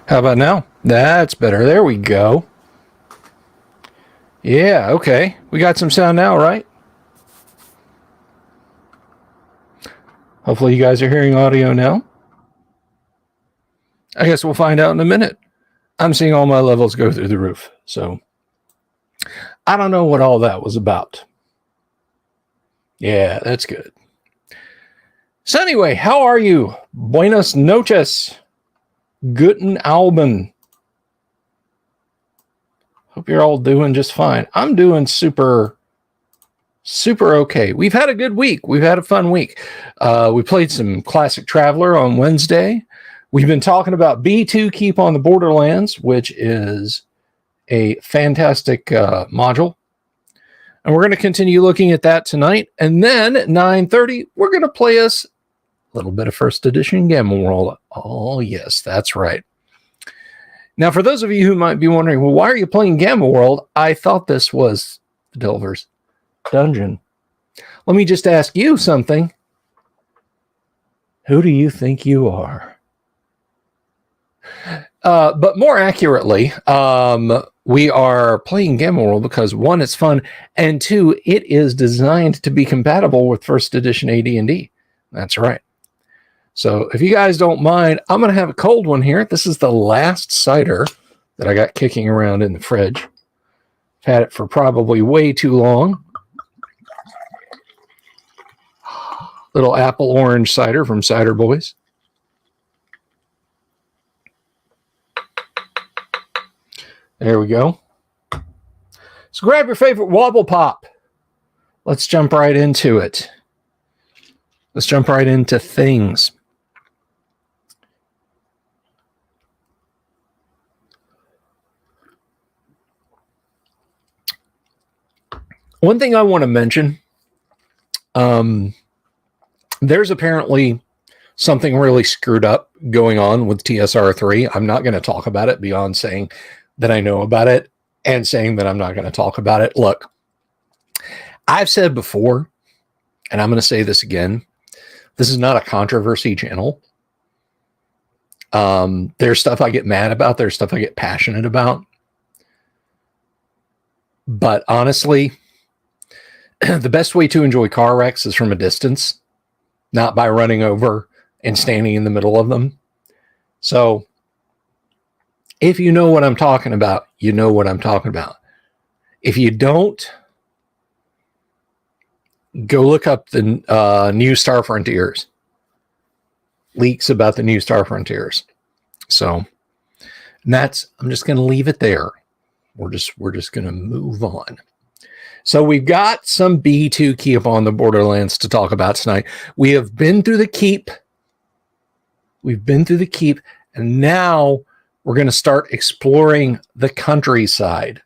How about now? That's better. There we go. Yeah, okay. We got some sound now, right? Hopefully you guys are hearing audio now. I guess we'll find out in a minute. I'm seeing all my levels go through the roof, so I don't know what all that was about. Yeah, that's good. So anyway, how are you? Buenas noches. Guten Abend. Hope you're all doing just fine. I'm doing super okay. We've had a good week. We've had a fun week. We played some Classic Traveler on Wednesday. We've been talking about B2 Keep on the Borderlands, which is a fantastic module. And we're going to continue looking at that tonight. And then at 9:30, we're going to play us a little bit of first edition Gamma World. Oh, yes, that's right. Now, for those of you who might be wondering, well, why are you playing Gamma World? I thought this was the Delver's Dungeon. Let me just ask you something. Who do you think you are? But more accurately, we are playing Gamma World because, one, it's fun, and two, it is designed to be compatible with first edition AD&D. That's right. So if you guys don't mind, I'm going to have a cold one here. This is the last cider that I got kicking around in the fridge. I've had it for probably way too long. Little apple orange cider from Cider Boys. There we go. So grab your favorite Wobble Pop. Let's jump right into it. Let's jump right into things. One thing I want to mention, there's apparently something really screwed up going on with TSR3. I'm not going to talk about it beyond saying that I know about it and saying that I'm not going to talk about it. Look, I've said before, and I'm going to say this again, this is not a controversy channel. There's stuff I get mad about. There's stuff I get passionate about. But honestly, the best way to enjoy car wrecks is from a distance, not by running over and standing in the middle of them. So if you know what I'm talking about, you know what I'm talking about. If you don't, go look up the new Star Frontiers. Leaks about the new Star Frontiers. So I'm just going to leave it there. We're just going to move on. So we've got some B2 Keep on the Borderlands to talk about tonight. We have been through the keep. And now we're going to start exploring the countryside.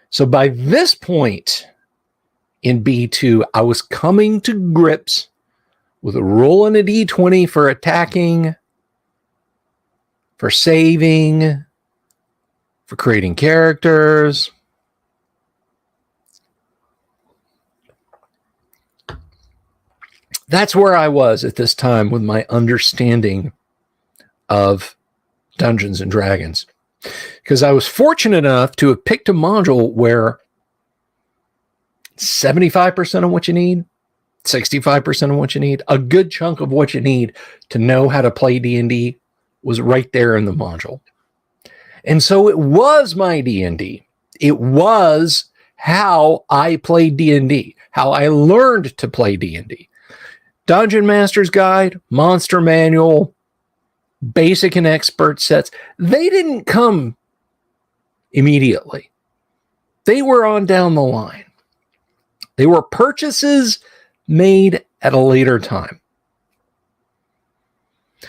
So by this point in B2, I was coming to grips with rolling a D20 for attacking, for saving, for creating characters. That's where I was at this time with my understanding of Dungeons and Dragons. Because I was fortunate enough to have picked a module where 75% of what you need, 65% of what you need, a good chunk of what you need to know how to play D&D was right there in the module. And so it was my D&D. It was how I played D&D, how I learned to play D&D. Dungeon Master's Guide, Monster Manual, Basic and Expert sets, they didn't come immediately. They were on down the line. They were purchases made at a later time.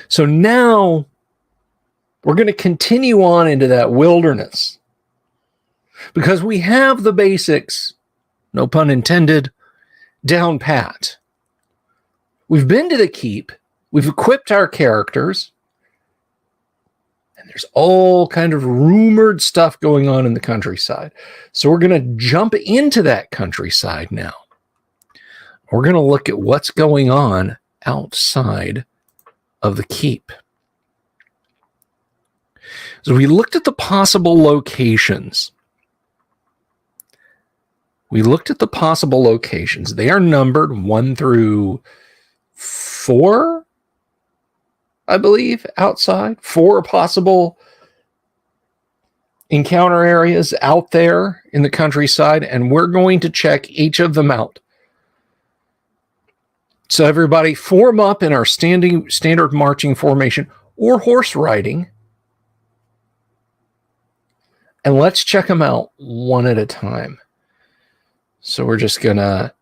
So now we're going to continue on into that wilderness because we have the basics, no pun intended, down pat. We've been to the keep. We've equipped our characters. And there's all kind of rumored stuff going on in the countryside. So we're going to jump into that countryside now. We're going to look at what's going on outside of the keep. So we looked at the possible locations. They are numbered 1 through 4, I believe, outside. 4 possible encounter areas out there in the countryside, and we're going to check each of them out. So everybody form up in our standard marching formation or horse riding, and let's check them out one at a time. So we're just going to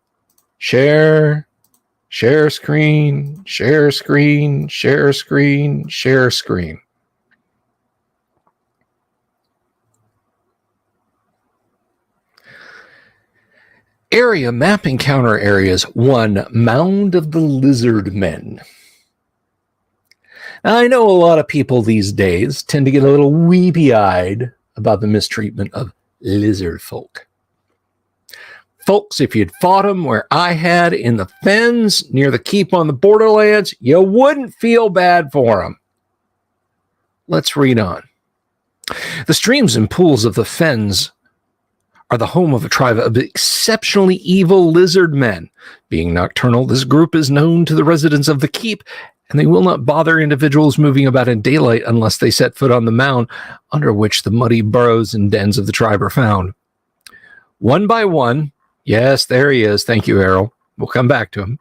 share screen. Area map encounter areas 1, Mound of the Lizard Men. Now, I know a lot of people these days tend to get a little weepy-eyed about the mistreatment of lizard folk. Folks, if you'd fought them where I had in the fens near the keep on the Borderlands, you wouldn't feel bad for them. Let's read on. The streams and pools of the fens are the home of a tribe of exceptionally evil lizard men. Being nocturnal, this group is known to the residents of the keep, and they will not bother individuals moving about in daylight unless they set foot on the mound under which the muddy burrows and dens of the tribe are found. One by one, yes, there he is. Thank you, Errol. We'll come back to him.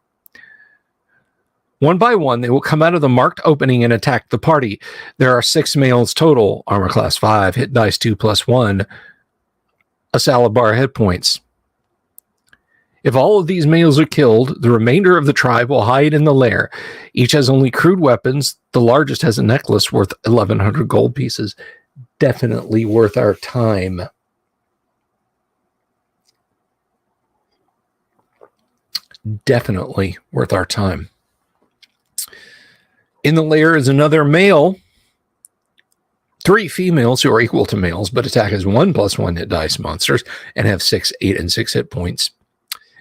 One by one, they will come out of the marked opening and attack the party. There are 6 males total, armor class 5, hit dice 2+1, a salad bar hit points. If all of these males are killed, the remainder of the tribe will hide in the lair. Each has only crude weapons. The largest has a necklace worth 1,100 gold pieces. Definitely worth our time. Definitely worth our time. In the lair is another male. 3 females who are equal to males, but attack as 1+1 hit dice monsters and have 6, 8, and 6 hit points.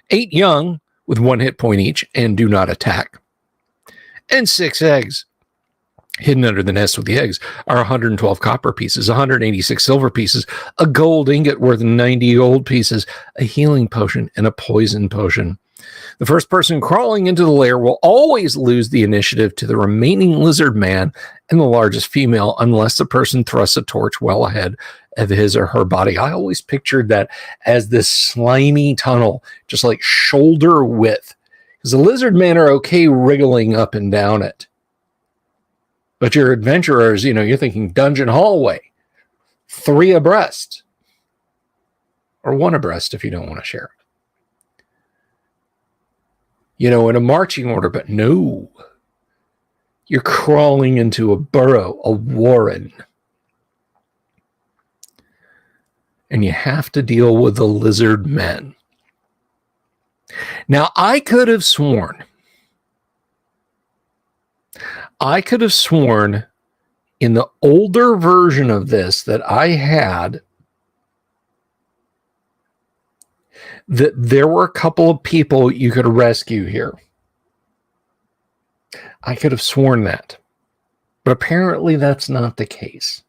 8 young with 1 hit point each and do not attack. And 6 eggs. Hidden under the nest with the eggs are 112 copper pieces, 186 silver pieces, a gold ingot worth 90 gold pieces, a healing potion, and a poison potion. The first person crawling into the lair will always lose the initiative to the remaining lizard man and the largest female unless the person thrusts a torch well ahead of his or her body. I always pictured that as this slimy tunnel, just like shoulder width, because the lizard men are okay wriggling up and down it. But your adventurers, you're thinking dungeon hallway, 3 abreast, or 1 abreast if you don't want to share. In a marching order, but no. You're crawling into a burrow, a warren. And you have to deal with the lizard men. Now, I could have sworn in the older version of this that I had that there were a couple of people you could rescue here. I could have sworn that. But apparently that's not the case.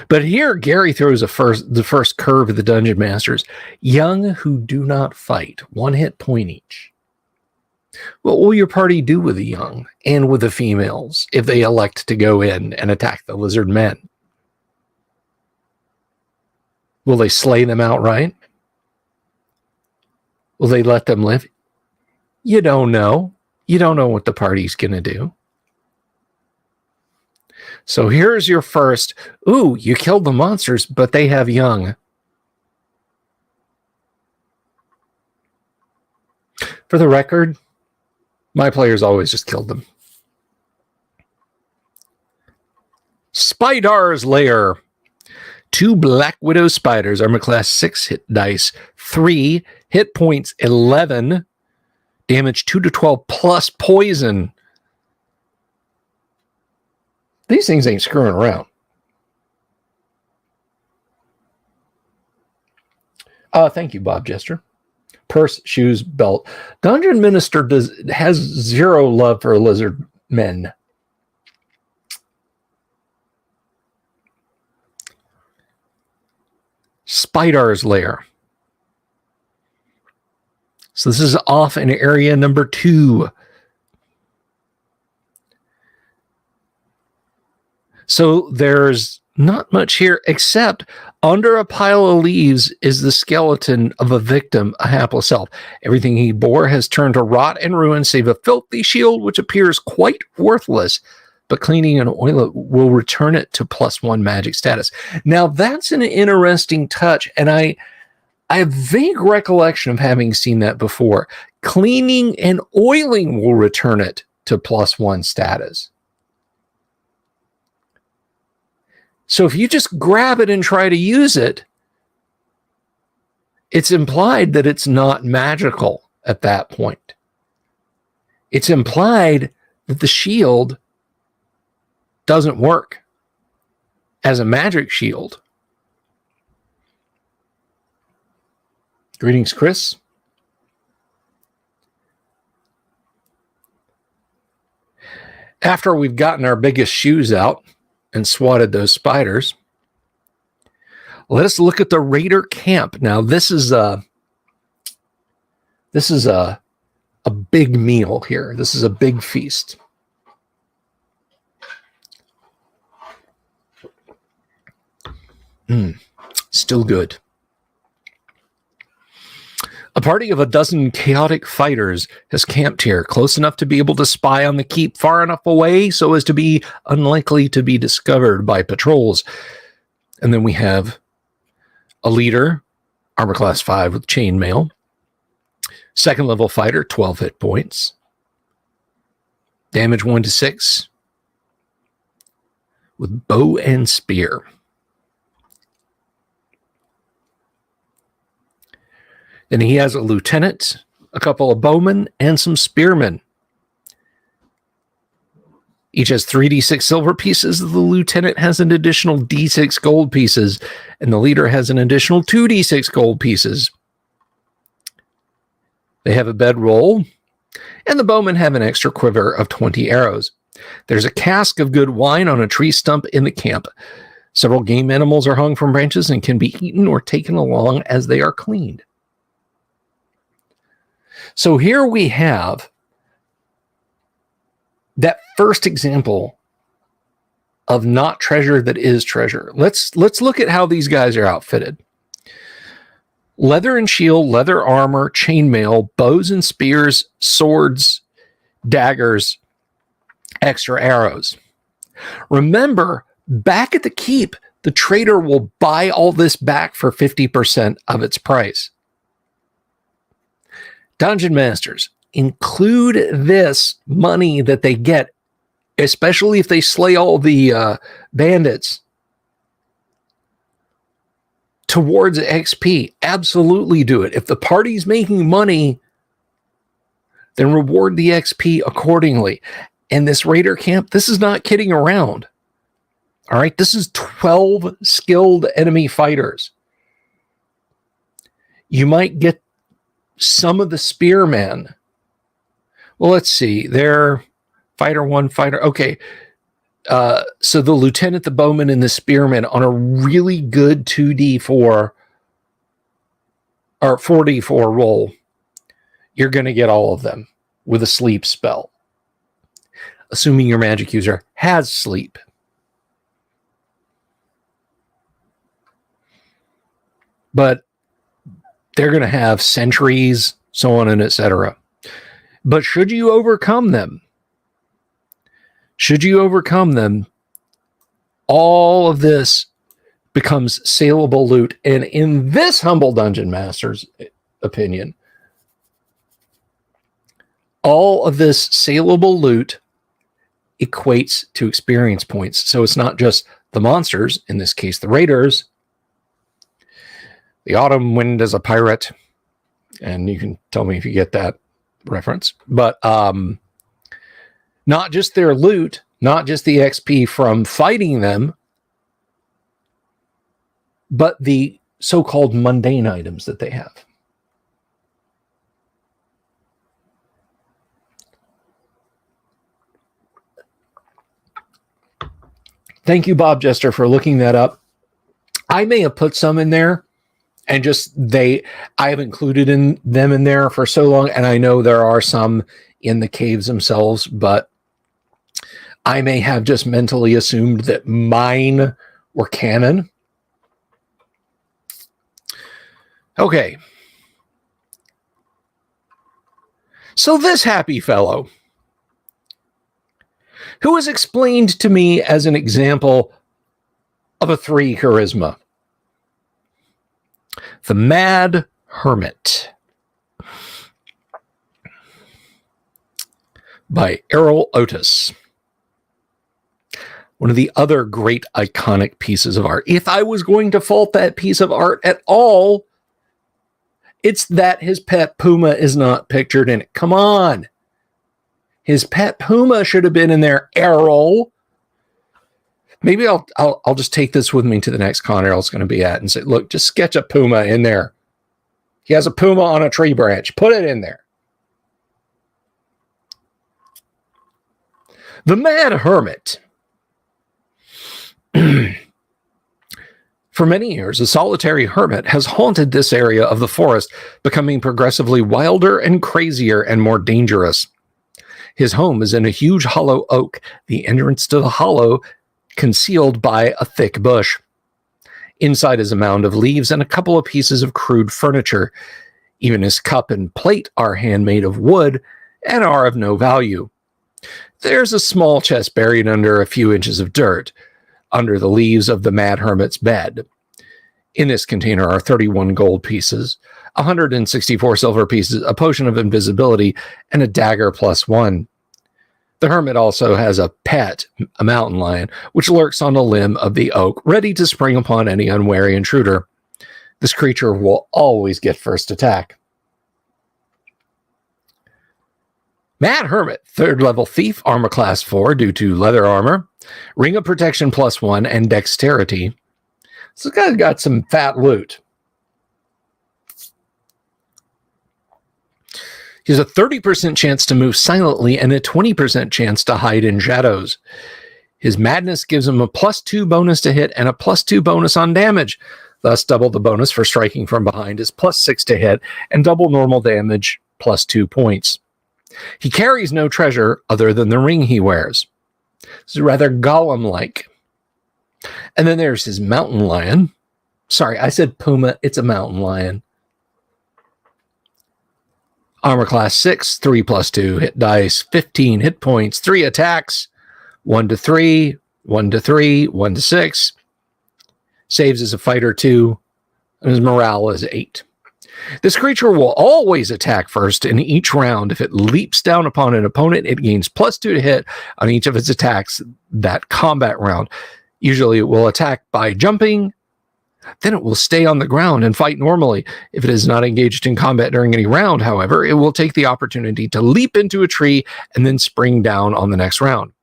But here, Gary throws the first curve of the Dungeon Masters. Young who do not fight, 1 hit point each. What will your party do with the young and with the females if they elect to go in and attack the lizard men? Will they slay them outright? Will they let them live? You don't know. You don't know what the party's going to do. So here's your first, you killed the monsters, but they have young. For the record, my players always just killed them. Spidar's Lair. 2 Black Widow spiders, armor class 6, hit dice 3, hit points 11, damage 2 to 12 plus poison. These things ain't screwing around. Thank you, Bob Jester. purse, shoes, belt. Dungeon Minister has zero love for lizard men. Spider's Lair. So this is off in area number 2. So there's not much here, except under a pile of leaves is the skeleton of a victim, a hapless elf. Everything he bore has turned to rot and ruin, save a filthy shield, which appears quite worthless, but cleaning and oil will return it to +1 magic status. Now, that's an interesting touch, and I have vague recollection of having seen that before. Cleaning and oiling will return it to +1 status. So if you just grab it and try to use it, it's implied that it's not magical at that point. It's implied that the shield doesn't work as a magic shield. Greetings, Chris. After we've gotten our biggest shoes out and swatted those spiders, let us look at the Raider camp. Now, this is a big meal here. This is a big feast. Still good. A party of 12 chaotic fighters has camped here, close enough to be able to spy on the keep, far enough away so as to be unlikely to be discovered by patrols. And then we have a leader, armor class 5 with chainmail. Second level fighter, 12 hit points. Damage 1 to 6 with bow and spear. Then he has a lieutenant, a couple of bowmen, and some spearmen. Each has 3d6 silver pieces. The lieutenant has an additional d6 gold pieces, and the leader has an additional 2d6 gold pieces. They have a bedroll, and the bowmen have an extra quiver of 20 arrows. There's a cask of good wine on a tree stump in the camp. Several game animals are hung from branches and can be eaten or taken along as they are cleaned. So here we have that first example of not treasure that is treasure. Let's look at how these guys are outfitted. Leather and shield, leather armor, chainmail, bows and spears, swords, daggers, extra arrows. Remember, back at the keep, the trader will buy all this back for 50% of its price. Dungeon Masters, include this money that they get, especially if they slay all the bandits, towards XP. Absolutely do it. If the party's making money, then reward the XP accordingly. And this Raider camp, this is not kidding around. All right, this is 12 skilled enemy fighters. You might get some of the spearmen. Well, let's see. They're fighter 1, fighter. Okay. So the lieutenant, the bowman, and the spearmen on a really good 2d4 or 4d4 roll, you're going to get all of them with a sleep spell. Assuming your magic user has sleep. But they're going to have sentries, so on and etc. But should you overcome them, all of this becomes saleable loot. And in this humble Dungeon Master's opinion, all of this saleable loot equates to experience points. So it's not just the monsters, in this case, the raiders, the autumn wind as a pirate, and you can tell me if you get that reference, but not just their loot, not just the XP from fighting them, but the so-called mundane items that they have. Thank you, Bob Jester, for looking that up. I may have put some in there and I have included them in there for so long. And I know there are some in the caves themselves, but I may have just mentally assumed that mine were canon. Okay. So this happy fellow, who was explained to me as an example of a 3 charisma, the Mad Hermit by Errol Otis. One of the other great iconic pieces of art. If I was going to fault that piece of art at all, it's that his pet puma is not pictured in it. Come on. His pet puma should have been in there, Errol. Maybe I'll just take this with me to the next con Errol's going to be at and say, look, just sketch a puma in there. He has a puma on a tree branch. Put it in there. The Mad Hermit. For many years, a solitary hermit has haunted this area of the forest, becoming progressively wilder and crazier and more dangerous. His home is in a huge hollow oak, the entrance to the hollow concealed by a thick bush. Inside is a mound of leaves and a couple of pieces of crude furniture. Even his cup and plate are handmade of wood and are of no value. There's a small chest buried under a few inches of dirt, under the leaves of the Mad Hermit's bed. In this container are 31 gold pieces, 164 silver pieces, a potion of invisibility, and a dagger +1. The hermit also has a pet, a mountain lion, which lurks on a limb of the oak, ready to spring upon any unwary intruder. This creature will always get first attack. Mad Hermit, 3rd level thief, armor class 4 due to leather armor, ring of protection +1, and dexterity. This guy's got some fat loot. He has a 30% chance to move silently and a 20% chance to hide in shadows. His madness gives him a +2 bonus to hit and a +2 bonus on damage. Thus, double the bonus for striking from behind is +6 to hit and double normal damage +2 points. He carries no treasure other than the ring he wears. This is rather Gollum-like. And then there's his mountain lion. Sorry, I said puma. It's a mountain lion. Armor class 6, 3 + 2, hit dice, 15 hit points, 3 attacks, 1 to 3, 1 to 3, 1 to 6. Saves as a fighter 2, and his morale is 8. This creature will always attack first in each round. If it leaps down upon an opponent, it gains +2 to hit on each of its attacks that combat round. Usually it will attack by jumping, then it will stay on the ground and fight normally. If it is not engaged in combat during any round, however, it will take the opportunity to leap into a tree and then spring down on the next round.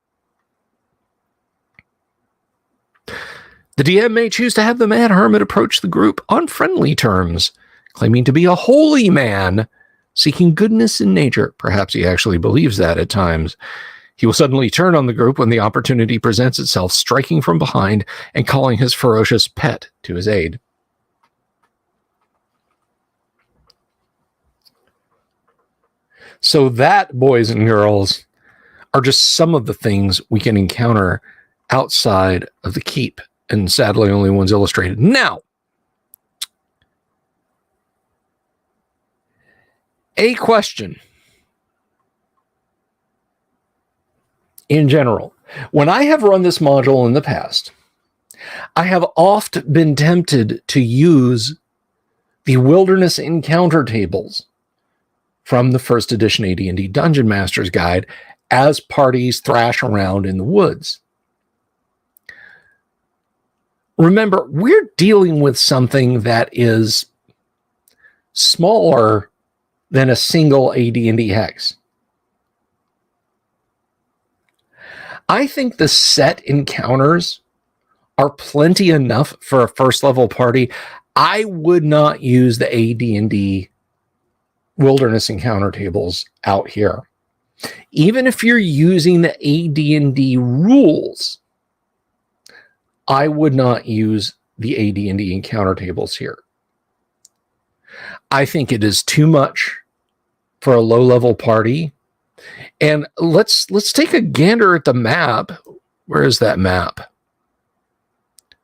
The DM may choose to have the Mad Hermit approach the group on friendly terms, claiming to be a holy man, seeking goodness in nature. Perhaps he actually believes that at times. He will suddenly turn on the group when the opportunity presents itself, striking from behind and calling his ferocious pet to his aid. So that, boys and girls, are just some of the things we can encounter outside of the keep, and sadly only one's illustrated. Now, a question. In general, when I have run this module in the past, I have oft been tempted to use the wilderness encounter tables from the first edition AD&D Dungeon Master's Guide as parties thrash around in the woods. Remember, we're dealing with something that is smaller than a single AD&D hex. I think the set encounters are plenty enough for a first level party. I would not use the AD&D wilderness encounter tables out here. Even if you're using the AD&D rules, I would not use the AD&D encounter tables here. I think it is too much for a low-level party. And let's take a gander at the map. Where is that map?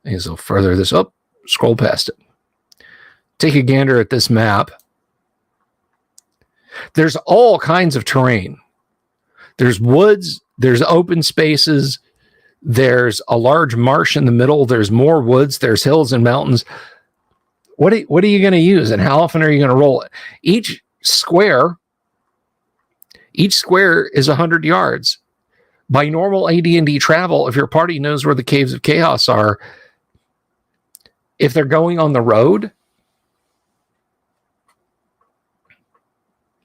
I think I'll further this up. Scroll past it. Take a gander at this map. There's all kinds of terrain. There's woods. There's open spaces. There's a large marsh in the middle. There's more woods. There's hills and mountains. What are you going to use, and how often are you going to roll it? Each square is 100 yards. By normal AD&D travel, if your party knows where the Caves of Chaos are, if they're going on the road,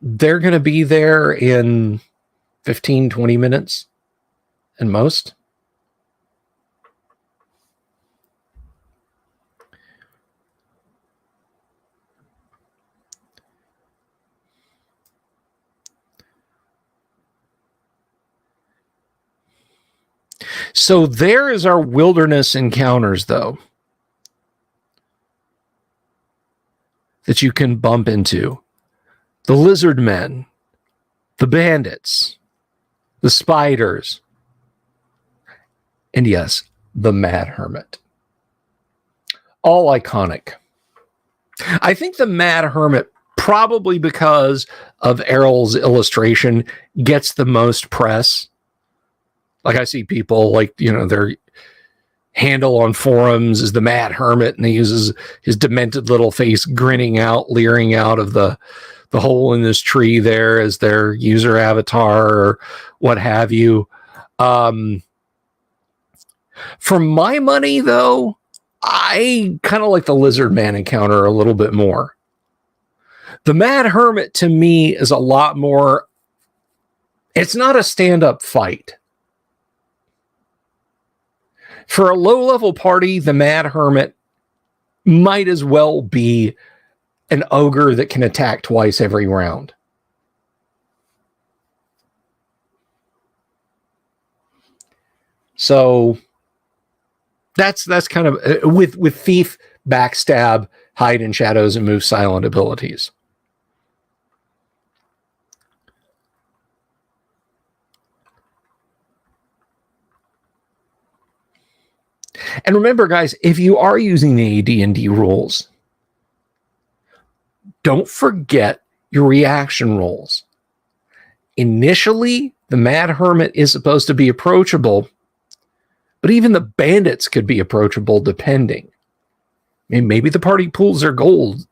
they're going to be there in 15, 20 minutes at most. So there is our wilderness encounters, though, that you can bump into. The lizard men, the bandits, the spiders, and yes, the Mad Hermit. All iconic. I think the Mad Hermit, probably because of Errol's illustration, gets the most press. Like, I see people, like, their handle on forums is the Mad Hermit, and he uses his demented little face grinning out, leering out of the hole in this tree there as their user avatar or what have you. For my money, though, I kind of like the Lizard Man encounter a little bit more. The Mad Hermit, to me, is a lot more... It's not a stand-up fight. For a low-level party, the Mad Hermit might as well be an ogre that can attack twice every round. So that's kind of with Thief, Backstab, Hide in Shadows, and Move Silent abilities. And remember, guys, if you are using the AD&D rules, don't forget your reaction rolls. Initially, the Mad Hermit is supposed to be approachable, but even the bandits could be approachable depending. I mean, maybe the party pools their gold,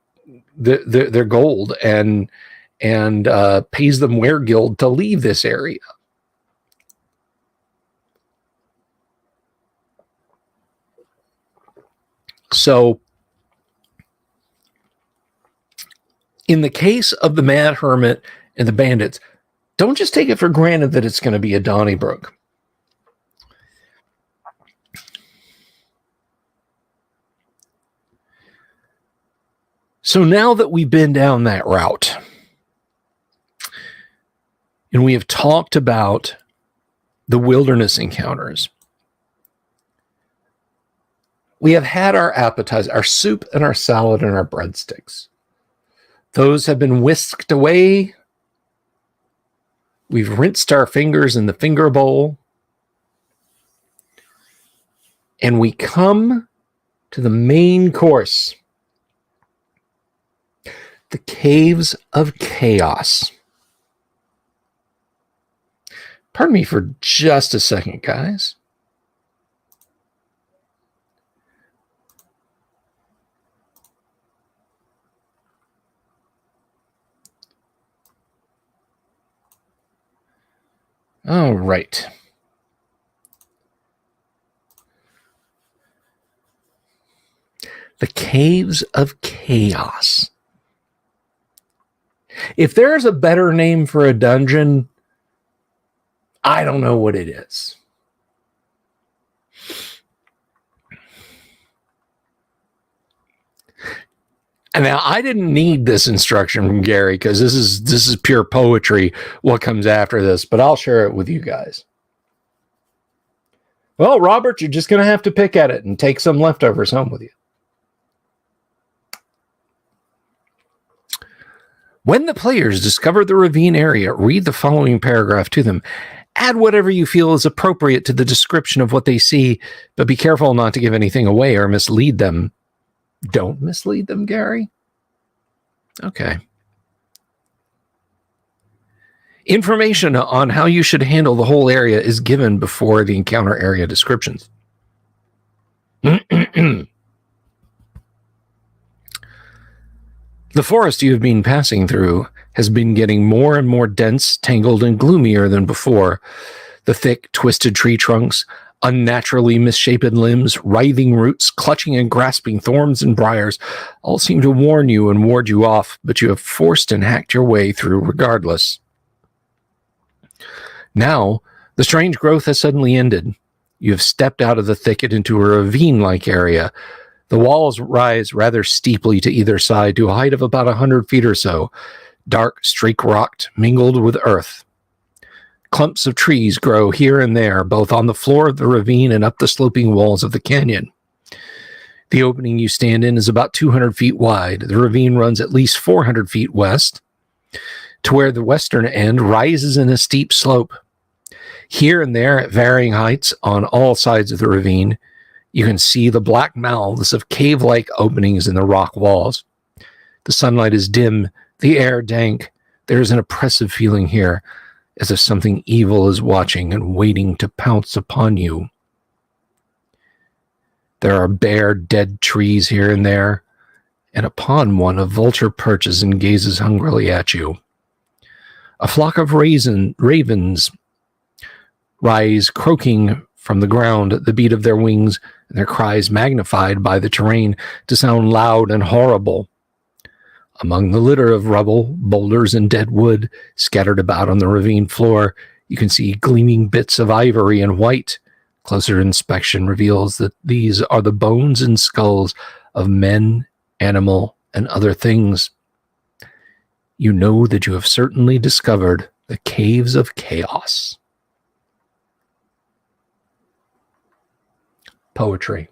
their gold, and pays them Weregild to leave this area. So, in the case of the Mad Hermit and the bandits, don't just take it for granted that it's going to be a Donnybrook. So now that we've been down that route, and we have talked about the wilderness encounters, we have had our appetizer, our soup and our salad and our breadsticks. Those have been whisked away. We've rinsed our fingers in the finger bowl. And we come to the main course. The Caves of Chaos. Pardon me for just a second, guys. All right. The Caves of Chaos. If there's a better name for a dungeon, I don't know what it is. And now, I didn't need this instruction from Gary because this is pure poetry, what comes after this, but I'll share it with you guys. Well, Robert, you're just going to have to pick at it and take some leftovers home with you. When the players discover the ravine area, read the following paragraph to them. Add whatever you feel is appropriate to the description of what they see, but be careful not to give anything away or mislead them. Don't mislead them, Gary? Okay. Information on how you should handle the whole area is given before the encounter area descriptions. The forest you have been passing through has been getting more and more dense, tangled, and gloomier than before. The thick, twisted tree trunks, unnaturally misshapen limbs, writhing roots, clutching and grasping thorns and briars all seem to warn you and ward you off, but you have forced and hacked your way through regardless. Now, the strange growth has suddenly ended. You have stepped out of the thicket into a ravine-like area. The walls rise rather steeply to either side to a height of about 100 feet or so, dark, streak-rocked, mingled with earth. Clumps of trees grow here and there, both on the floor of the ravine and up the sloping walls of the canyon. The opening you stand in is about 200 feet wide. The ravine runs at least 400 feet west, to where the western end rises in a steep slope. Here and there, at varying heights on all sides of the ravine, you can see the black mouths of cave-like openings in the rock walls. The sunlight is dim, the air dank. There is an oppressive feeling here, as if something evil is watching and waiting to pounce upon you. There are bare, dead trees here and there, and upon one a vulture perches and gazes hungrily at you. A flock of ravens rise croaking from the ground at the beat of their wings, and their cries magnified by the terrain to sound loud and horrible. Among the litter of rubble, boulders, and dead wood scattered about on the ravine floor, you can see gleaming bits of ivory and white. Closer inspection reveals that these are the bones and skulls of men, animal, and other things. You know that you have certainly discovered the caves of chaos. Poetry.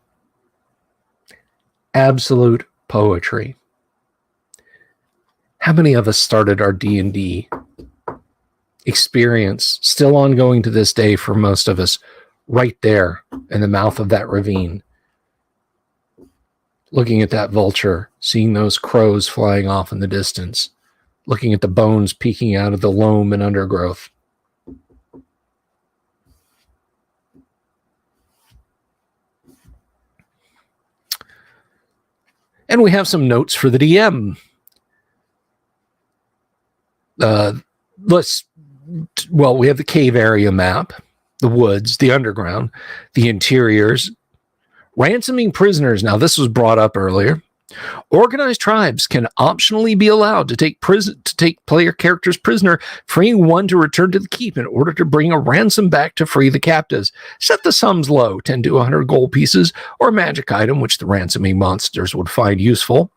Absolute poetry. How many of us started our D&D experience, still ongoing to this day for most of us, right there in the mouth of that ravine, looking at that vulture, seeing those crows flying off in the distance, looking at the bones peeking out of the loam and undergrowth. And we have some notes for the DM. We have the cave area map, the woods, the underground, the interiors, ransoming prisoners. Now, this was brought up earlier. Organized tribes can optionally be allowed to take player characters prisoner, freeing one to return to the keep in order to bring a ransom back to free the captives. Set the sums low, 10 to 100 gold pieces, or a magic item which the ransoming monsters would find useful.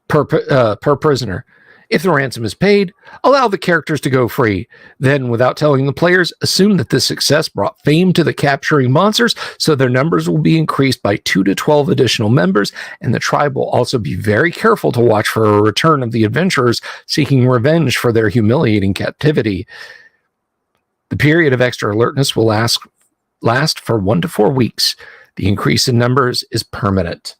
Per prisoner. If the ransom is paid, allow the characters to go free. Then, without telling the players, assume that this success brought fame to the capturing monsters, so their numbers will be increased by 2 to 12 additional members, and the tribe will also be very careful to watch for a return of the adventurers seeking revenge for their humiliating captivity. The period of extra alertness will last for 1 to 4 weeks. The increase in numbers is permanent.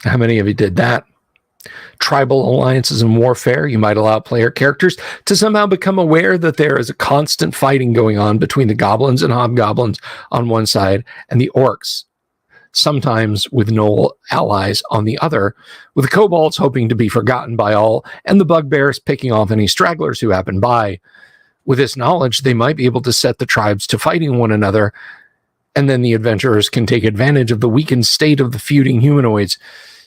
How many of you did that? Tribal alliances and warfare. You might allow player characters to somehow become aware that there is a constant fighting going on between the goblins and hobgoblins on one side and the orcs, sometimes with no allies on the other, with the kobolds hoping to be forgotten by all and the bugbears picking off any stragglers who happen by. With this knowledge, they might be able to set the tribes to fighting one another, and then the adventurers can take advantage of the weakened state of the feuding humanoids.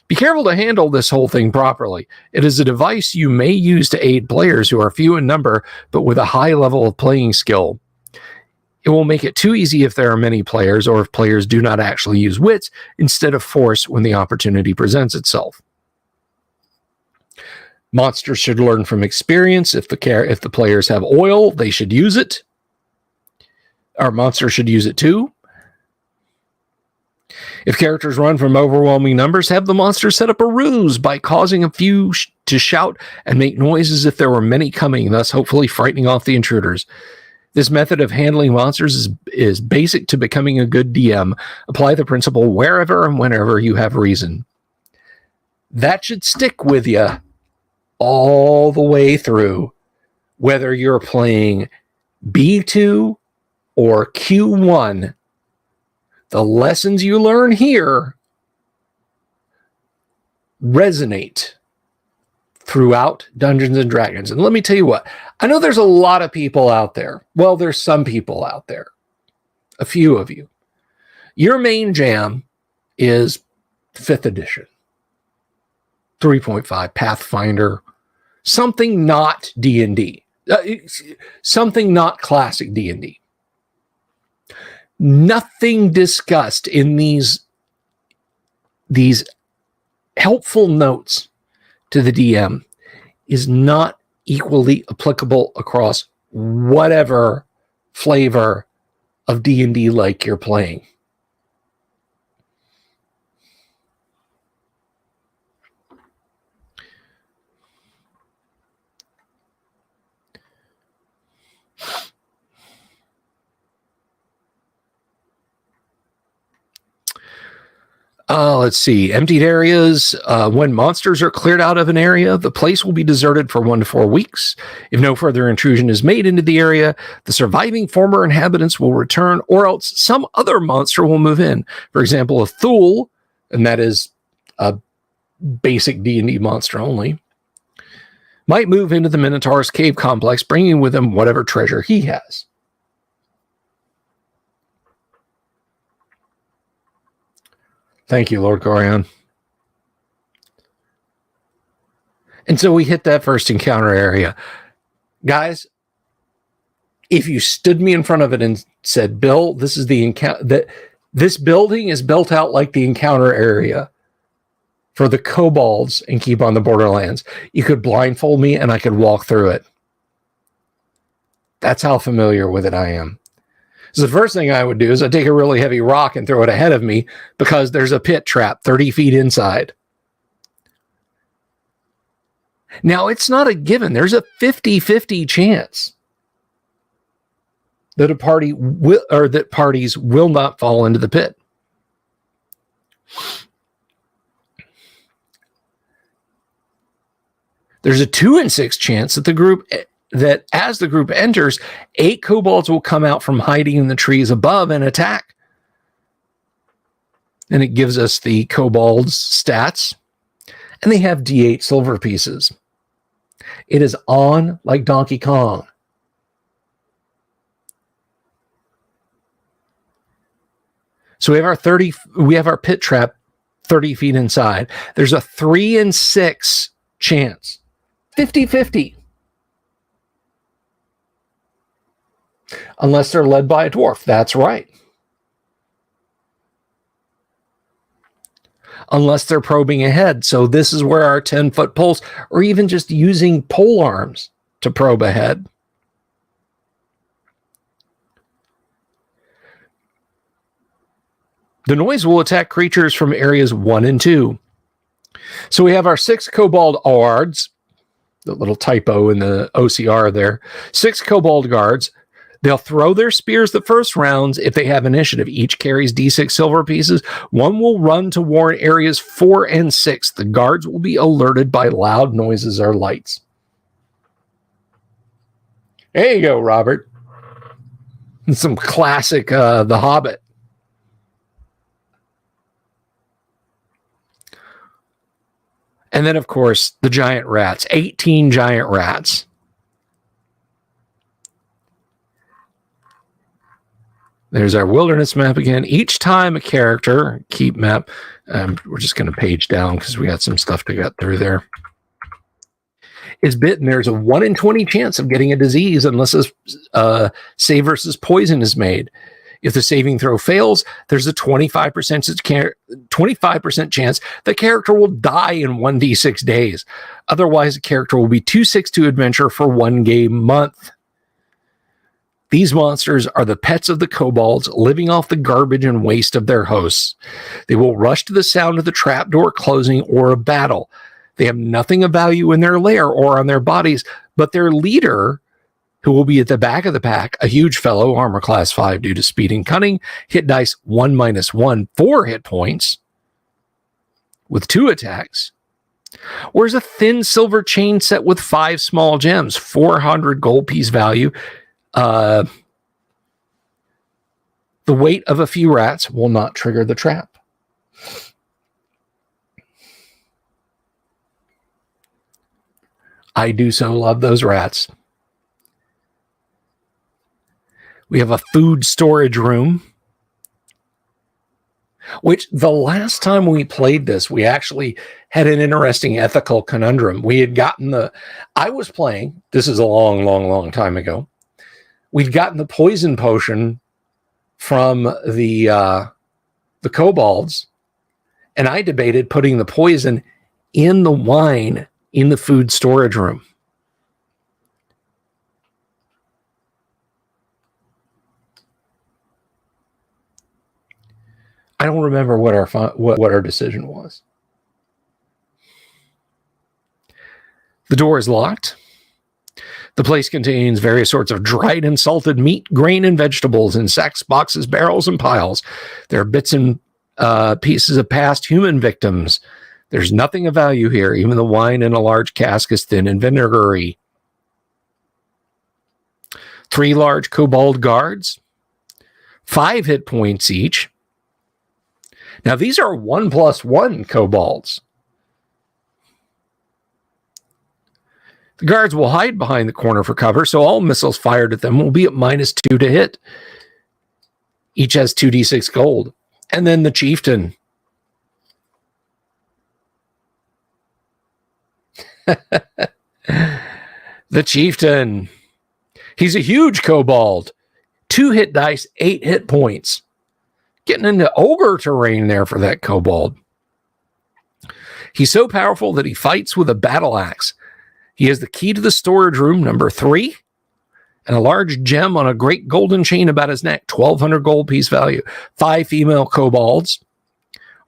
Be careful to handle this whole thing properly. It is a device you may use to aid players who are few in number, but with a high level of playing skill. It will make it too easy if there are many players, or if players do not actually use wits instead of force when the opportunity presents itself. Monsters should learn from experience. If the players have oil, they should use it. Our monsters should use it too. If characters run from overwhelming numbers, have the monsters set up a ruse by causing a few to shout and make noise as if there were many coming, thus hopefully frightening off the intruders. This method of handling monsters is basic to becoming a good DM. Apply the principle wherever and whenever you have reason. That should stick with you all the way through, whether you're playing B2 or Q1. The lessons you learn here resonate throughout Dungeons and Dragons. And let me tell you what, I know there's a lot of people out there. Well, there's some people out there, a few of you. Your main jam is 5th edition, 3.5, Pathfinder, something not D&D, something not classic D&D. Nothing discussed in these helpful notes to the DM is not equally applicable across whatever flavor of D&D like you're playing. Let's see. Emptied areas. When monsters are cleared out of an area, the place will be deserted for 1 to 4 weeks. If no further intrusion is made into the area, the surviving former inhabitants will return, or else some other monster will move in. For example, a Thule, and that is a basic D&D monster only, might move into the Minotaur's cave complex, bringing with him whatever treasure he has. Thank you, Lord Corian. And so we hit that first encounter area. Guys, if you stood me in front of it and said, Bill, this is the encounter, this building is built out like the encounter area for the kobolds and keep on the Borderlands, you could blindfold me and I could walk through it. That's how familiar with it I am. So the first thing I would do is I'd take a really heavy rock and throw it ahead of me because there's a pit trap 30 feet inside. Now, it's not a given. There's a 50-50 chance that parties will not fall into the pit. There's a 2 in 6 chance that as the group enters, 8 kobolds will come out from hiding in the trees above and attack. And it gives us the kobolds stats. And they have D8 silver pieces. It is on like Donkey Kong. So we have our pit trap 30 feet inside. There's a 3 in 6 chance. 50-50. Unless they're led by a dwarf. That's right. Unless they're probing ahead. So this is where our 10-foot poles, or even just using pole arms to probe ahead. The noise will attack creatures from areas 1 and 2. So we have our 6 kobold guards, the little typo in the OCR there. 6 kobold guards. They'll throw their spears the first rounds if they have initiative. Each carries D6 silver pieces. 1 will run to warn areas 4 and 6. The guards will be alerted by loud noises or lights. There you go, Robert. Some classic The Hobbit. And then, of course, the giant rats. 18 giant rats. There's our wilderness map again. Each time a character, keep map, we're just going to page down because we got some stuff to get through there, is bitten, there's a 1 in 20 chance of getting a disease unless a save versus poison is made. If the saving throw fails, there's a 25% chance the character will die in 1d6 days. Otherwise, the character will be 262 adventure for 1 game month. These monsters are the pets of the kobolds, living off the garbage and waste of their hosts. They will rush to the sound of the trapdoor closing or a battle. They have nothing of value in their lair or on their bodies, but their leader, who will be at the back of the pack, a huge fellow, armor class 5 due to speed and cunning, hit dice 1-1, 4 hit points with 2 attacks. Wears a thin silver chain set with 5 small gems, 400 gold piece value. The weight of a few rats will not trigger the trap. I do so love those rats. We have a food storage room, which the last time we played this, we actually had an interesting ethical conundrum. We had gotten I was playing, this is a long time ago. We'd gotten the poison potion from the kobolds, and I debated putting the poison in the wine in the food storage room. I don't remember what our decision was. The door is locked. The place contains various sorts of dried and salted meat, grain, and vegetables in sacks, boxes, barrels, and piles. There are bits and pieces of past human victims. There's nothing of value here. Even the wine in a large cask is thin and vinegary. 3 large kobold guards, 5 hit points each. Now, these are 1+1 kobolds. The guards will hide behind the corner for cover, so all missiles fired at them will be at -2 to hit. Each has 2d6 gold. And then the chieftain. The chieftain. He's a huge kobold. 2 hit dice, 8 hit points. Getting into ogre terrain there for that kobold. He's so powerful that he fights with a battle axe. He has the key to the storage room, number 3, and a large gem on a great golden chain about his neck, 1,200 gold piece value. 5 female kobolds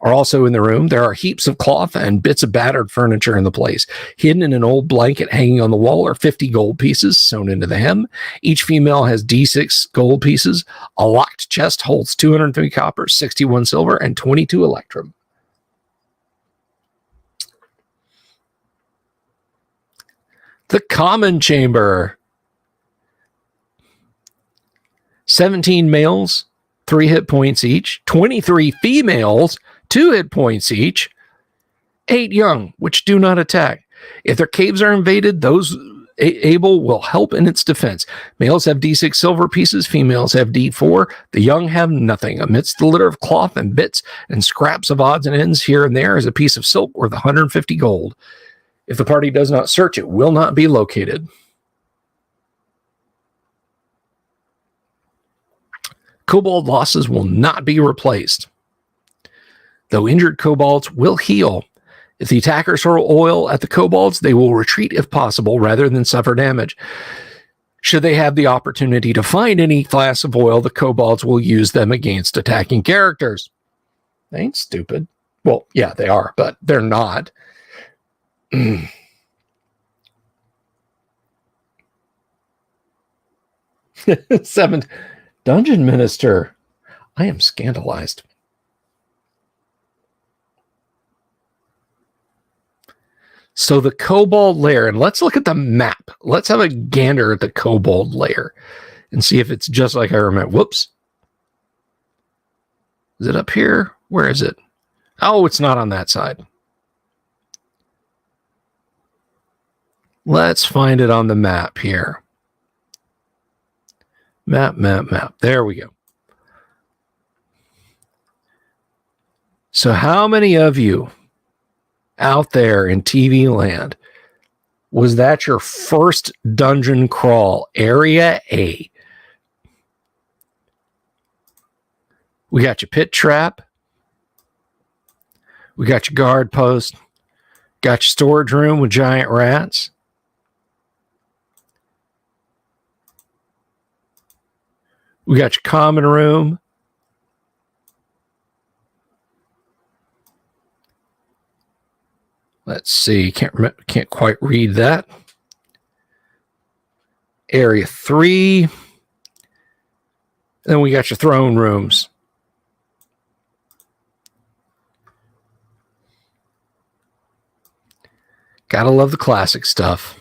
are also in the room. There are heaps of cloth and bits of battered furniture in the place. Hidden in an old blanket hanging on the wall are 50 gold pieces sewn into the hem. Each female has d6 gold pieces. A locked chest holds 203 copper, 61 silver, and 22 electrum. The common chamber. 17 males, 3 hit points each. 23 females, 2 hit points each. 8 young, which do not attack. If their caves are invaded, those able will help in its defense. Males have d6 silver pieces, females have d4. The young have nothing. Amidst the litter of cloth and bits and scraps of odds and ends here and there is a piece of silk worth 150 gold. If the party does not search, it will not be located. Kobold losses will not be replaced. Though injured kobolds will heal. If the attackers hurl oil at the kobolds, they will retreat if possible rather than suffer damage. Should they have the opportunity to find any flask of oil, the kobolds will use them against attacking characters. They ain't stupid. Well, yeah, they are, but they're not. 7th Dungeon Minister. I am scandalized. So the kobold lair, and let's look at the map. Let's have a gander at the kobold lair and see if it's just like I remember. Whoops. Is it up here? Where is it? Oh, it's not on that side. Let's find it on the map here. Map. There we go. So how many of you out there in TV land, was that your first dungeon crawl, Area A? We got your pit trap. We got your guard post. Got your storage room with giant rats. We got your common room. Let's see. Can't quite read that. Area 3. Then we got your throne rooms. Gotta love the classic stuff.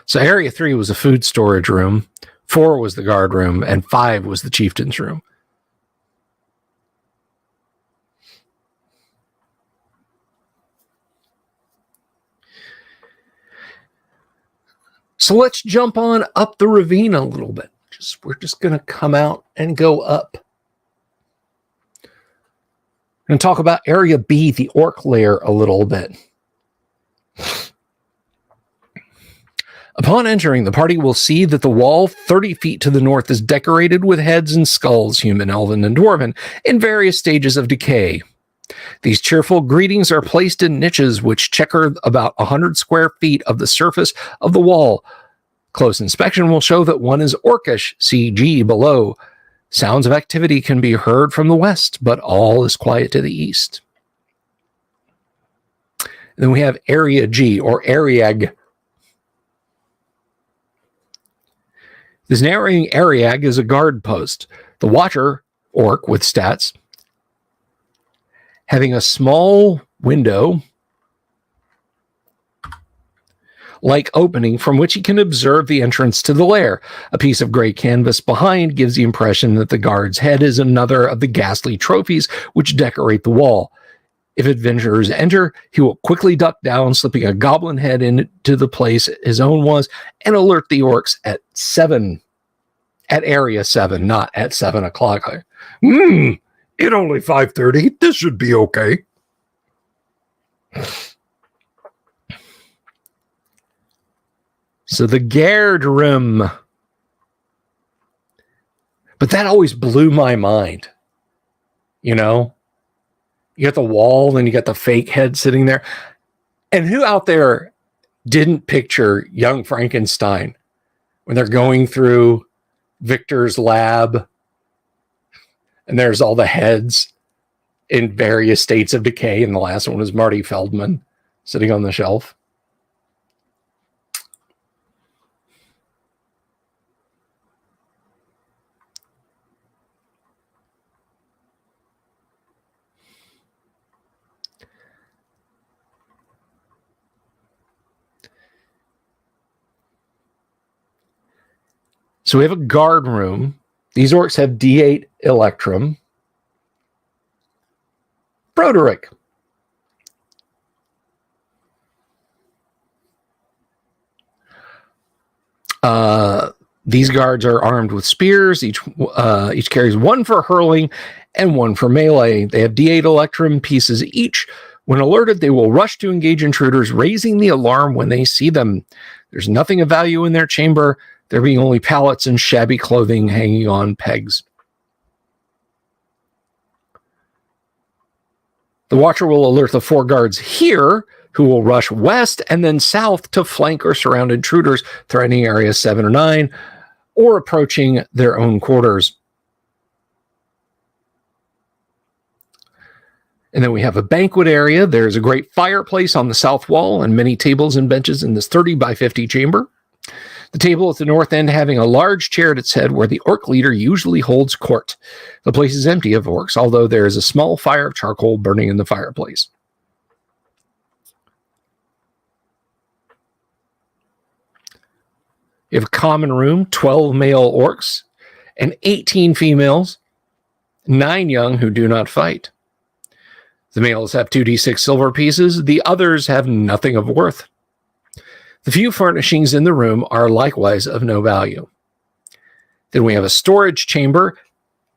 So Area 3 was a food storage room, 4 was the guard room, and 5 was the chieftain's room. So let's jump on up the ravine a little bit. We're just going to come out and go up. I'm going to talk about Area B, the orc lair, a little bit. Upon entering, the party will see that the wall 30 feet to the north is decorated with heads and skulls, human, elven, and dwarven, in various stages of decay. These cheerful greetings are placed in niches which checker about 100 square feet of the surface of the wall. Close inspection will show that one is orcish, CG below. Sounds of activity can be heard from the west, but all is quiet to the east. And then we have Area G, or Ariag. This narrating Ariag is a guard post. The watcher, orc with stats, having a small window like opening from which he can observe the entrance to the lair. A piece of gray canvas behind gives the impression that the guard's head is another of the ghastly trophies which decorate the wall. If adventurers enter, he will quickly duck down, slipping a goblin head into the place his own was, and alert the orcs at Area 7, not at 7 o'clock. It's only 5:30. This should be okay. So the guard room. But that always blew my mind. You know? You got the wall, then you got the fake head sitting there. And who out there didn't picture young Frankenstein when they're going through Victor's lab and there's all the heads in various states of decay, and the last one was Marty Feldman sitting on the shelf? So we have a guard room. These orcs have D8 Electrum. Broderick. These guards are armed with spears. Each carries one for hurling and one for melee. They have D8 Electrum pieces each. When alerted, they will rush to engage intruders, raising the alarm when they see them. There's nothing of value in their chamber, there being only pallets and shabby clothing hanging on pegs. The Watcher will alert the 4 guards here, who will rush west and then south to flank or surround intruders threatening Area 7 or 9, or approaching their own quarters. And then we have a banquet area. There's a great fireplace on the south wall and many tables and benches in this 30 by 50 chamber. The table at the north end having a large chair at its head where the orc leader usually holds court. The place is empty of orcs, although there is a small fire of charcoal burning in the fireplace. You have a common room, 12 male orcs and 18 females, 9 young who do not fight. The males have 2d6 silver pieces. The others have nothing of worth. The few furnishings in the room are likewise of no value. Then we have a storage chamber.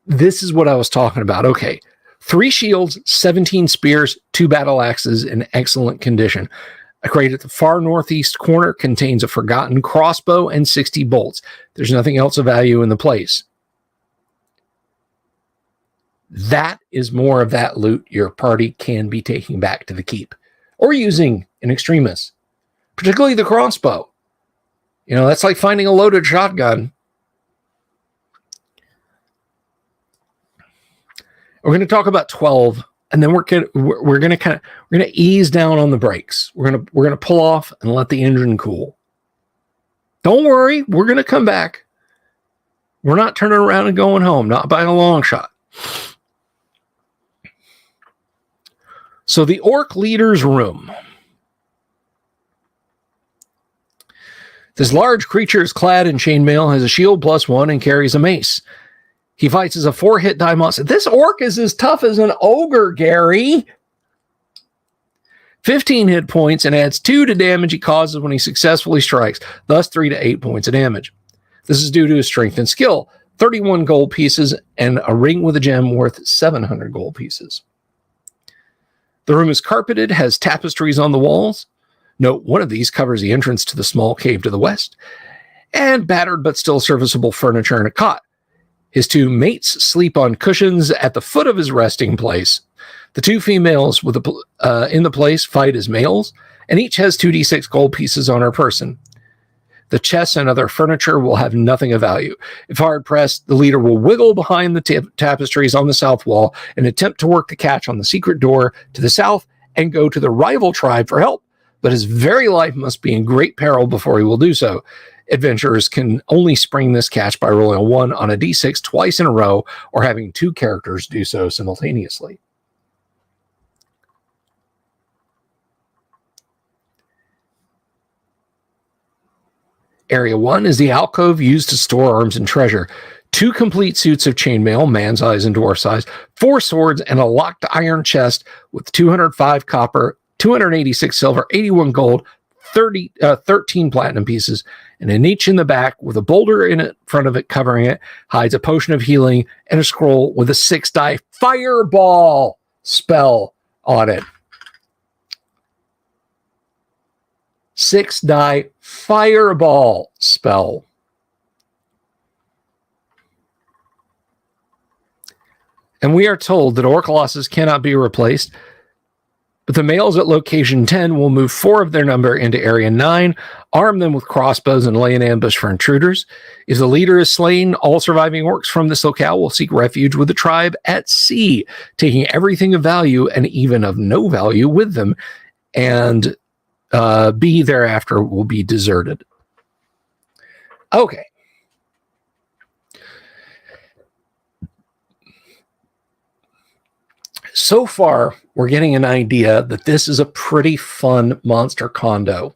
This is what I was talking about. Okay, 3 shields, 17 spears, 2 battle axes in excellent condition. A crate at the far northeast corner contains a forgotten crossbow and 60 bolts. There's nothing else of value in the place. That is more of that loot your party can be taking back to the keep or using in extremis, particularly the crossbow. You know, that's like finding a loaded shotgun. We're going to talk about 12, and then we're going to ease down on the brakes. We're going to pull off and let the engine cool. Don't worry, we're going to come back. We're not turning around and going home, not by a long shot. So the orc leader's room. This large creature is clad in chainmail, has a shield +1, and carries a mace. He fights as a 4-hit die monster. This orc is as tough as an ogre, Gary. 15 hit points and adds 2 to damage he causes when he successfully strikes, thus 3 to 8 points of damage. This is due to his strength and skill, 31 gold pieces, and a ring with a gem worth 700 gold pieces. The room is carpeted, has tapestries on the walls. Note, one of these covers the entrance to the small cave to the west, and battered but still serviceable furniture and a cot. His 2 mates sleep on cushions at the foot of his resting place. The 2 females in the place fight as males, and each has 2d6 gold pieces on her person. The chests and other furniture will have nothing of value. If hard pressed, the leader will wiggle behind the tapestries on the south wall and attempt to work the catch on the secret door to the south and go to the rival tribe for help, but his very life must be in great peril before he will do so. Adventurers can only spring this catch by rolling a 1 on a d6 twice in a row or having 2 characters do so simultaneously. Area 1 is the alcove used to store arms and treasure. 2 complete suits of chainmail, man size and dwarf size, 4 swords, and a locked iron chest with 205 copper, 286 silver, 81 gold, 13 platinum pieces, and a niche in the back with a boulder in front of it covering it hides a potion of healing and a scroll with a 6-die fireball spell on it. 6-die fireball spell. And we are told that orc losses cannot be replaced, but the males at location 10 will move 4 of their number into area 9, arm them with crossbows, and lay an ambush for intruders. If the leader is slain, all surviving orcs from this locale will seek refuge with the tribe at sea, taking everything of value and even of no value with them, and B thereafter will be deserted. Okay. So far, we're getting an idea that this is a pretty fun monster condo.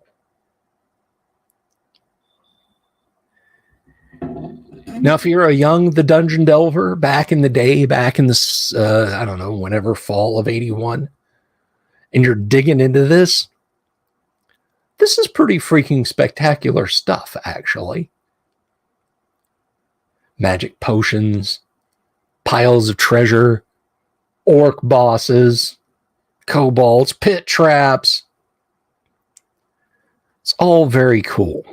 Now, if you're a young The Dungeon Delver back in the day, back in the, I don't know, whenever fall of 81, and you're digging into this, this is pretty freaking spectacular stuff, actually. Magic potions, piles of treasure, orc bosses, kobolds, pit traps. It's all very cool.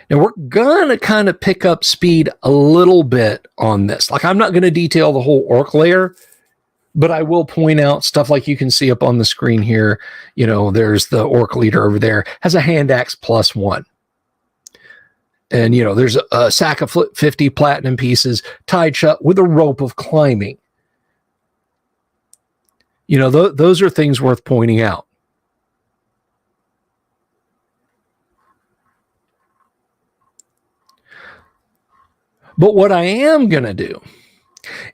Now, we're going to kind of pick up speed a little bit on this. Like, I'm not going to detail the whole orc layer, but I will point out stuff like you can see up on the screen here. You know, there's the orc leader over there, has a hand axe +1. And, you know, there's a sack of 50 platinum pieces tied shut with a rope of climbing. You know, those are things worth pointing out. But what I am going to do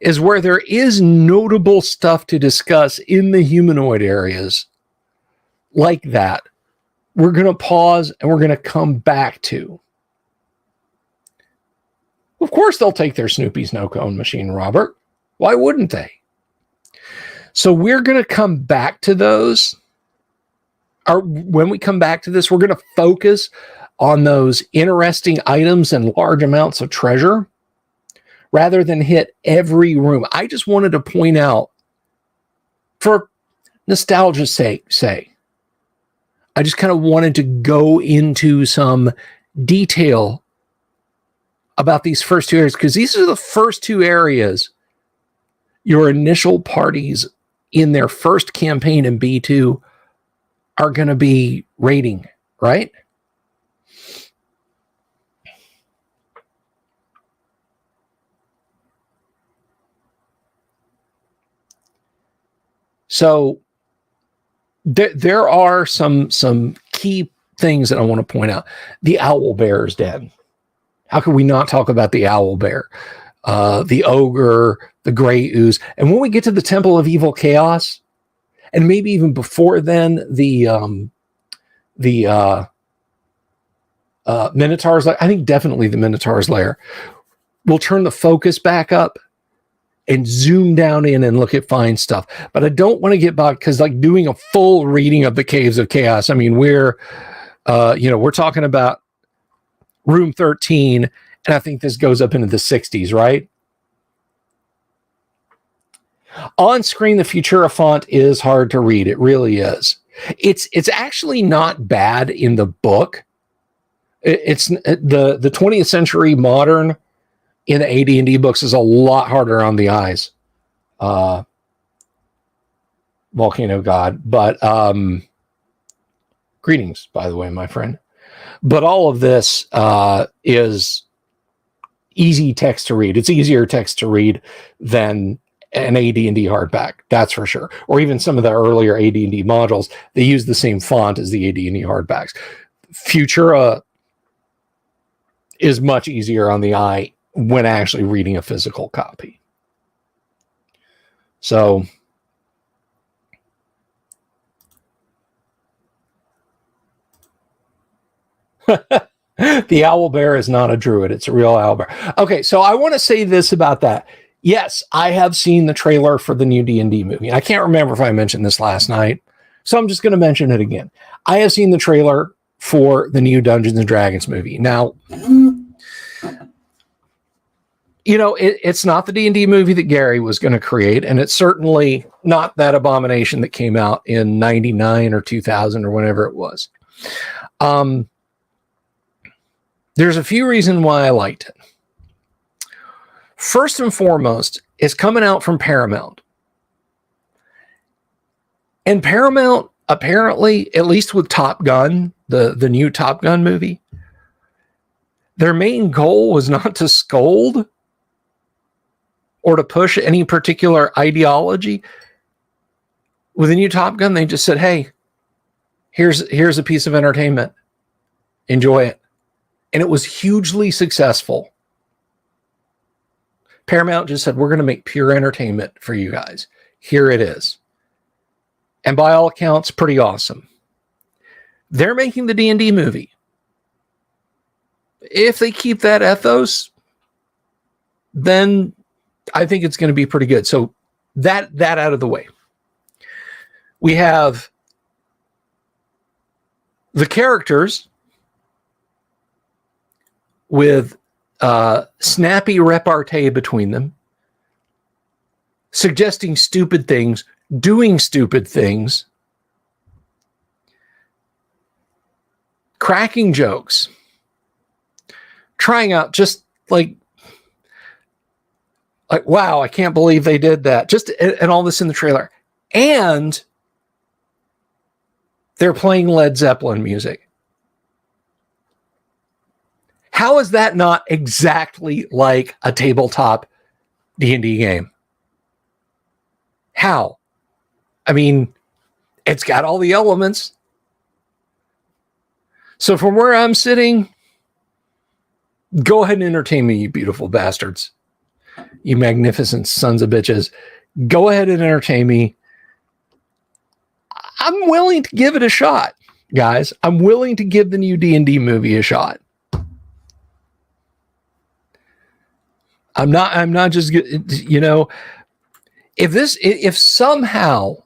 is where there is notable stuff to discuss in the humanoid areas like that, we're going to pause and we're going to come back to. Of course, they'll take their Snoopy snow cone machine, Robert. Why wouldn't they? So we're going to come back to those. When we come back to this, we're going to focus on those interesting items and large amounts of treasure rather than hit every room. I just wanted to point out, for nostalgia's sake, I just kind of wanted to go into some detail about these first two areas, because these are the first two areas your initial parties in their first campaign in B2 are going to be raiding, right? So there are some key things that I want to point out. The Owl Bear's Den. How can we not talk about the Owl Bear? The Ogre, the Gray Ooze. And when we get to the Temple of Evil Chaos, and maybe even before then, the Minotaur's Lair, I think definitely the Minotaur's Lair, we'll turn the focus back up and zoom down in and look at fine stuff. But I don't want to get back, because like doing a full reading of the Caves of Chaos, I mean, we're talking about room 13, and I think this goes up into the 60s, right? On screen, the Futura font is hard to read. It really is. It's actually not bad in the book. It's the 20th century modern in the AD&D books is a lot harder on the eyes. Volcano God, but greetings, by the way, my friend. But all of this is easy text to read. It's easier text to read than an AD&D hardback, that's for sure. Or even some of the earlier AD&D modules, they use the same font as the AD&D hardbacks. Futura is much easier on the eye when actually reading a physical copy. So the Owl Bear is not a druid. It's a real owl bear. Okay, so I want to say this about that. Yes, I have seen the trailer for the new D&D movie. I can't remember if I mentioned this last night, so I'm just going to mention it again. I have seen the trailer for the new Dungeons and Dragons movie. Now, you know, it's not the D&D movie that Gary was going to create, and it's certainly not that abomination that came out in 99 or 2000 or whenever it was. There's a few reasons why I liked it. First and foremost, it's coming out from Paramount. And Paramount, apparently, at least with Top Gun, the new Top Gun movie, their main goal was not to scold or to push any particular ideology. With the new Top Gun, they just said, hey, here's a piece of entertainment. Enjoy it. And it was hugely successful. Paramount just said, we're going to make pure entertainment for you guys. Here it is. And by all accounts, pretty awesome. They're making the D&D movie. If they keep that ethos, then I think it's going to be pretty good. So that out of the way. We have the characters with snappy repartee between them, suggesting stupid things, doing stupid things, cracking jokes, trying out just like wow, I can't believe they did that. Just and all this in the trailer. And they're playing Led Zeppelin music. How is that not exactly like a tabletop D&D game? How? I mean, it's got all the elements. So from where I'm sitting, go ahead and entertain me, you beautiful bastards. You magnificent sons of bitches. Go ahead and entertain me. I'm willing to give it a shot, guys. I'm willing to give the new D&D movie a shot. I'm not just, you know, if somehow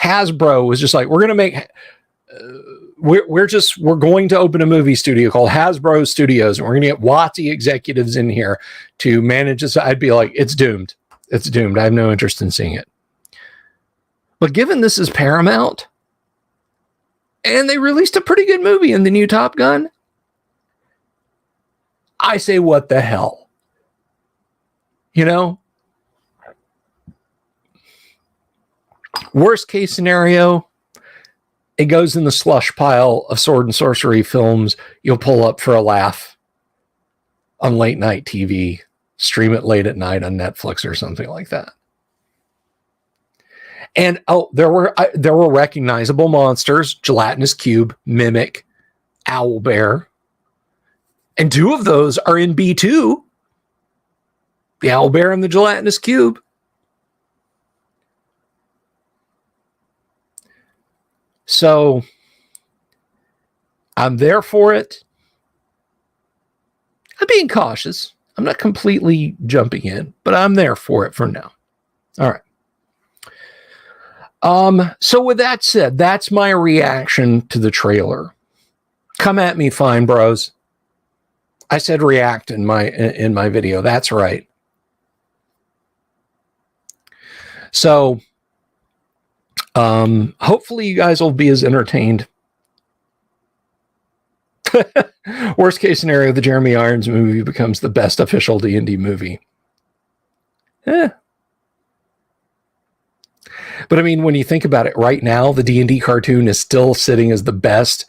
Hasbro was just like, we're going to make, we're going to open a movie studio called Hasbro Studios, and we're going to get WotC executives in here to manage this, I'd be like, it's doomed. It's doomed. I have no interest in seeing it. But given this is Paramount, and they released a pretty good movie in the new Top Gun, I say, what the hell? You know? Worst case scenario, it goes in the slush pile of sword and sorcery films you'll pull up for a laugh on late night TV, stream it late at night on Netflix or something like that. And there were recognizable monsters: gelatinous cube, mimic, owl bear. And 2 of those are in B2. The owl bear and the gelatinous cube. So I'm there for it. I'm being cautious. I'm not completely jumping in, but I'm there for it for now. All right. So with that said, that's my reaction to the trailer. Come at me, fine bros. I said react in my video. That's right. So hopefully you guys will be as entertained. Worst case scenario, the Jeremy Irons movie becomes the best official D&D movie. But I mean, when you think about it, right now, the D&D cartoon is still sitting as the best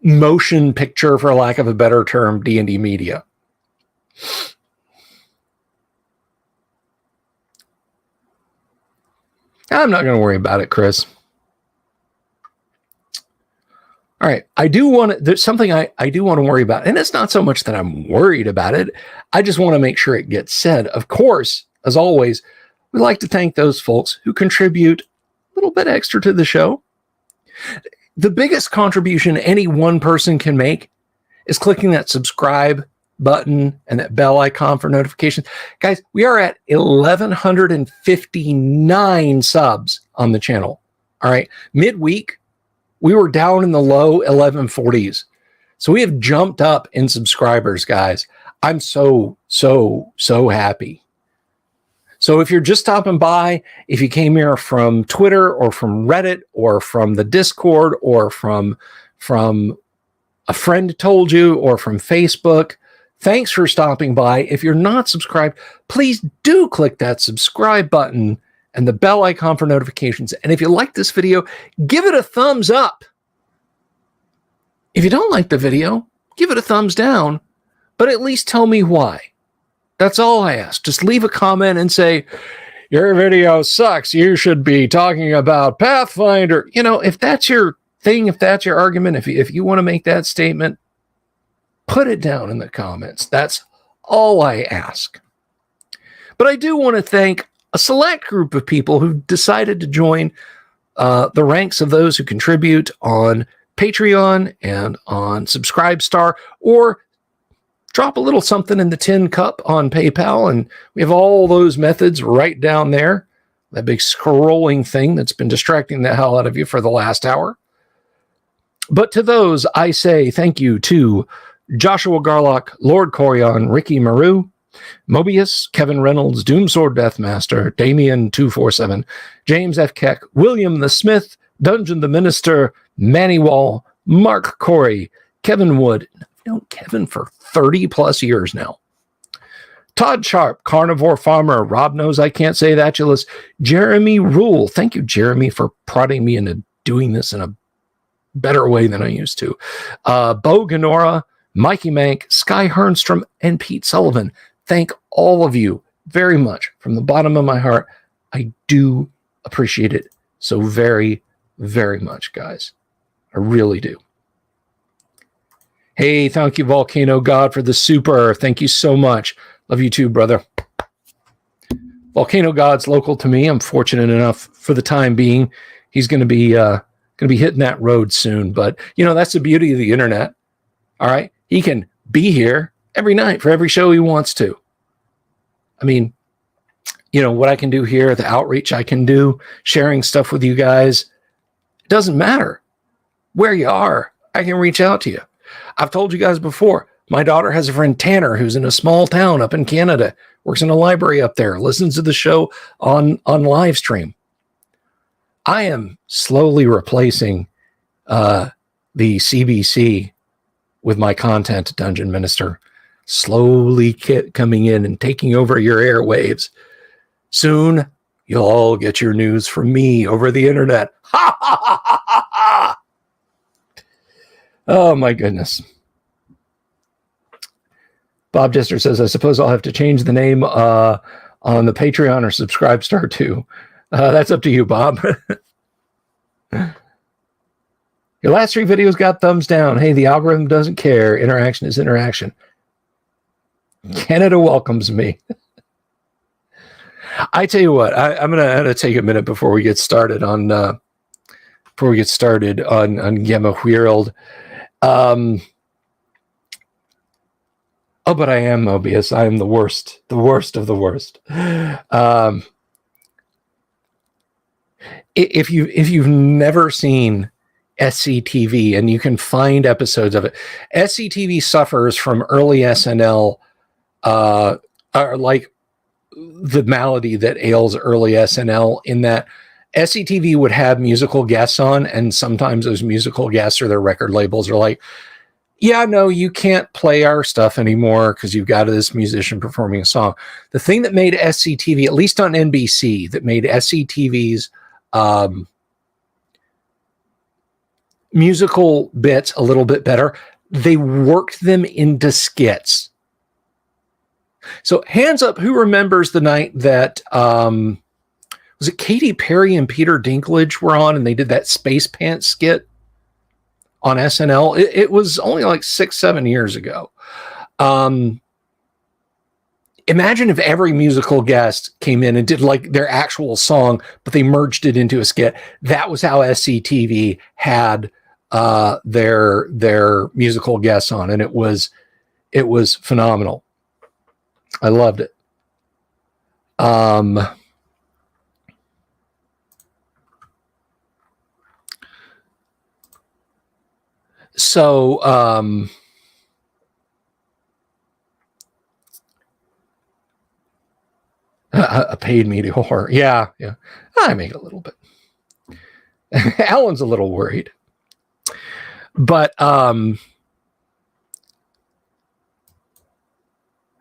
motion picture, for lack of a better term, D&D media. I'm not going to worry about it, Chris. All right. There's something I do want to worry about. And it's not so much that I'm worried about it. I just want to make sure it gets said. Of course, as always, we like to thank those folks who contribute a little bit extra to the show. The biggest contribution any one person can make is clicking that subscribe button and that bell icon for notifications. Guys, we are at 1,159 subs on the channel. All right. Midweek, we were down in the low 1140s. So we have jumped up in subscribers, guys. I'm so happy. So if you're just stopping by, if you came here from Twitter or from Reddit or from the Discord or from a friend told you or from Facebook, thanks for stopping by. If you're not subscribed, please do click that subscribe button and the bell icon for notifications. And if you like this video, give it a thumbs up. If you don't like the video, give it a thumbs down, but at least tell me why. That's all I ask. Just leave a comment and say, your video sucks. You should be talking about Pathfinder. You know, if that's your thing, if that's your argument, if you want to make that statement, put it down in the comments. That's all I ask. But I do want to thank a select group of people who decided to join the ranks of those who contribute on Patreon and on Subscribestar, or drop a little something in the tin cup on PayPal. And we have all those methods right down there. That big scrolling thing that's been distracting the hell out of you for the last hour. But to those, I say thank you to Joshua Garlock, Lord Corion, Ricky Maru, Mobius, Kevin Reynolds, Doomsword Deathmaster, Damien247, James F. Keck, William the Smith, Dungeon the Minister, Manny Wall, Mark Corey, Kevin Wood. I've known Kevin for 30 plus years now. Todd Sharp, Carnivore Farmer, Rob Knows I Can't Say That, Julius, Jeremy Rule. Thank you, Jeremy, for prodding me into doing this in a better way than I used to. Bo Ganora, Mikey Mank, Sky Hernstrom, and Pete Sullivan. Thank all of you very much from the bottom of my heart. I do appreciate it so very, very much, guys. I really do. Hey, thank you, Volcano God, for the super. Thank you so much. Love you too, brother. Volcano God's local to me. I'm fortunate enough for the time being. He's going to be hitting that road soon. But, you know, that's the beauty of the internet. All right. He can be here every night for every show he wants to. I mean, you know, what I can do here, the outreach I can do, sharing stuff with you guys, it doesn't matter where you are. I can reach out to you. I've told you guys before, my daughter has a friend, Tanner, who's in a small town up in Canada. works in a library up there, listens to the show on Livestream. I am slowly replacing the CBC with my content Dungeon Minister, slowly coming in and taking over your airwaves. Soon, you'll all get your news from me over the internet. Ha ha ha ha ha ha! Oh my goodness. Bob Jester says, I suppose I'll have to change the name on the Patreon or Subscribestar too. That's up to you, Bob. Your last 3 videos got thumbs down. Hey, the algorithm doesn't care. Interaction is interaction. Canada welcomes me. I tell you what, I'm gonna take a minute before we get started on Gemma Weird. Oh, but I am Mobius. I am the worst of the worst. If you've never seen SCTV, and you can find episodes of it, SCTV suffers from early SNL, or like the malady that ails early SNL, in that SCTV would have musical guests on, and sometimes those musical guests or their record labels are like, yeah, no, you can't play our stuff anymore because you've got this musician performing a song. The thing that made SCTV, at least on NBC, that made SCTV's musical bits a little bit better, they worked them into skits. So hands up, who remembers the night that, was it Katy Perry and Peter Dinklage were on and they did that Space Pants skit on SNL? It was only like 6-7 years ago. Imagine if every musical guest came in and did like their actual song, but they merged it into a skit. That was how SCTV had their musical guests on, and it was phenomenal. I loved it. So a paid media whore. Yeah. I make a little bit. Alan's a little worried. But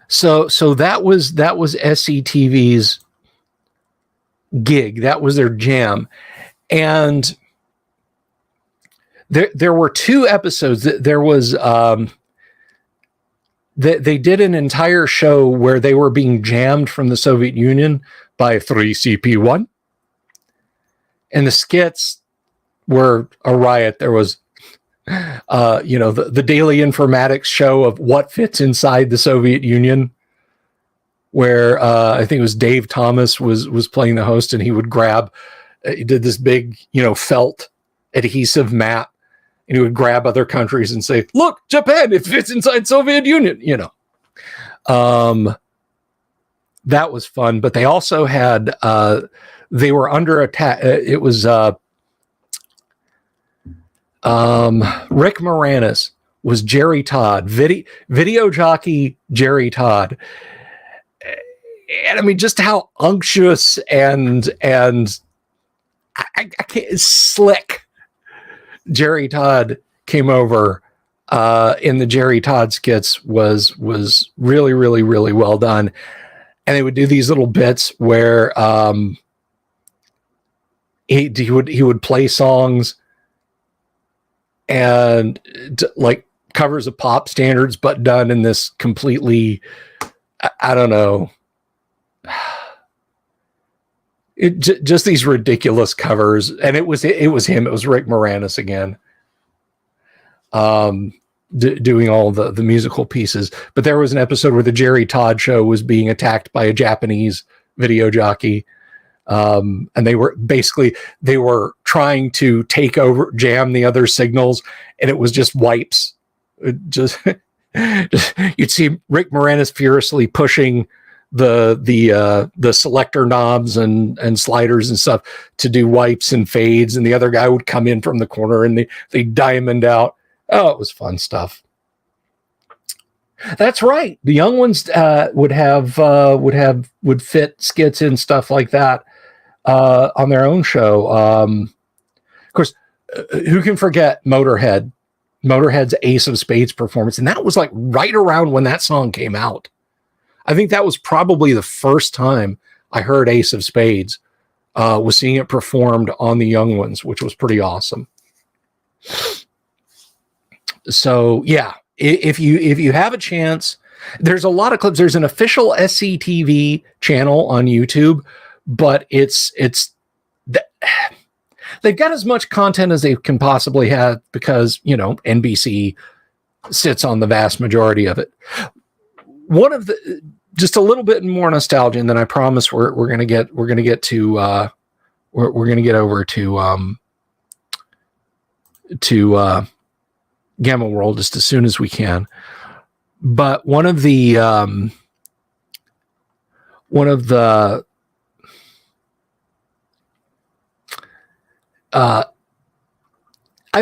so that was SCTV's gig. That was their jam. And there were 2 episodes. There was they did an entire show where they were being jammed from the Soviet Union by 3CP1, and the skits were a riot. There was the daily informatics show of what fits inside the Soviet Union, where I think it was Dave Thomas was playing the host, and he would grab, he did this big, felt adhesive map, and he would grab other countries and say, look, Japan, it fits inside Soviet Union, That was fun. But they also had, they were under attack. It was Rick Moranis was Jerry Todd, video jockey Jerry Todd. And I mean, just how unctuous and I can't, slick Jerry Todd came over in the Jerry Todd skits was really, really, really well done. And they would do these little bits where he would play songs and like covers of pop standards, but done in this completely, I don't know, just these ridiculous covers. And it was him. It was Rick Moranis again, doing all the musical pieces. But there was an episode where the Jerry Todd show was being attacked by a Japanese video jockey. And they were trying to take over, jam the other signals, and it was just wipes. Just you'd see Rick Moranis furiously pushing the selector knobs and sliders and stuff to do wipes and fades, and the other guy would come in from the corner and they diamond out. Oh, it was fun stuff. That's right. The young ones would fit skits and stuff like that on their own show. Of course, who can forget Motorhead's Ace of Spades performance? And that was like right around when that song came out. I think that was probably the first time I heard Ace of Spades, was seeing it performed on the young ones, which was pretty awesome. So yeah, if you have a chance, there's a lot of clips. There's an official SCTV channel on YouTube, but they've got as much content as they can possibly have because, NBC sits on the vast majority of it. One of the, just a little bit more nostalgia, and then I promise we're going to get to we're going to get over to Gamma World just as soon as we can. But one of the I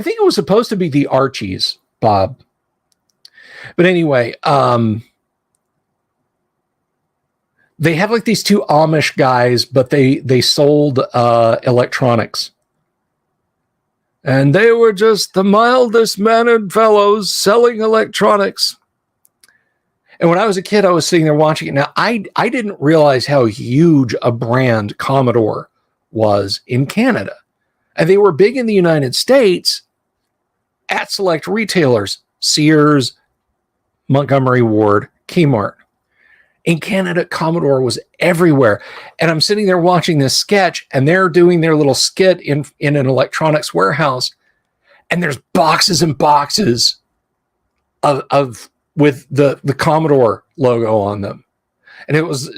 think it was supposed to be the Archies, Bob. But anyway, they had like these two Amish guys, but they sold electronics. And they were just the mildest mannered fellows selling electronics. And when I was a kid, I was sitting there watching it. Now, I didn't realize how huge a brand Commodore was in Canada. And they were big in the United States at select retailers, Sears, Montgomery Ward, Kmart. In Canada, Commodore was everywhere. And I'm sitting there watching this sketch, and they're doing their little skit in an electronics warehouse. And there's boxes and boxes of with the Commodore logo on them. And it was,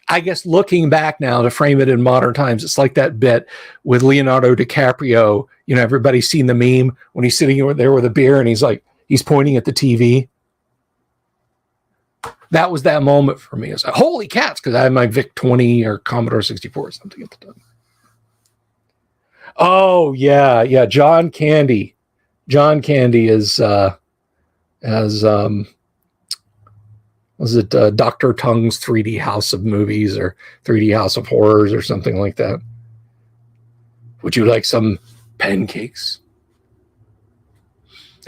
I guess, looking back now to frame it in modern times, it's like that bit with Leonardo DiCaprio. Everybody's seen the meme when he's sitting there with a beer and he's pointing at the TV. That was that moment for me. It's like, holy cats, because I had my VIC-20 or Commodore 64 or something at the time. Oh, yeah. John Candy. John Candy is, was it Dr. Tongue's 3D House of Movies or 3D House of Horrors or something like that? Would you like some pancakes?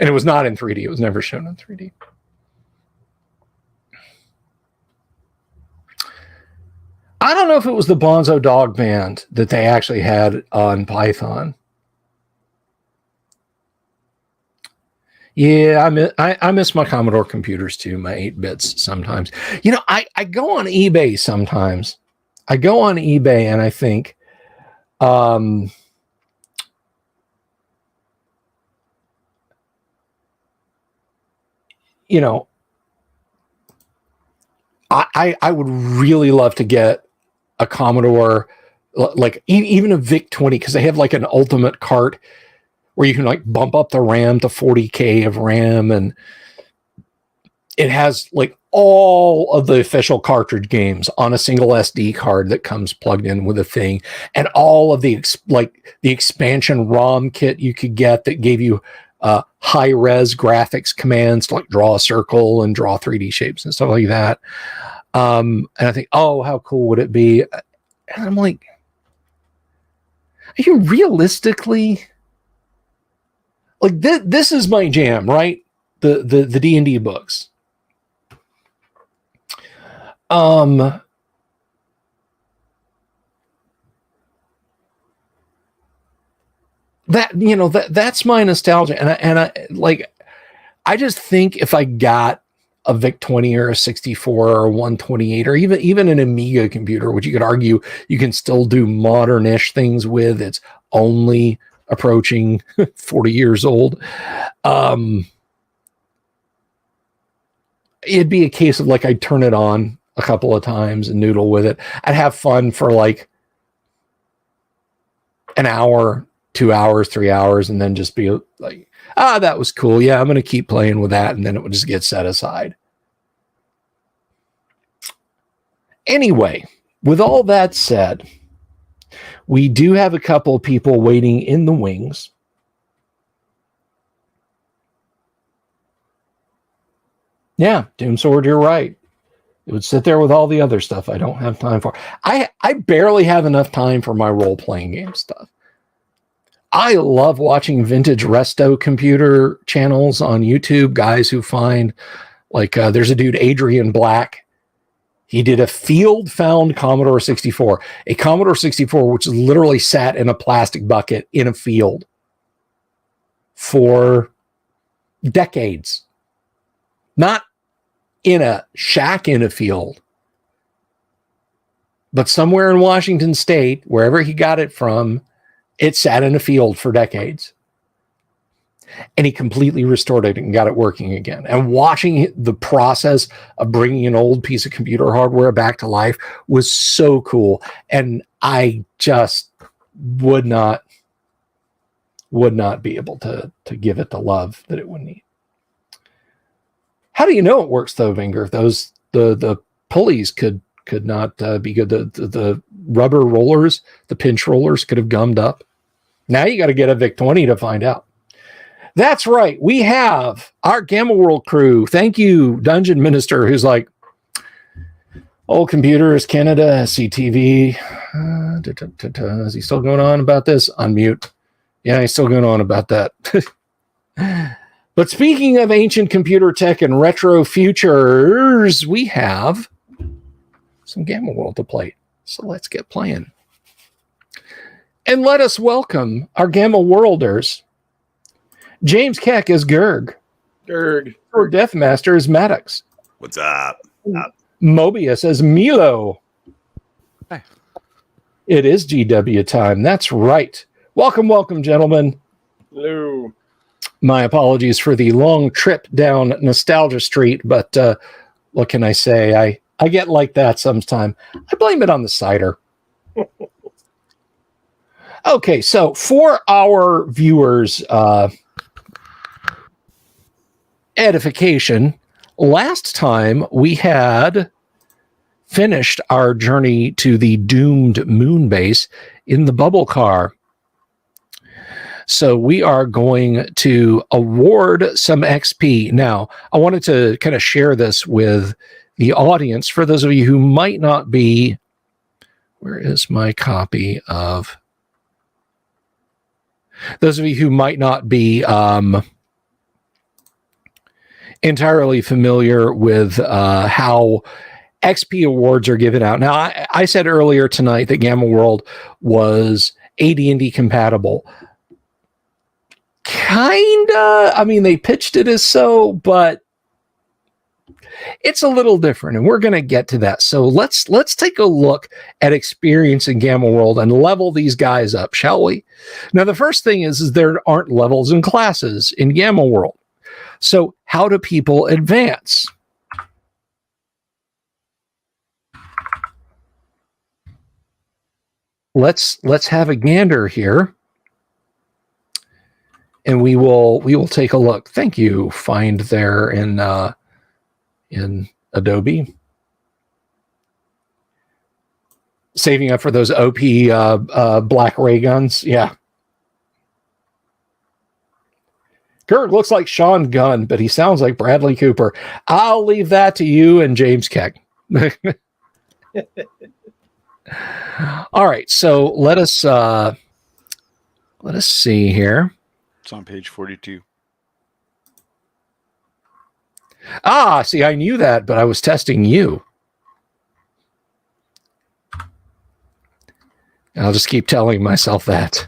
And it was not in 3D. It was never shown in 3D. I don't know if it was the Bonzo Dog Band that they actually had on Python. Yeah, I miss my Commodore computers too, my 8-bits sometimes. I go on eBay sometimes. I go on eBay and I think, I would really love to get a Commodore, like even a VIC-20, because they have like an ultimate cart where you can like bump up the RAM to 40K of RAM, and it has like all of the official cartridge games on a single SD card that comes plugged in with a thing, and all of the the expansion ROM kit you could get that gave you high-res graphics commands to like draw a circle and draw 3D shapes and stuff like that. And I think, oh, how cool would it be? And I'm like, are you realistically, like, this is my jam, right? The D&D books. That's my nostalgia. And I just think if I got a VIC-20 or a 64 or a 128 or even an Amiga computer, which you could argue you can still do modern-ish things with, it's only approaching 40 years old. It'd be a case of like, I'd turn it on a couple of times and noodle with it. I'd have fun for like an hour, 2 hours, 3 hours, and then just be like, that was cool. Yeah, I'm going to keep playing with that. And then it would just get set aside. Anyway, with all that said, we do have a couple of people waiting in the wings. Yeah, Doom Sword, you're right. It would sit there with all the other stuff I don't have time for. I barely have enough time for my role-playing game stuff. I love watching vintage resto computer channels on YouTube, guys who find, like, there's a dude, Adrian Black. He did a field-found Commodore 64, a Commodore 64 which literally sat in a plastic bucket in a field for decades. Not in a shack in a field, but somewhere in Washington State, wherever he got it from, it sat in a field for decades. And he completely restored it and got it working again. And watching the process of bringing an old piece of computer hardware back to life was so cool. And I just would not be able to give it the love that it would need. How do you know it works, though, Vinger? The pulleys could not be good. The rubber rollers, the pinch rollers could have gummed up. Now you got to get a VIC-20 to find out. That's right. We have our Gamma World crew. Thank you, Dungeon Minister, who's like, old computers, Canada, SCTV. Is he still going on about this? Unmute. Yeah, he's still going on about that. But speaking of ancient computer tech and retro futures, we have some Gamma World to play. So let's get playing. And let us welcome our Gamma Worlders. James Keck is Gerg. Gerg. Our Deathmaster is Maddox. What's up? Mobius as Milo. Hi. It is GW time. That's right. Welcome, gentlemen. Hello. My apologies for the long trip down Nostalgia Street, but what can I say? I get like that sometimes. I blame it on the cider. Okay, so for our viewers' edification, last time we had finished our journey to the doomed moon base in the bubble car. So we are going to award some XP. Now, I wanted to kind of share this with the audience for those of you who might not be. Where is my copy of? Those of you who might not be entirely familiar with how XP awards are given out. Now, I said earlier tonight that Gamma World was AD&D compatible. Kinda. I mean, they pitched it as so, but it's a little different, and we're going to get to that. So let's take a look at experience in Gamma World and level these guys up, shall we? Now, the first thing is there aren't levels and classes in Gamma World. So how do people advance? Let's have a gander here. And we will take a look. Thank you, Find there in Adobe. Saving up for those OP black ray guns. Yeah. Kurt looks like Sean Gunn, but he sounds like Bradley Cooper. I'll leave that to you and James Keck. All right, so let us see here. It's on page 42. Ah, see, I knew that, but I was testing you. I'll just keep telling myself that.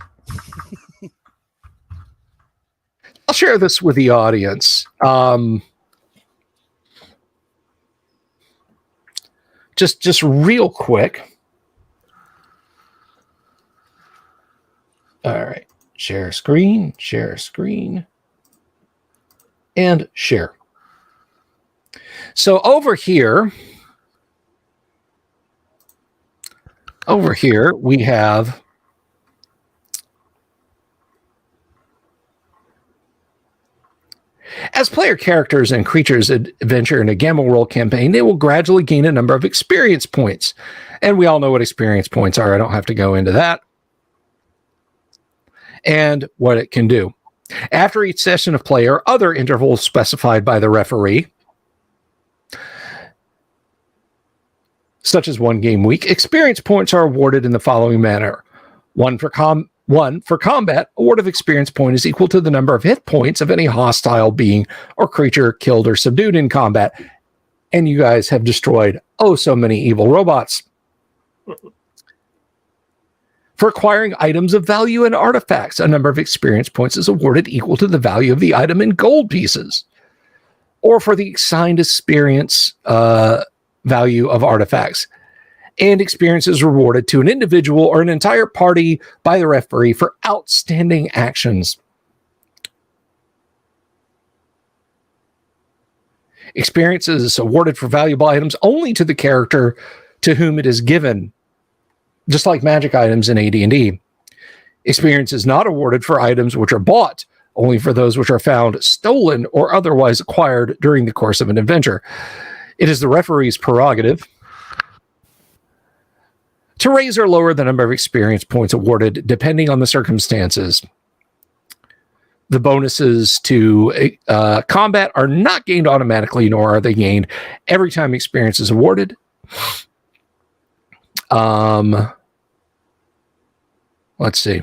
I'll share this with the audience. Just real quick. All right. Share screen, and share. So over here we have as player characters and creatures adventure in a Gamma World campaign, they will gradually gain a number of experience points. And we all know what experience points are. I don't have to go into that. And what it can do. After each session of play or other intervals specified by the referee, such as 1 game week, experience points are awarded in the following manner. 1 for combat, award of experience point is equal to the number of hit points of any hostile being or creature killed or subdued in combat. And you guys have destroyed so many evil robots. For acquiring items of value and artifacts, a number of experience points is awarded equal to the value of the item in gold pieces. Or for the assigned experience value of artifacts. And experience is rewarded to an individual or an entire party by the referee for outstanding actions. Experience is awarded for valuable items only to the character to whom it is given, just like magic items in AD&D. Experience is not awarded for items which are bought, only for those which are found stolen or otherwise acquired during the course of an adventure. It is the referee's prerogative to raise or lower the number of experience points awarded depending on the circumstances. The bonuses to combat are not gained automatically, nor are they gained every time experience is awarded. Let's see.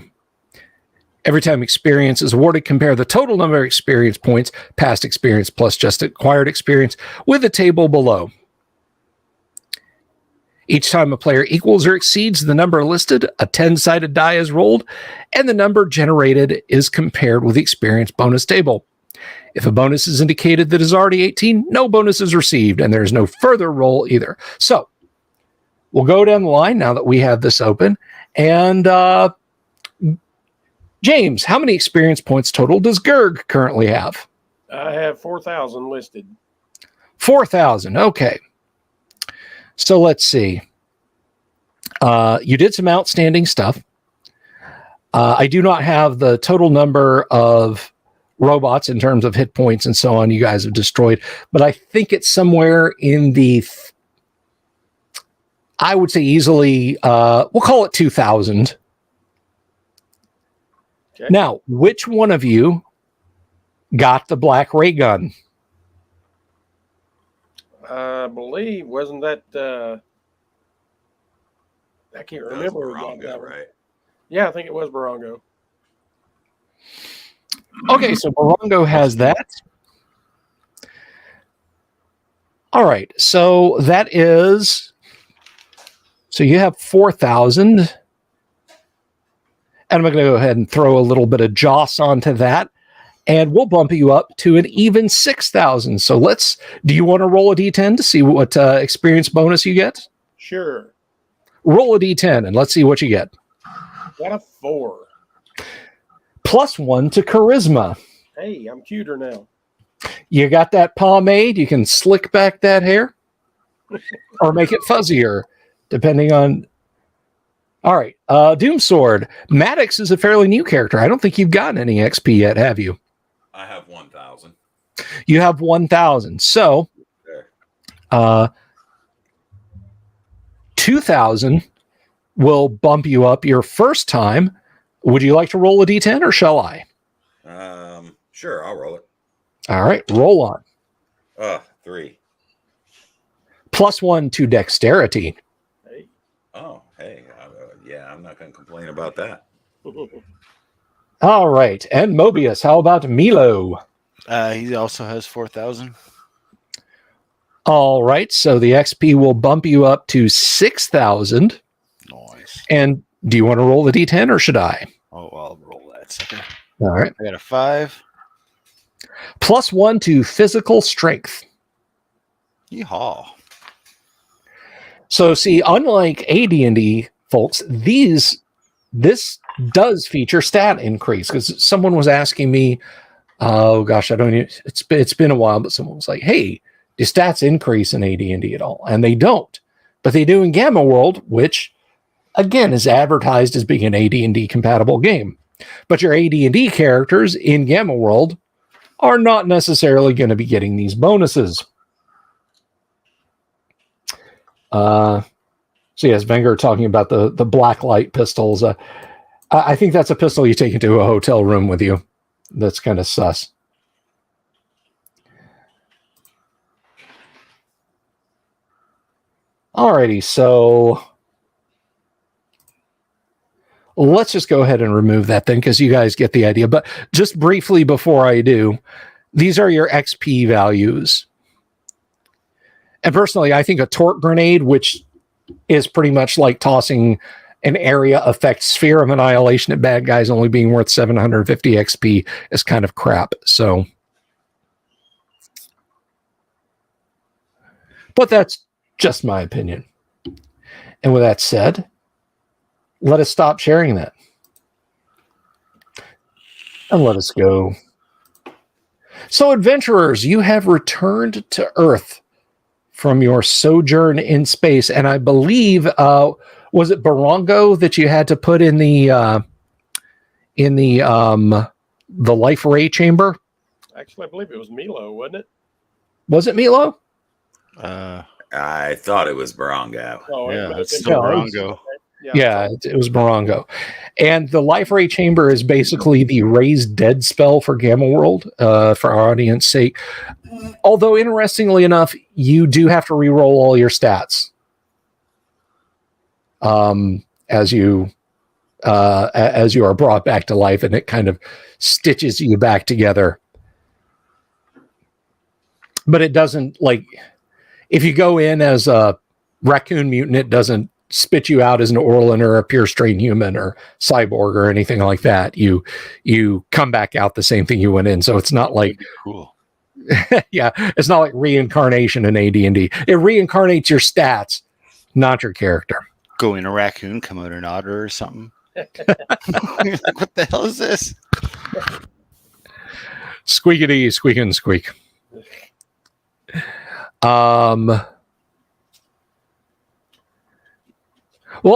Every time experience is awarded, compare the total number of experience points, past experience plus just acquired experience, with the table below. Each time a player equals or exceeds the number listed, a 10-sided die is rolled, and the number generated is compared with the experience bonus table. If a bonus is indicated that is already 18, no bonus is received, and there is no further roll either. So, we'll go down the line now that we have this open. And James, how many experience points total does Gerg currently have? I have 4,000 listed. 4,000, okay. So let's see. You did some outstanding stuff. I do not have the total number of robots in terms of hit points and so on you guys have destroyed, but I think it's somewhere in the, I would say easily, we'll call it 2,000. Okay. Now, which one of you got the black ray gun? I believe, wasn't that, I can't remember. Barongo, right? Yeah, I think it was Barongo. Okay, so Barongo has that. All right, so that is, so you have 4,000. And I'm going to go ahead and throw a little bit of Joss onto that. And we'll bump you up to an even 6,000. So do you want to roll a D10 to see what experience bonus you get? Sure. Roll a D10 and let's see what you get. Got a 4. +1 to charisma. Hey, I'm cuter now. You got that pomade? You can slick back that hair or make it fuzzier, depending on. All right. Doomsword. Maddox is a fairly new character. I don't think you've gotten any XP yet, have you? I have 1,000. You have 1,000. So, 2,000 will bump you up your first time. Would you like to roll a D10 or shall I? Sure, I'll roll it. All right, roll on. 3. +1 to dexterity. Hey. Oh, hey. Yeah, I'm not going to complain about that. All right. And Mobius, how about Milo? He also has 4,000. All right. So the XP will bump you up to 6,000. Nice. And do you want to roll the D10 or should I? Oh, I'll roll that second. All right. I got a 5. +1 to physical strength. Yeehaw. So see, unlike AD&D folks, this does feature stat increase because someone was asking me, oh gosh, I don't even, it's been a while, but someone was like, hey, do stats increase in AD&D at all? And they don't, but they do in Gamma World, which again is advertised as being an AD&D compatible game. But your AD&D characters in Gamma World are not necessarily going to be getting these bonuses. So yes, Wenger talking about the black light pistols. I think that's a pistol you take into a hotel room with you. That's kind of sus. Alrighty, so let's just go ahead and remove that then, because you guys get the idea. But just briefly before I do, these are your XP values. And personally, I think a torque grenade, which is pretty much like tossing an area effect sphere of annihilation at bad guys only being worth 750 XP, is kind of crap. So, but that's just my opinion. And with that said, let us stop sharing that. And let us go. So, adventurers, you have returned to Earth from your sojourn in space. And I believe, was it Barongo that you had to put in the life ray chamber? Actually, I believe it was Milo, wasn't it? Was it Milo? I thought it was Barongo. Oh, Yeah, it it's was still Milo. Barongo. Yeah, it was Barongo. And the life ray chamber is basically the raise dead spell for Gamma World, for our audience sake. Although, interestingly enough, you do have to re-roll all your stats as you are brought back to life, and it kind of stitches you back together. But it doesn't, like, if you go in as a raccoon mutant, it doesn't spit you out as an Orlan or a pure strain human or cyborg or anything like that. You come back out the same thing you went in. So it's not like, Cool. yeah, it's not like reincarnation in AD&D. It reincarnates your stats, not your character. Go in a raccoon, come out an otter or something. Like, what the hell is this? Squeakity, squeak and squeak. Well,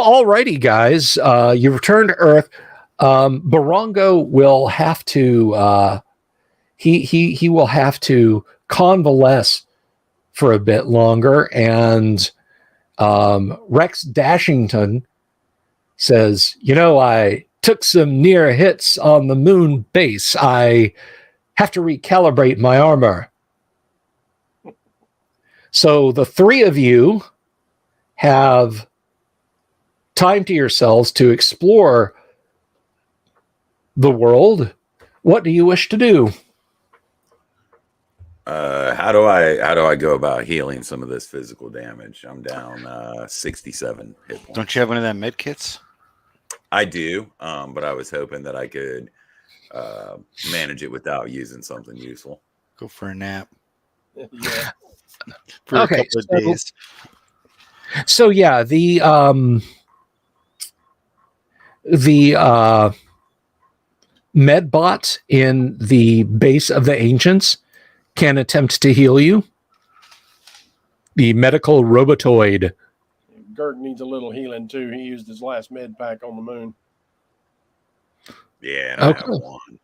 alrighty, guys. You return to Earth. Barongo will have to he will have to convalesce for a bit longer, and Rex Dashington says, I took some near hits on the moon base. I have to recalibrate my armor. So the three of you have time to yourselves to explore the world. What do you wish to do? How do I go about healing some of this physical damage? I'm down 67 hit points. Don't you have one of them med kits? I do, but I was hoping that I could manage it without using something useful. Go for a nap Yeah. for a couple of days. So yeah, the medbot in the base of the ancients can attempt to heal you. The medical robotoid. Gert needs a little healing too. He used his last med pack on the moon. Yeah, and I Okay. have one.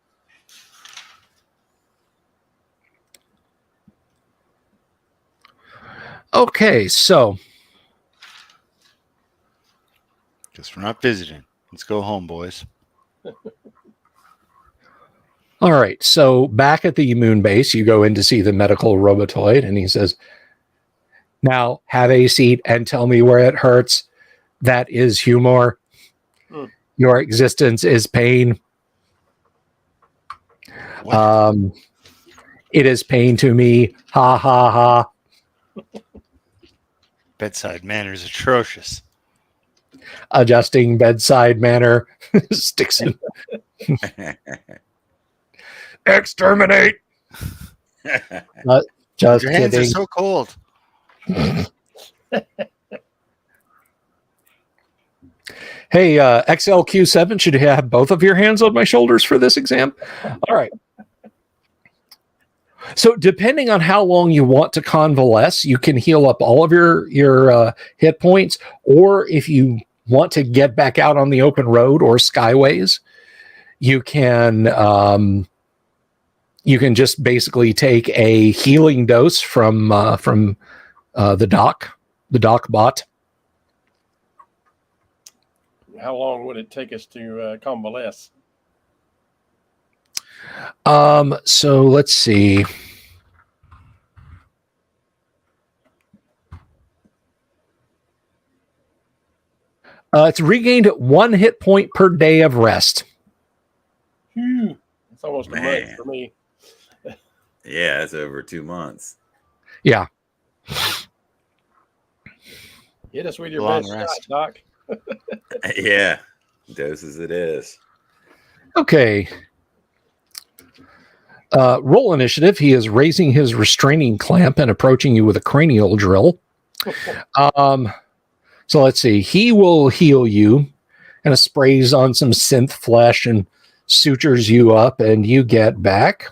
Okay, so Guess we're not visiting. Let's go home, boys. all right. So back at the moon base, you go in to see the medical robotoid, and he says, "Now have a seat and tell me where it hurts. That is humor. Your existence is pain. What? It is pain to me. Ha ha ha. Bedside manner is atrocious. Adjusting bedside manner." Sticks in. Exterminate. Just Your hands kidding. are so cold. Hey, XLQ7, should have both of your hands on my shoulders for this exam? All right. So depending on how long you want to convalesce, you can heal up all of your hit points, or if you want to get back out on the open road or skyways, you can just basically take a healing dose from the doc bot. How long would it take us to convalesce? So let's see. It's regained 1 hit point per day of rest. Phew. It's almost a month Man. for me. Yeah, it's over 2 months. Yeah. Hit us with your Long best rest. shot, Doc. Yeah, doses it is. Okay. Roll initiative. He is raising his restraining clamp and approaching you with a cranial drill. So let's see. He will heal you and sprays on some synth flesh and sutures you up, and you get back.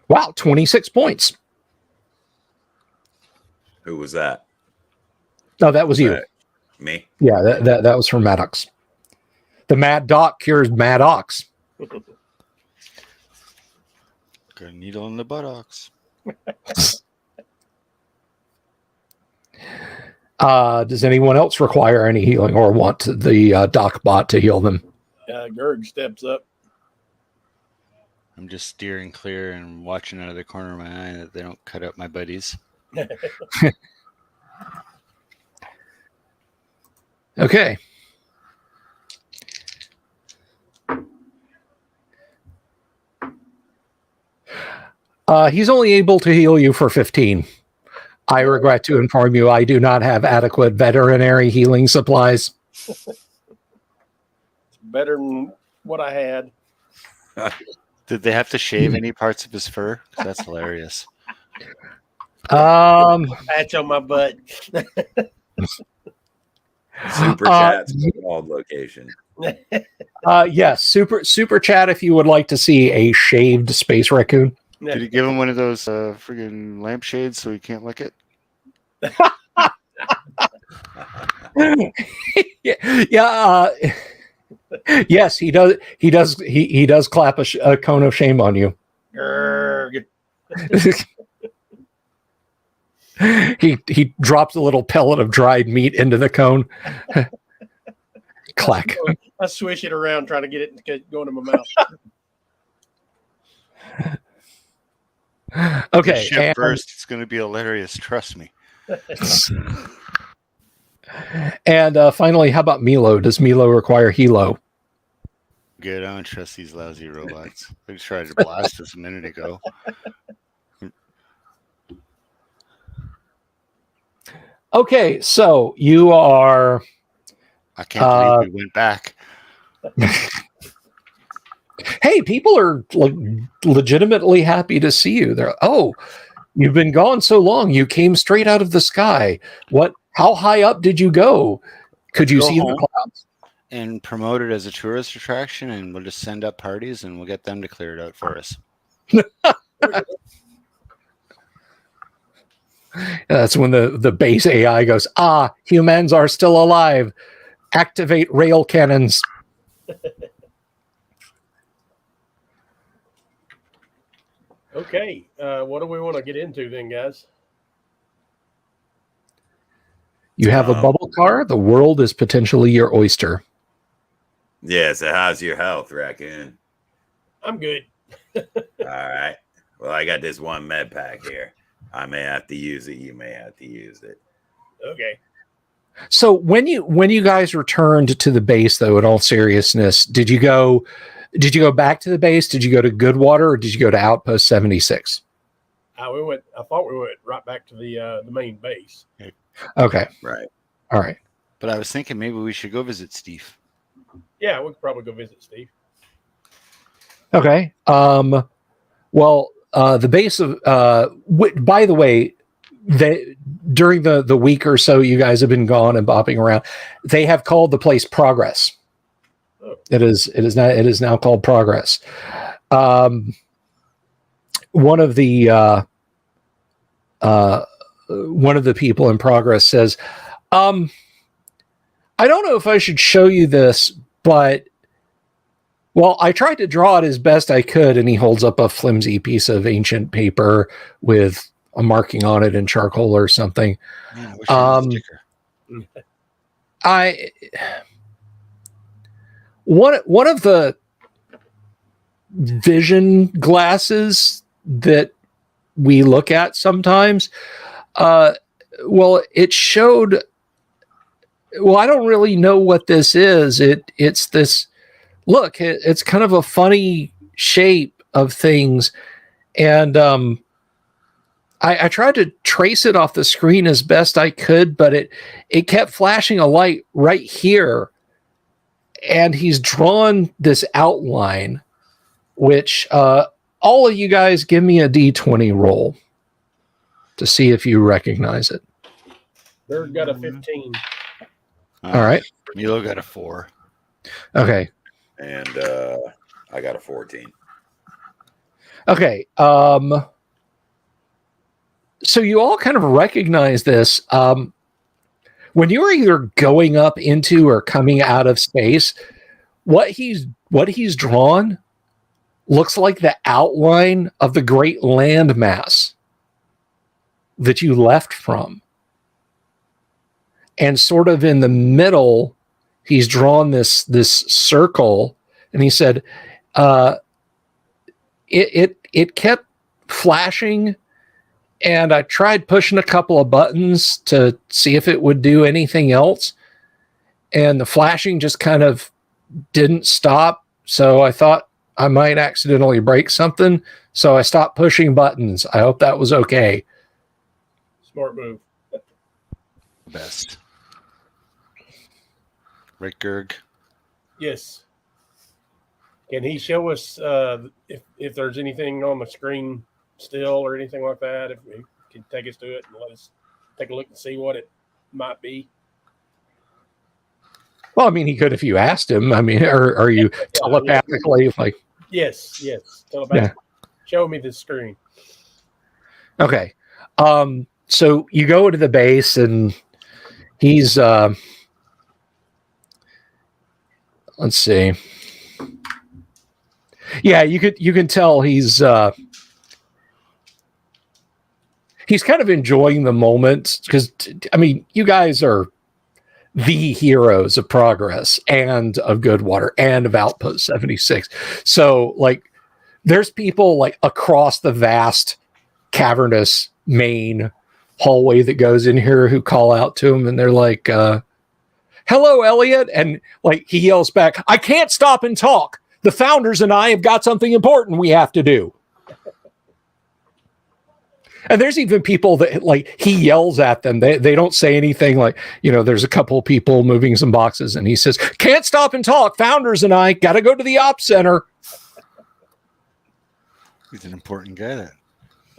Wow, 26 points. Who was that? No, that was you. Me? Yeah, that was from Maddox. The Mad Doc cures Mad Ox. Got a needle in the buttocks. Does anyone else require any healing or want the Doc bot to heal them? Gerg steps up. I'm just steering clear and watching out of the corner of my eye that they don't cut up my buddies. Okay. He's only able to heal you for 15. I regret to inform you I do not have adequate veterinary healing supplies. It's better than what I had. Did they have to shave any parts of his fur? 'Cause that's hilarious. Patch on my butt. Super chat's called location. Yes, super chat if you would like to see a shaved space raccoon. Did you give him one of those friggin' lampshades so he can't lick it? Yeah. Yes, he does. He does clap a cone of shame on you. Gerg. He drops a little pellet of dried meat into the cone. Clack. I swish it around trying to get it to go into my mouth. Okay. The ship first. It's going to be hilarious. Trust me. And finally, how about Milo? Does Milo require helo? Good. I don't trust these lousy robots. They just tried to blast us a minute ago. Okay, so you are. I can't believe we went back. Hey, people are legitimately happy to see you. They're, oh, you've been gone so long. You came straight out of the sky. What? How high up did you go? Could you see the clouds? And promote it as a tourist attraction, and we'll just send up parties, and we'll get them to clear it out for us. That's when the base AI goes, humans are still alive. Activate rail cannons. Okay. What do we want to get into then, guys? You have a bubble car. The world is potentially your oyster. Yeah, so how's your health, Raccoon? I'm good. All right. Well, I got this one med pack here. I may have to use it. You may have to use it. Okay. So when you guys returned to the base, though, in all seriousness, did you go back to the base? Did you go to Goodwater, or did you go to Outpost 76? I thought we went right back to the main base. Okay. Right. All right. But I was thinking maybe we should go visit Steve. Yeah, we could probably go visit Steve. Okay. Well, the base of by the way, during the week or so you guys have been gone and bopping around, they have called the place Progress. Oh. It is now called Progress. One of the people in Progress says, I don't know if I should show you this, but well, I tried to draw it as best I could, and he holds up a flimsy piece of ancient paper with a marking on it in charcoal or something. Man, I wish I had a sticker. One of the vision glasses that we look at sometimes. Well, it showed. Well, I don't really know what this is. It's this. Look, it's kind of a funny shape of things, and I tried to trace it off the screen as best I could, but it kept flashing a light right here, and he's drawn this outline, which all of you guys give me a D20 roll to see if you recognize it. Bird got a 15. All right. Milo got a 4. Okay. And I got a 14. Okay. So you all kind of recognize this. When you're either going up into or coming out of space, what he's drawn looks like the outline of the great landmass that you left from. And sort of in the middle, he's drawn this circle, and he said, it kept flashing, and I tried pushing a couple of buttons to see if it would do anything else, and the flashing just kind of didn't stop. So I thought I might accidentally break something, so I stopped pushing buttons. I hope that was okay. Smart move. Best. Rick Gerg. Yes. Can he show us if there's anything on the screen still or anything like that? If he can take us to it and let us take a look and see what it might be. Well, I mean, he could if you asked him. I mean, are you telepathically like? Yes. Telepathically. Yeah. Show me the screen. Okay. So you go to the base, and he's let's see. Yeah, you can tell he's kind of enjoying the moment, because I mean, you guys are the heroes of Progress and of Goodwater and of Outpost 76. So like, there's people like across the vast cavernous main hallway that goes in here who call out to him, and they're like, hello, Elliot. And like, he yells back, I can't stop and talk. The founders and I have got something important we have to do. And there's even people that like, he yells at them. They don't say anything. Like, you know, there's a couple of people moving some boxes, and he says, can't stop and talk. Founders and I got to go to the ops center. He's an important guy then.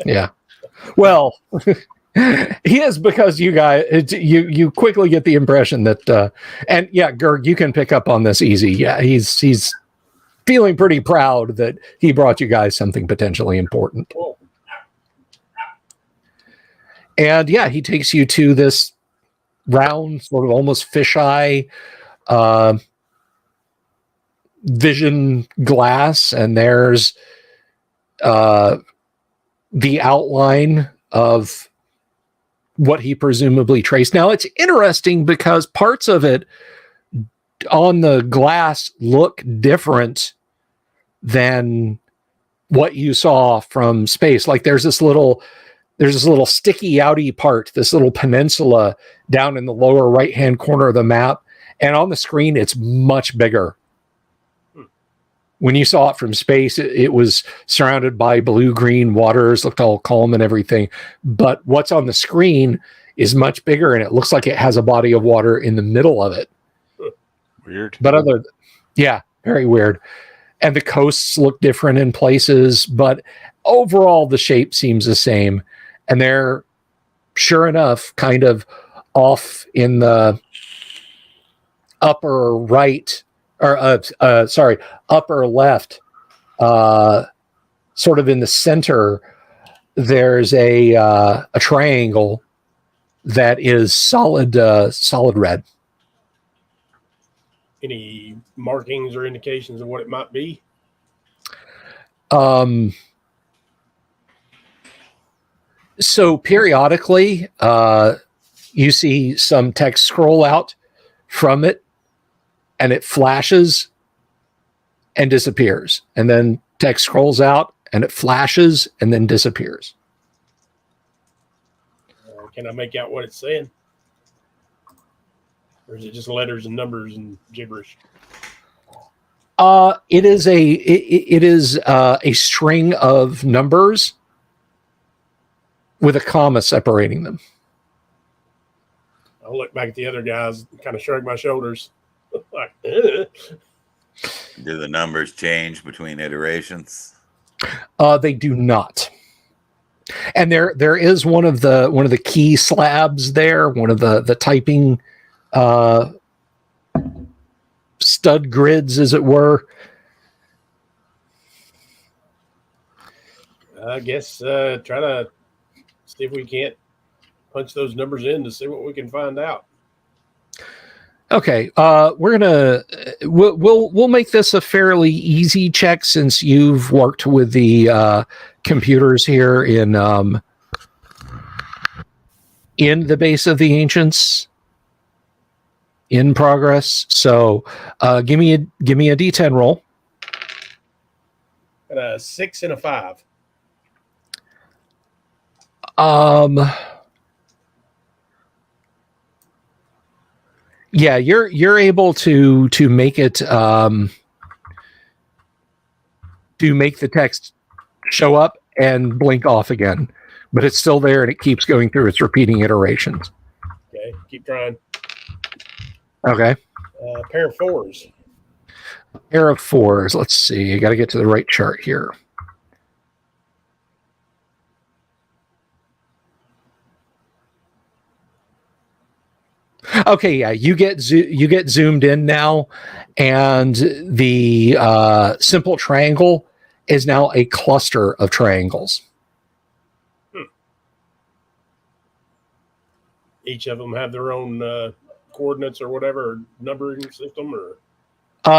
Yeah. Well, he is, because you guys, you quickly get the impression that, and yeah, Gerg, you can pick up on this easy. Yeah, he's feeling pretty proud that he brought you guys something potentially important. Cool. And yeah, he takes you to this round, sort of almost fisheye vision glass, and there's the outline of what he presumably traced. Now, it's interesting because parts of it on the glass look different than what you saw from space. Like there's this little sticky outy part, this little peninsula down in the lower right-hand corner of the map. And on the screen, it's much bigger. When you saw it from space, it was surrounded by blue-green waters, looked all calm and everything. But what's on the screen is much bigger, and it looks like it has a body of water in the middle of it. Weird. But yeah, very weird. And the coasts look different in places, but overall the shape seems the same. And they're, sure enough, kind of off in the upper right, or upper left, sort of in the center. There's a triangle that is solid red. Any markings or indications of what it might be? So periodically, you see some text scroll out from it, and it flashes and disappears. And then text scrolls out, and it flashes and then disappears. Can I make out what it's saying? Or is it just letters and numbers and gibberish? It is a string of numbers with a comma separating them. I'll look back at the other guys, and kind of shrug my shoulders. Like, ugh. Do the numbers change between iterations? They do not. And there is one of the key slabs there, one of the typing stud grids, as it were. I guess try to see if we can't punch those numbers in to see what we can find out. Okay, we'll make this a fairly easy check since you've worked with the computers here in the base of the ancients in progress. So give me a D10 roll. Got a 6 and a 5. Yeah, you're able to make it to make the text show up and blink off again, but it's still there and it keeps going through its repeating iterations. Okay, keep trying. Okay. Pair of 4s. Pair of 4s. Let's see. I got to get to the right chart here. Okay, yeah, you get zoomed in now, and the simple triangle is now a cluster of triangles. Each of them have their own coordinates or whatever, numbering system, or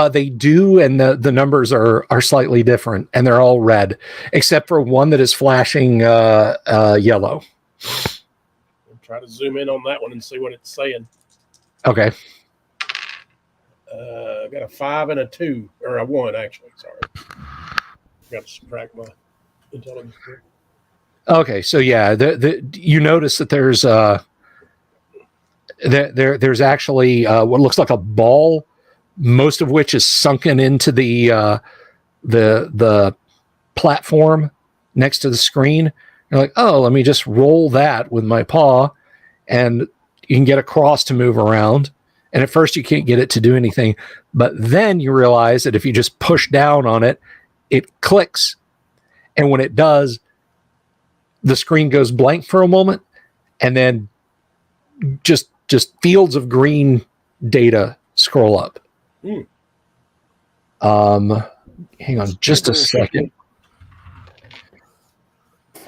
They do, and the numbers are slightly different, and they're all red, except for one that is flashing yellow. I'll try to zoom in on that one and see what it's saying. Okay. I got a 5 and a 2, or a 1 actually. Sorry, got to subtract my intelligence. Okay, so yeah, you notice that there's there's actually what looks like a ball, most of which is sunken into the platform next to the screen. You're like, oh, let me just roll that with my paw, and you can get a cross to move around. And at first you can't get it to do anything, but then you realize that if you just push down on it, it clicks. And when it does, the screen goes blank for a moment, and then just fields of green data scroll up. Hang on just a second.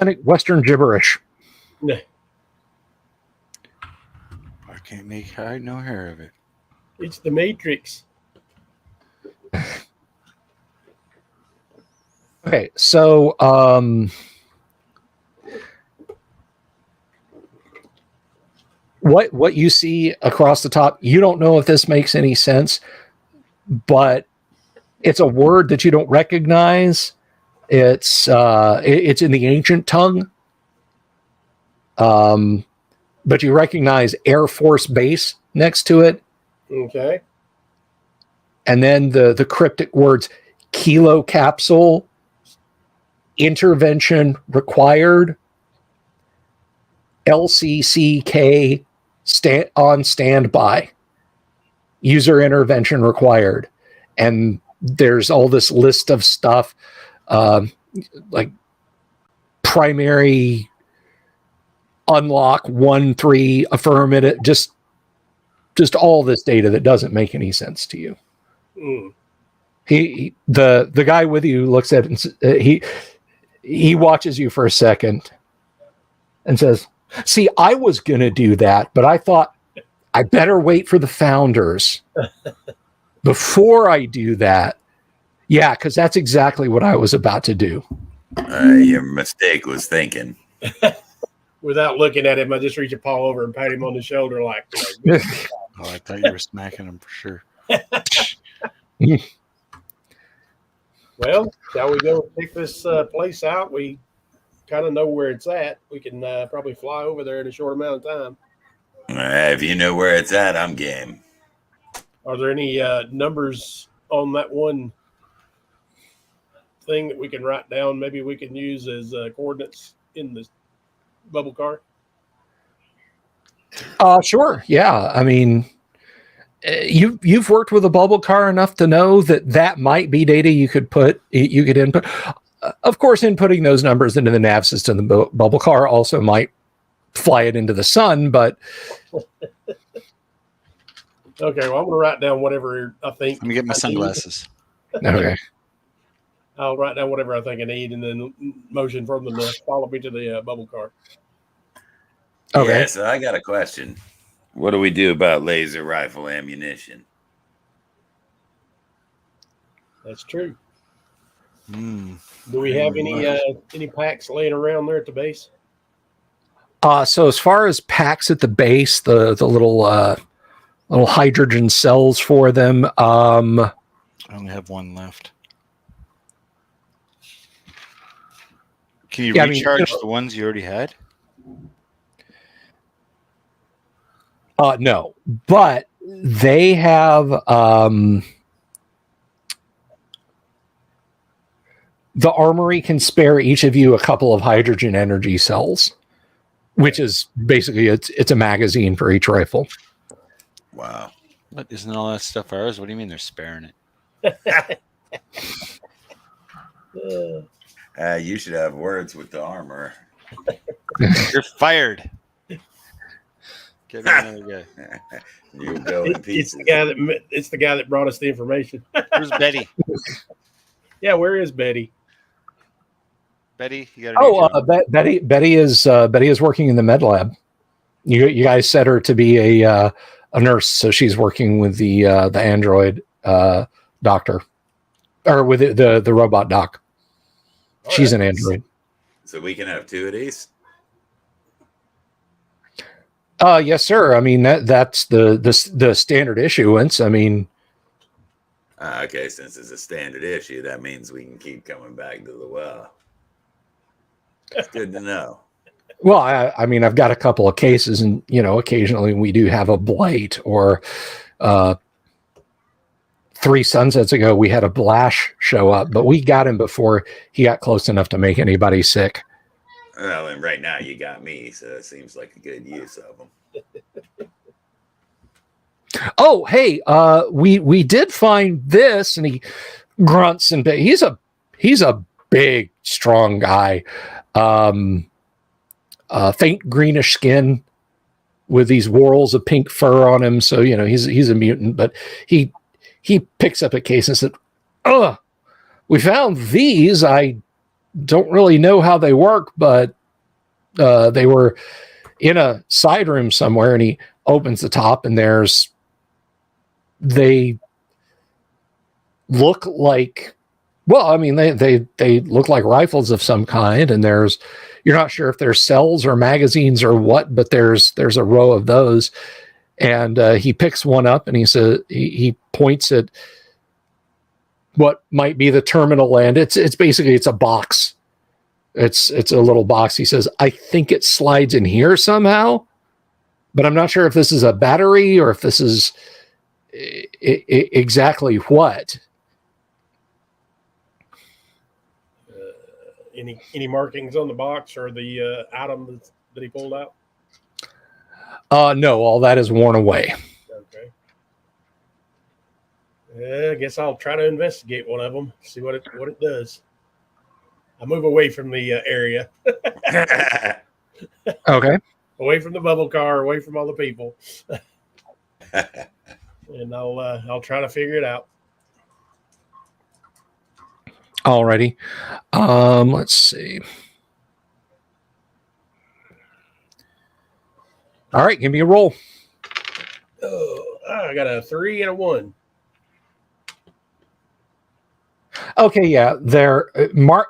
I think Western gibberish. No. I can't make hide no hair of it. It's the Matrix. Okay, so what you see across the top, you don't know if this makes any sense, but it's a word that you don't recognize. It's in the ancient tongue, but you recognize Air Force Base next to it. Okay. And then the cryptic words kilo capsule, intervention required, LCCK on standby, user intervention required. And there's all this list of stuff, like primary unlock 1-3 affirmative, just all this data that doesn't make any sense to you. The guy with you looks at it and he watches you for a second and says, see, I was going to do that, but I thought I better wait for the founders before I do that. Yeah, because that's exactly what I was about to do. Your mistake was thinking. Without looking at him, I just reach a paw over and pat him on the shoulder like Oh, I thought you were smacking him for sure. Well, shall we go pick this place out? We kind of know where it's at, we can probably fly over there in a short amount of time. If you know where it's at, I'm game. Are there any numbers on that one thing that we can write down? Maybe we can use as coordinates in the bubble car. Sure. Yeah. I mean, you've worked with a bubble car enough to know that might be data you could input. Of course, inputting those numbers into the nav system, the bubble car also might fly it into the sun, but. Okay, well, I'm going to write down whatever I think. Let me get my sunglasses. Okay. I'll write down whatever I think I need and then motion from them to follow me to the bubble car. Okay. Yeah, so I got a question. What do we do about laser rifle ammunition? That's true. Hmm. Do we have any packs laying around there at the base? So as far as packs at the base, the little hydrogen cells for them. I only have one left. Can you recharge the ones you already had? No, but they have the armory can spare each of you a couple of hydrogen energy cells, which is basically it's a magazine for each rifle. Wow. What, isn't all that stuff ours? What do you mean they're sparing it? You should have words with the armor. You're fired. Get another guy. You go in pieces. It's the guy that brought us the information. Where's Betty? Yeah, where is Betty? Betty, you got Betty is working in the med lab. You guys set her to be a nurse, so she's working with the android doctor, or with the robot doc. She's an android. So we can have two of these? Yes, sir. I mean that's the standard issuance. I mean, okay, since it's a standard issue, that means we can keep coming back to the well. It's good to know. Well, I mean, I've got a couple of cases, and occasionally we do have a blight, or 3 sunsets ago we had a Blash show up, but we got him before he got close enough to make anybody sick. Well, and right now you got me, so it seems like a good use of them. Oh, hey, we did find this, and he grunts, and he's a big, strong guy, faint greenish skin with these whorls of pink fur on him. So he's a mutant, but he picks up a case and said, we found these. I don't really know how they work, but they were in a side room somewhere. And he opens the top, and they look like, well, I mean, they look like rifles of some kind. And you're not sure if they're cells or magazines or what, but there's a row of those. And he picks one up, and he points at what might be the terminal end. It's basically a box. It's a little box. He says, I think it slides in here somehow, but I'm not sure if this is a battery or if this is exactly what. Any markings on the box or the item that he pulled out? No, all that is worn away. Okay. I guess I'll try to investigate one of them, see what it does. I move away from the area. Okay. Away from the bubble car, away from all the people. And I'll try to figure it out. Alrighty. Let's see. All right, give me a roll. Oh, I got a 3 and a 1. Okay, yeah, they're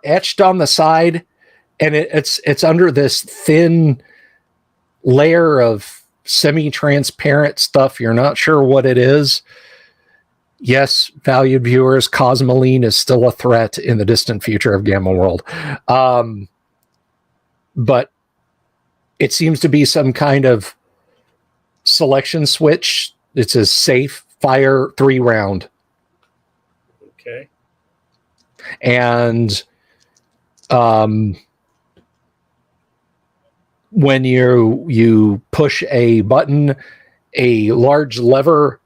etched on the side, and it's under this thin layer of semi-transparent stuff. You're not sure what it is. Yes, valued viewers, Cosmoline is still a threat in the distant future of Gamma World. but it seems to be some kind of selection switch. It's a safe fire 3-round. Okay. And when you push a button, a large lever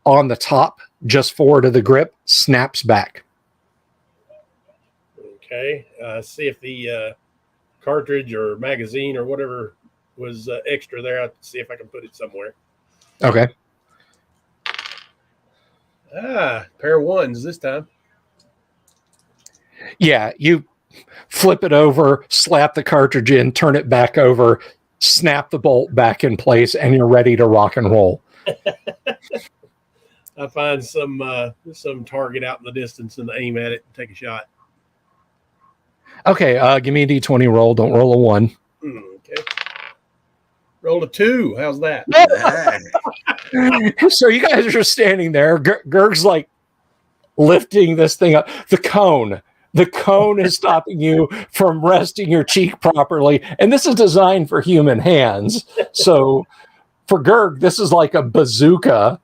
on the top, just forward of the grip, snaps back. Okay. See if the cartridge or magazine or whatever was extra there. I'll see if I can put it somewhere. Okay. Pair of ones this time. Yeah, you flip it over, slap the cartridge in, turn it back over, snap the bolt back in place, and you're ready to rock and roll. I find some target out in the distance and aim at it and take a shot. Okay, give me a D20 roll. Don't roll a 1. Okay. Roll a 2. How's that? So you guys are just standing there. Gerg's like lifting this thing up. The cone is stopping you from resting your cheek properly. And this is designed for human hands. So for Gerg, this is like a bazooka.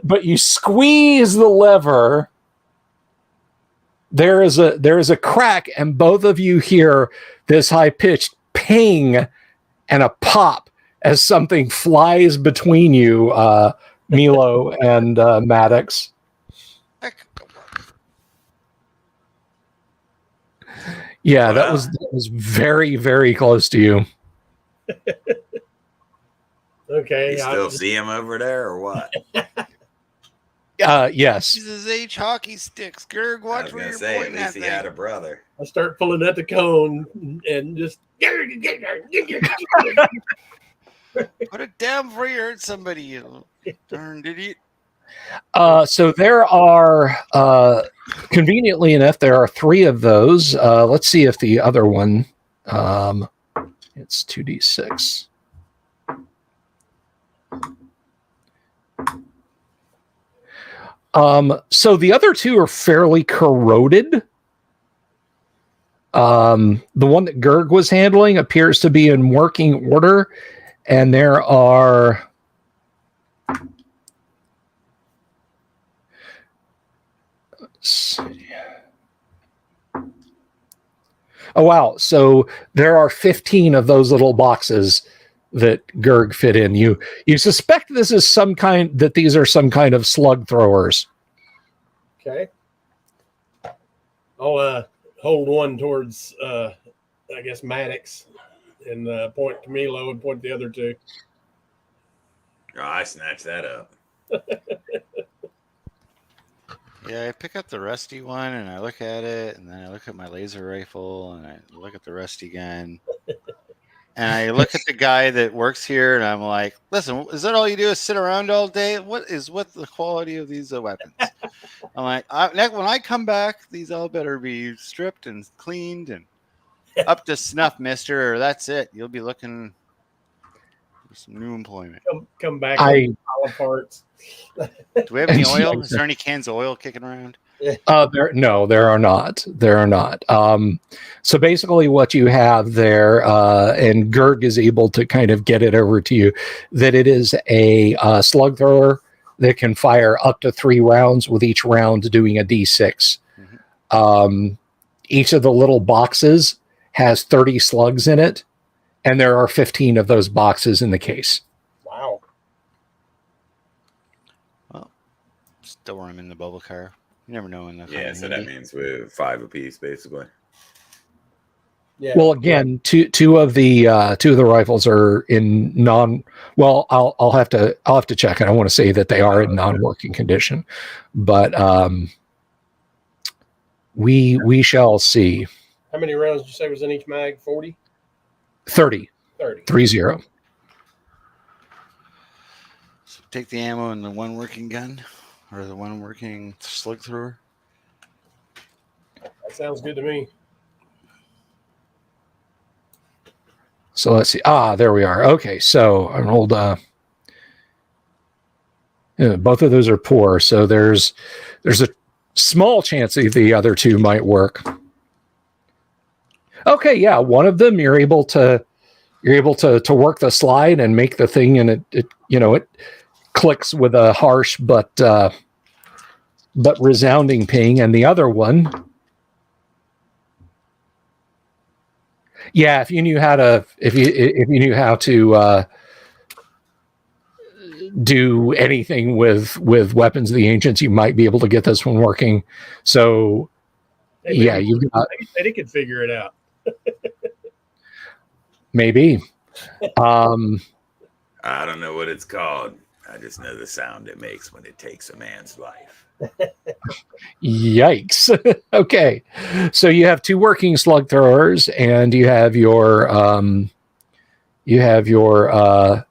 But you squeeze the lever. There is a crack, and both of you hear this high-pitched ping and a pop as something flies between you, Milo and Maddox. Yeah, Wow. that was very, very close to you. Okay. You still see him over there or what? Yes. Jesus H hockey sticks. Gerg, I watch was where gonna you're say, at pointing least that he had thing. a brother. I start pulling at the cone and just Put it down before you hurt somebody, you darn idiot. So there are, conveniently enough, there are 3 of those. Let's see if the other one, it's 2d6. So the other 2 are fairly corroded. The one that Gerg was handling appears to be in working order, and there are oh wow, so there are 15 of those little boxes that Gerg fit in. You suspect these are some kind of slug throwers. Okay. I'll hold one towards I guess Maddox and point to Milo and point the other 2. Oh, I snatched that up. Yeah, I pick up the rusty one and I look at it, and then I look at my laser rifle and I look at the rusty gun. And I look at the guy that works here and I'm like, listen, is that all you do is sit around all day? What the quality of these weapons? I'm like, when I come back, these all better be stripped and cleaned and up to snuff, mister, or that's it. You'll be looking for some new employment. Come back I- with parts. Do we have any oil? Is there any cans of oil kicking around? There are not. There are not. So basically what you have there, and Gerg is able to kind of get it over to you, that it is a slug thrower that can fire up to 3 rounds, with each round doing a D6. Mm-hmm. Each of the little boxes has 30 slugs in it, and there are 15 of those boxes in the case. Wow. Store them in the bubble car. You never know when they're Yeah, so that means we're 5 apiece, basically. Yeah. Well, again, two of the rifles are in non. Well, I'll have to check. I don't want to say that they are in non-working condition, but we shall see. How many rounds did you say was in each mag? 40? 30. 30. 30. So take the ammo and the one working gun, or the one working slug thrower. That sounds good to me. So let's see. There we are. Okay, so I rolled. Both of those are poor, so there's a small chance that the other 2 might work. Okay, yeah, one of them you're able to work the slide and make the thing, and it clicks with a harsh but resounding ping, and the other one, yeah, if you knew how to do anything with weapons of the ancients, you might be able to get this one working. So Hey, yeah, maybe you got Eddie could figure it out. maybe. I don't know what it's called. I just know the sound it makes when it takes a man's life. Yikes. Okay, so you have 2 working slug throwers, and you have your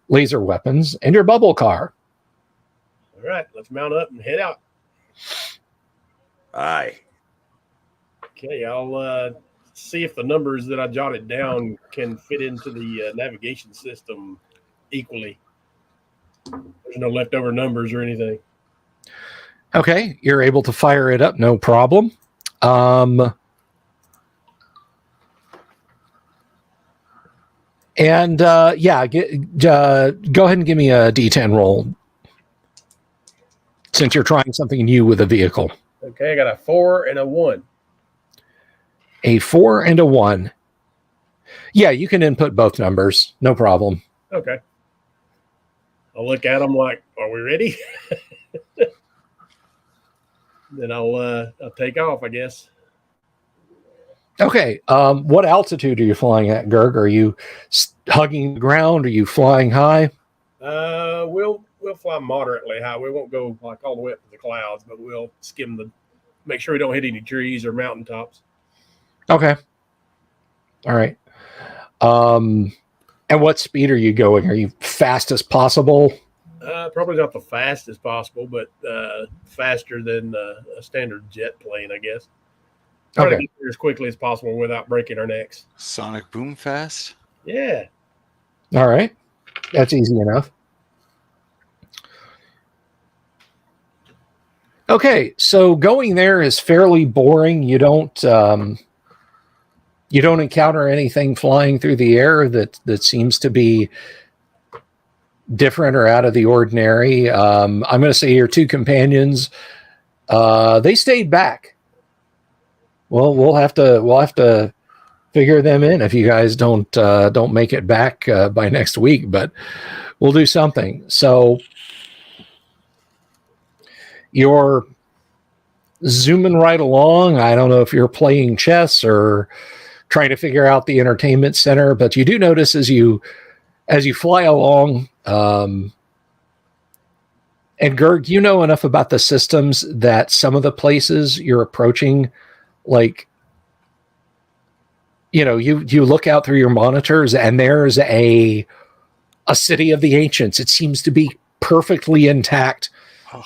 laser weapons and your bubble car. All right, let's mount up and head out. Aye. Okay, I'll see if the numbers that I jotted down can fit into the navigation system equally. There's no leftover numbers or anything. Okay, you're able to fire it up, no problem. And yeah, go ahead and give me a D10 roll, since you're trying something new with a vehicle. Okay, I got a 4 and a 1. A 4 and a 1. Yeah, you can input both numbers, no problem. Okay. I'll look at them like, are we ready? Then I'll take off, I guess. Okay, what altitude are you flying at, Gerg? Are you hugging the ground? Are you flying high? We'll fly moderately high. We won't go like all the way up to the clouds, but we'll skim make sure we don't hit any trees or mountaintops. Okay. All right. And what speed are you going? Are you fast as possible? Probably not the fastest possible, but faster than a standard jet plane, I guess. Try to get there as quickly as possible without breaking our necks. Sonic boom fast. Yeah. All right. That's easy enough. Okay, so going there is fairly boring. You don't encounter anything flying through the air that seems to be different or out of the ordinary. I'm going to say your 2 companions, they stayed back. Well, we'll have to figure them in if you guys don't make it back by next week, but we'll do something. So you're zooming right along. I don't know if you're playing chess or trying to figure out the entertainment center, but you do notice as you fly along, and Gerg, you know enough about the systems that some of the places you're approaching, like, you look out through your monitors and there's a city of the ancients. It seems to be perfectly intact.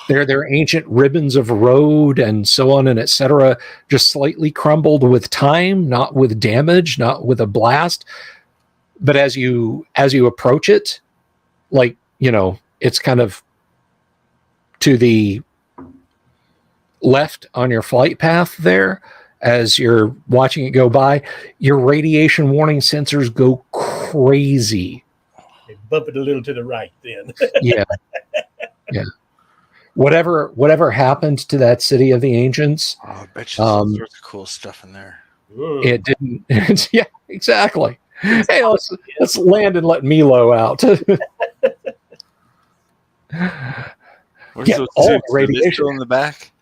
There are ancient ribbons of road and so on and etc., just slightly crumbled with time, not with damage, not with a blast. But as you approach it, like, it's kind of to the left on your flight path there. As you're watching it go by, your radiation warning sensors go crazy. They bump it a little to the right then. Yeah. Yeah. Whatever happened to that city of the ancients? Oh, I bet you there's all sorts of cool stuff in there. It didn't. Yeah, exactly. Hey, let's land and let Milo out. Get all the radiation in the back.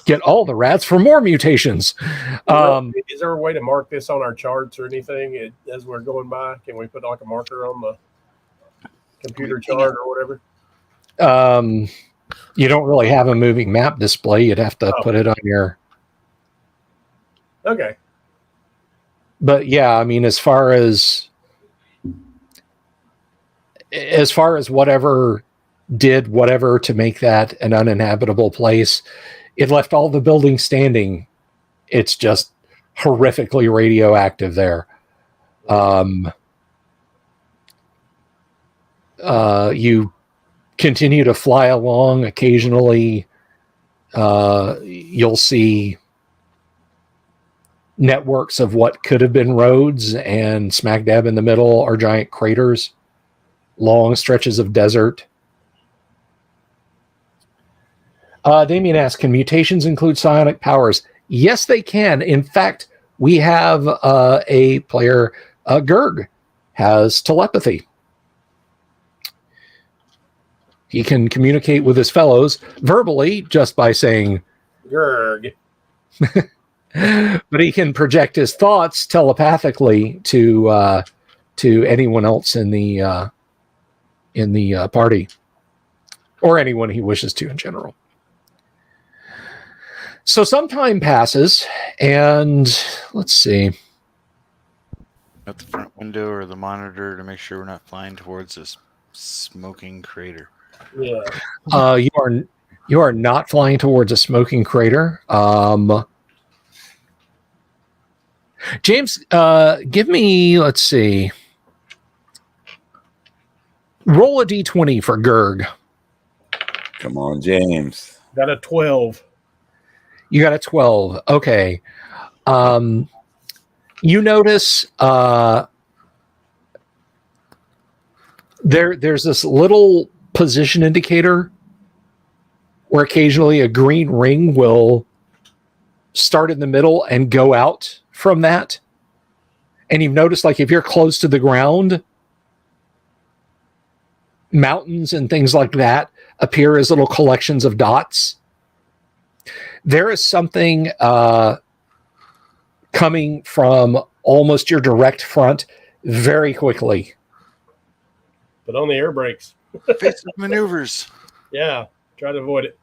Get all the rats for more mutations. Is there a way to mark this on our charts or anything as we're going by? Can we put like a marker on the computer chart or whatever? You don't really have a moving map display. You'd have to put it on your. Okay. But yeah, I mean, as far as whatever did whatever to make that an uninhabitable place, it left all the buildings standing. It's just horrifically radioactive there. You continue to fly along. Occasionally, you'll see networks of what could have been roads, and smack dab in the middle are giant craters, long stretches of desert. Damien asks, can mutations include psionic powers? Yes, they can. In fact, we have a player, Gerg, has telepathy. He can communicate with his fellows verbally just by saying Gerg. but he can project his thoughts telepathically to anyone else in the party, or anyone he wishes to in general. So some time passes, and let's see. At the front window or the monitor to make sure we're not flying towards this smoking crater. Yeah. You are not flying towards a smoking crater. James, give me, let's see. Roll a d20 for Gerg. Come on, James. Got a 12. You got a 12. Okay. You notice there's this little position indicator where occasionally a green ring will start in the middle and go out from that. And you've noticed, like, if you're close to the ground, mountains and things like that appear as little collections of dots. There is something coming from almost your direct front very quickly. But on the air brakes. Basic maneuvers. Yeah. Try to avoid it.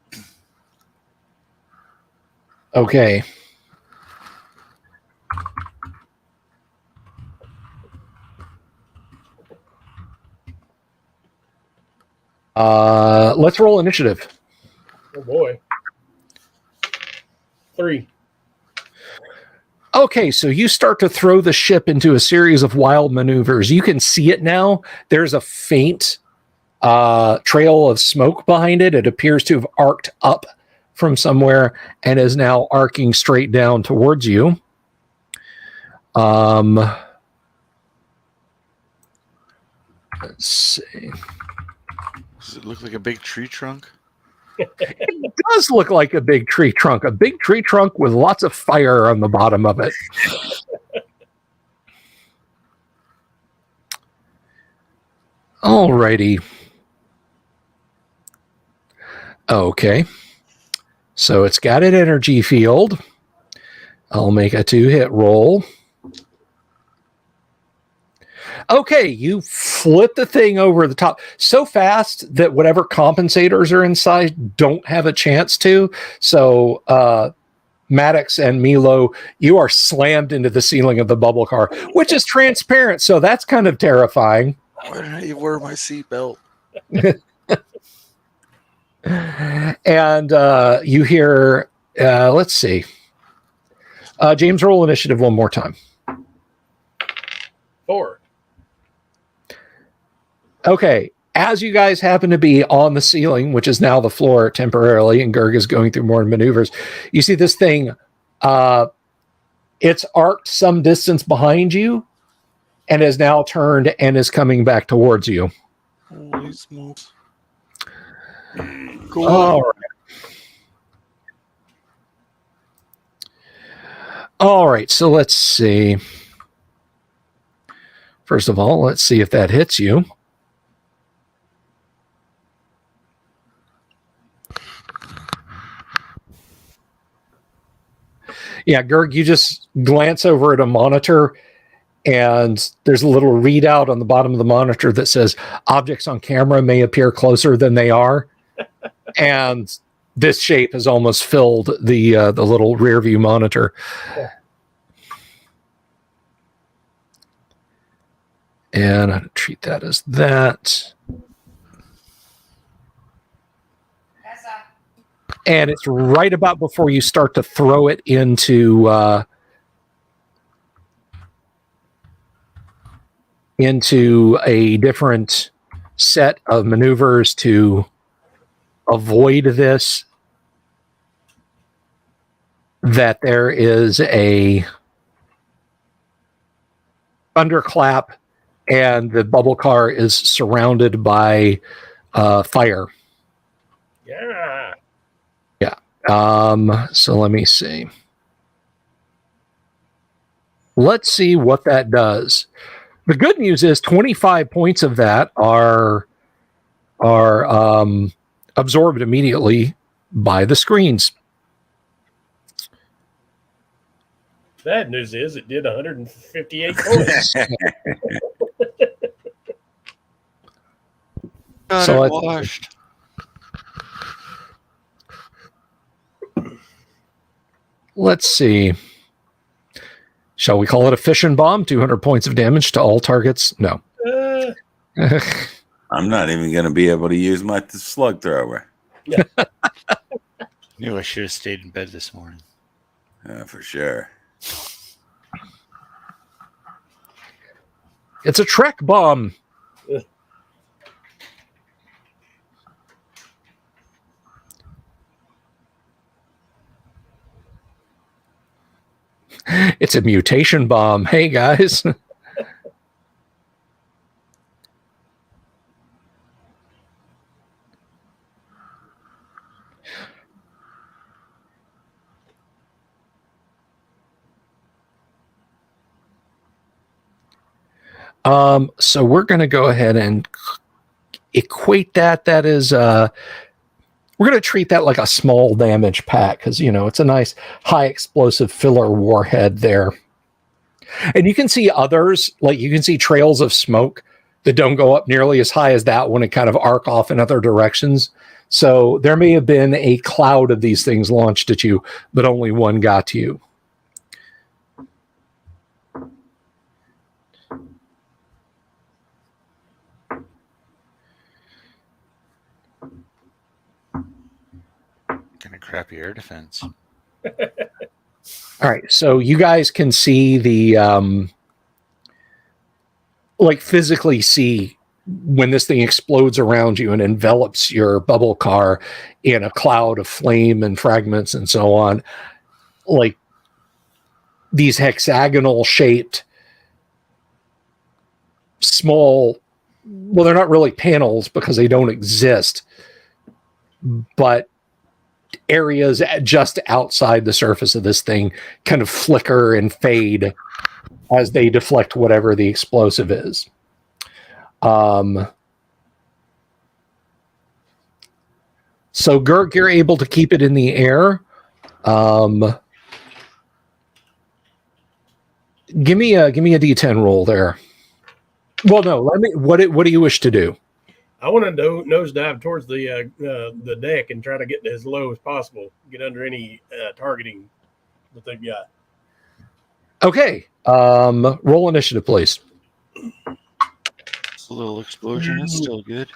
Okay. Let's roll initiative. Oh boy. 3. Okay, so you start to throw the ship into a series of wild maneuvers. You can see it now. There's a faint trail of smoke behind it. It appears to have arced up from somewhere and is now arcing straight down towards you. Let's see. Does it look like a big tree trunk? It does look like a big tree trunk with lots of fire on the bottom of it. Alrighty. Okay. So it's got an energy field. I'll make a 2-hit roll. Okay, you flip the thing over the top so fast that whatever compensators are inside don't have a chance to. So Maddox and Milo, you are slammed into the ceiling of the bubble car, which is transparent. So that's kind of terrifying. Why didn't you wear my seatbelt? And you hear, let's see. James, roll initiative one more time. 4. Okay, as you guys happen to be on the ceiling, which is now the floor temporarily, and Gerg is going through more maneuvers, you see this thing, it's arced some distance behind you and has now turned and is coming back towards you. Holy smokes. Cool. All right. All right, so let's see. First of all, let's see if that hits you. Yeah, Gerg, you just glance over at a monitor, and there's a little readout on the bottom of the monitor that says objects on camera may appear closer than they are. And this shape has almost filled the little rear view monitor. Yeah. And I'll treat that as that. And it's right about before you start to throw it into a different set of maneuvers to avoid this, that there is a thunderclap, and the bubble car is surrounded by fire. Yeah. So let me see. Let's see what that does. The good news is 25 points of that are absorbed immediately by the screens. Bad news is it did 158 points. Got So it washed. Let's see. Shall we call it a fission bomb? 200 points of damage to all targets? No. I'm not even going to be able to use my slug thrower. Knew I should have stayed in bed this morning. For sure. It's a Trek bomb. It's a mutation bomb. Hey, guys. So we're going to go ahead and equate that. That is, we're going to treat that like a small damage pack because, you know, it's a nice high explosive filler warhead there. And you can see others, like you can see trails of smoke that don't go up nearly as high as that one and kind of arc off in other directions. So there may have been a cloud of these things launched at you, but only one got to you. Kind of crappy air defense. All right, so you guys can see the, like physically see when this thing explodes around you and envelops your bubble car in a cloud of flame and fragments and so on, like these hexagonal shaped small, well, they're not really panels because they don't exist, but areas just outside the surface of this thing kind of flicker and fade as they deflect whatever the explosive is. So Gurk, you're able to keep it in the air. Give me a D10 roll there. Well, no, what do you wish to do? I want to nosedive towards the deck and try to get as low as possible. Get under any targeting that they've got. Okay. Roll initiative, please. A little explosion is still good.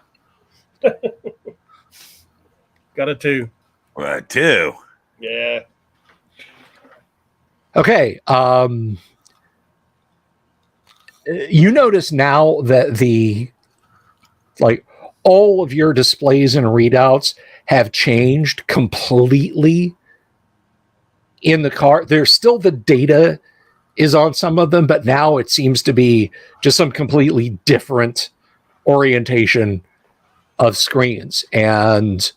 Got a 2. Right, 2. Yeah. Okay. You notice now that all of your displays and readouts have changed completely in the car. There's still the data is on some of them, but now it seems to be just some completely different orientation of screens. And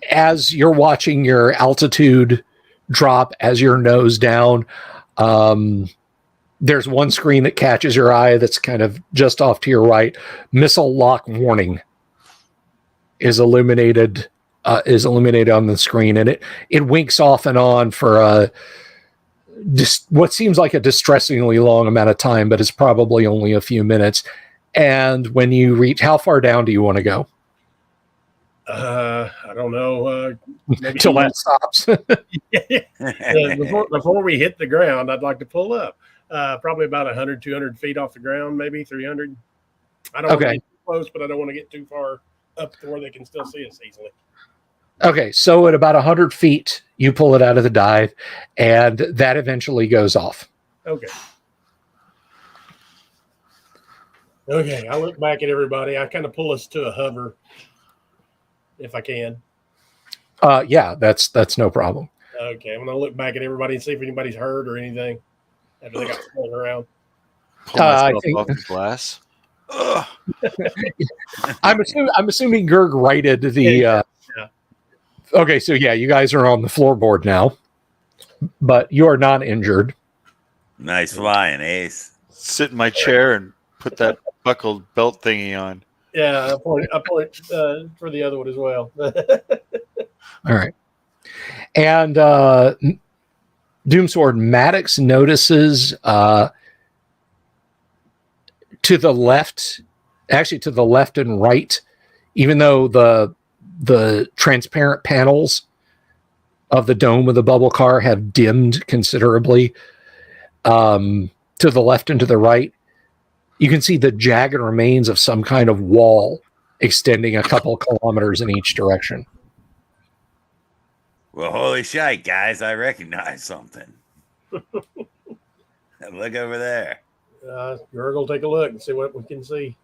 as you're watching your altitude drop as your nose down, there's one screen that catches your eye that's kind of just off to your right. Missile lock warning is illuminated on the screen, and it winks off and on for what seems like a distressingly long amount of time, but it's probably only a few minutes. And when you reach, how far down do you want to go? I don't know. Maybe Till that stops. before we hit the ground, I'd like to pull up. Probably about 100, 200 feet off the ground, maybe 300. I don't want to get too close, but I don't want to get too far up to where they can still see us easily. Okay, so at about 100 feet, you pull it out of the dive, and that eventually goes off. Okay, I look back at everybody. I kind of pull us to a hover if I can. Yeah, that's no problem. Okay, I'm gonna look back at everybody and see if anybody's hurt or anything after they got thrown around. Pull I myself think- off the glass. Ugh. I'm assuming Gerg righted the. Yeah. Okay, so yeah, you guys are on the floorboard now, but you are not injured. Nice flying, Ace. Sit in my chair and put that buckled belt thingy on. Yeah, I point for the other one as well. All right, and Doomsword Maddox notices to the left, actually to the left and right, even though the transparent panels of the dome of the bubble car have dimmed considerably, to the left and to the right, you can see the jagged remains of some kind of wall extending a couple kilometers in each direction. Well, holy shit, guys, I recognize something. Look over there. Gerg will take a look and see what we can see.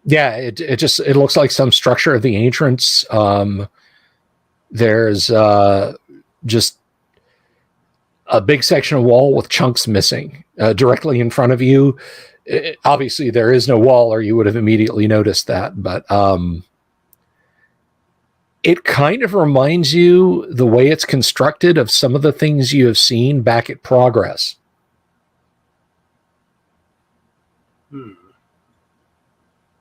Yeah, it looks like some structure of the entrance. There's just a big section of wall with chunks missing directly in front of you. Obviously, there is no wall, or you would have immediately noticed that. But it kind of reminds you, the way it's constructed, of some of the things you have seen back at Progress.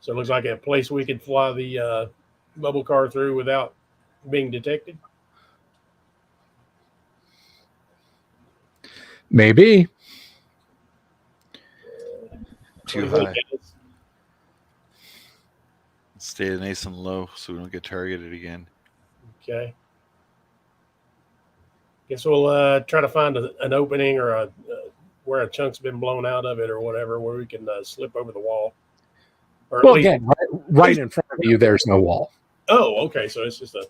So it looks like a place we could fly the bubble car through without being detected. Maybe. Too What do you high. think, guys? Stay nice and low so we don't get targeted again. Okay. Guess we'll try to find an opening or where a chunk's been blown out of it or whatever, where we can slip over the wall. Or at Well, least, again, right in front of you, there's no wall. oh, okay. So it's just a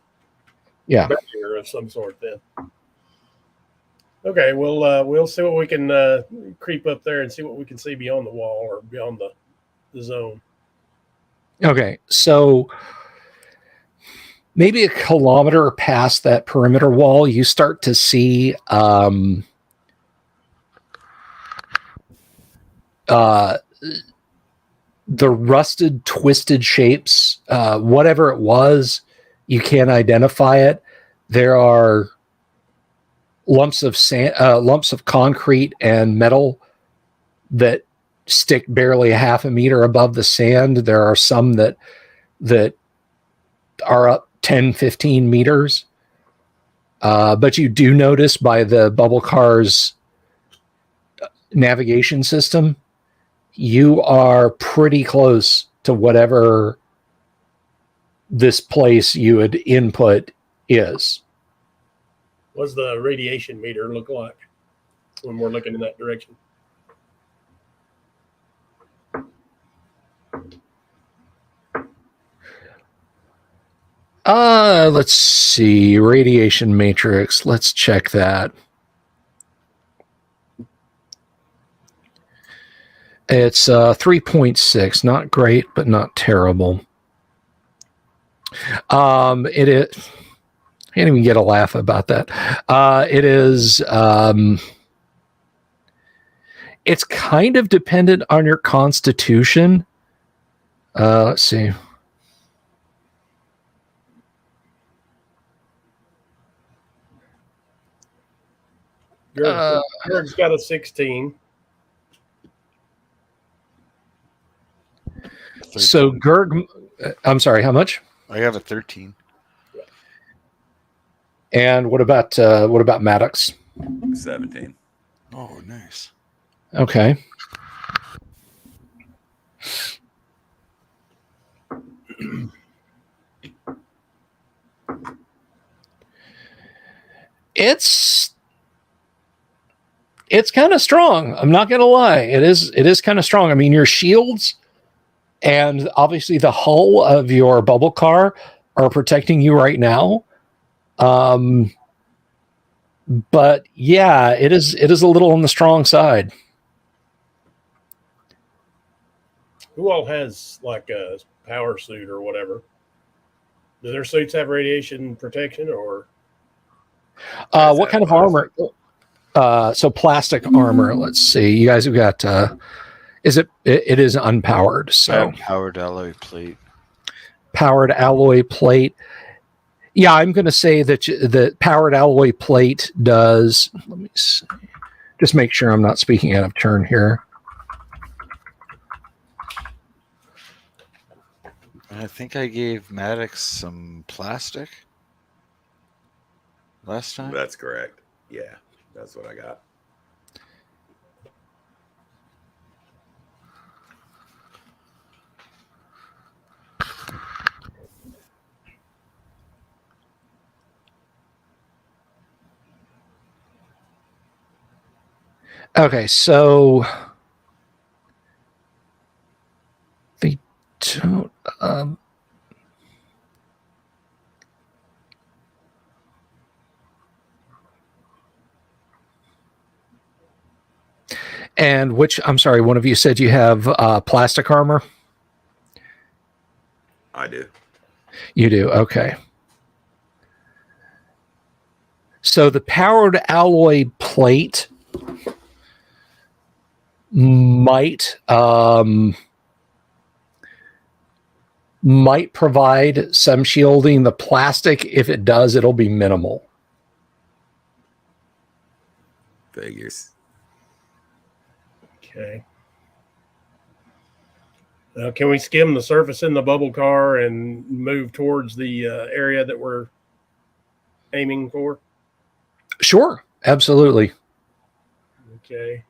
Yeah. barrier of some sort then. Okay, we'll see what we can creep up there and see what we can see beyond the wall or beyond the zone. Okay, so maybe a kilometer past that perimeter wall, you start to see the rusted, twisted shapes. Whatever it was, you can't identify it. There are lumps of sand, lumps of concrete and metal that stick barely a half a meter above the sand. There are some that are up 10, 15 meters. But you do notice by the bubble car's navigation system, you are pretty close to whatever this place you had input is. What's the radiation meter look like when we're looking in that direction? Let's see. Radiation matrix. Let's check that. It's 3.6. Not great, but not terrible. It is. I can't even get a laugh about that. It is. It's kind of dependent on your constitution. Let's see. Greg's got a 16. So Gerg, I'm sorry, how much? I have a 13. And what about Maddox? 17. Oh, nice. Okay. It's kind of strong. I'm not going to lie. It is kind of strong. I mean, your shields and obviously the hull of your bubble car are protecting you right now. But yeah, it is a little on the strong side. Who all has like a power suit or whatever? Do their suits have radiation protection or? Is What that kind of plastic? armor? So plastic armor. Let's see. You guys have got. It is unpowered. I So have powered alloy plate. powered alloy plate. Yeah, I'm going to say that the powered alloy plate does. Let me see. Just make sure I'm not speaking out of turn here. I think I gave Maddox some plastic last time. That's correct. Yeah, that's what I got. Okay, so they don't. And which, I'm sorry, one of you said you have plastic armor? I do. You do, okay. So the powered alloy plate might provide some shielding. The plastic, if it does, it'll be minimal. Figures. Okay. Can we skim the surface in the bubble car and move towards the area that we're aiming for? Sure, absolutely. Okay.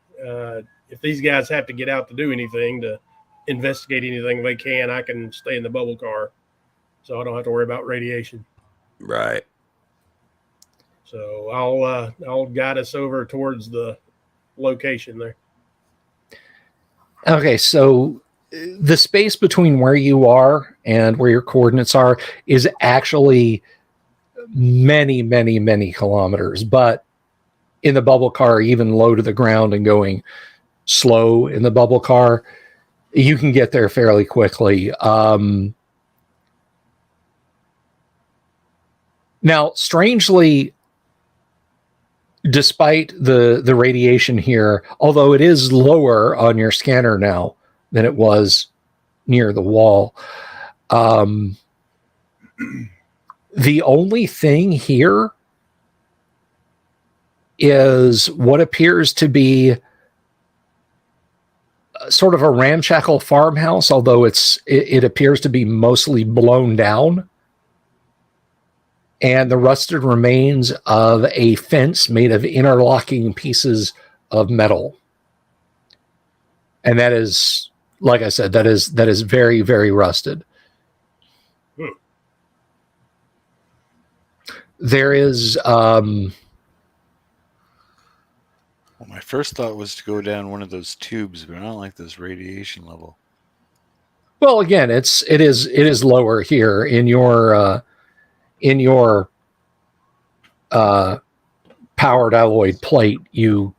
If these guys have to get out to do anything, to investigate anything they can, I can stay in the bubble car, so I don't have to worry about radiation. Right. So I'll guide us over towards the location there. Okay, so the space between where you are and where your coordinates are is actually many, many, many kilometers. But in the bubble car, even low to the ground and going slow in the bubble car, you can get there fairly quickly. Now, strangely, despite the radiation here, although it is lower on your scanner now than it was near the wall, the only thing here is what appears to be sort of a ramshackle farmhouse, although it appears to be mostly blown down, and the rusted remains of a fence made of interlocking pieces of metal. And that is, like I said, that is very, very rusted. There is Well, my first thought was to go down one of those tubes, but I don't like this radiation level. well, again, it is lower here in your powered alloy plate. You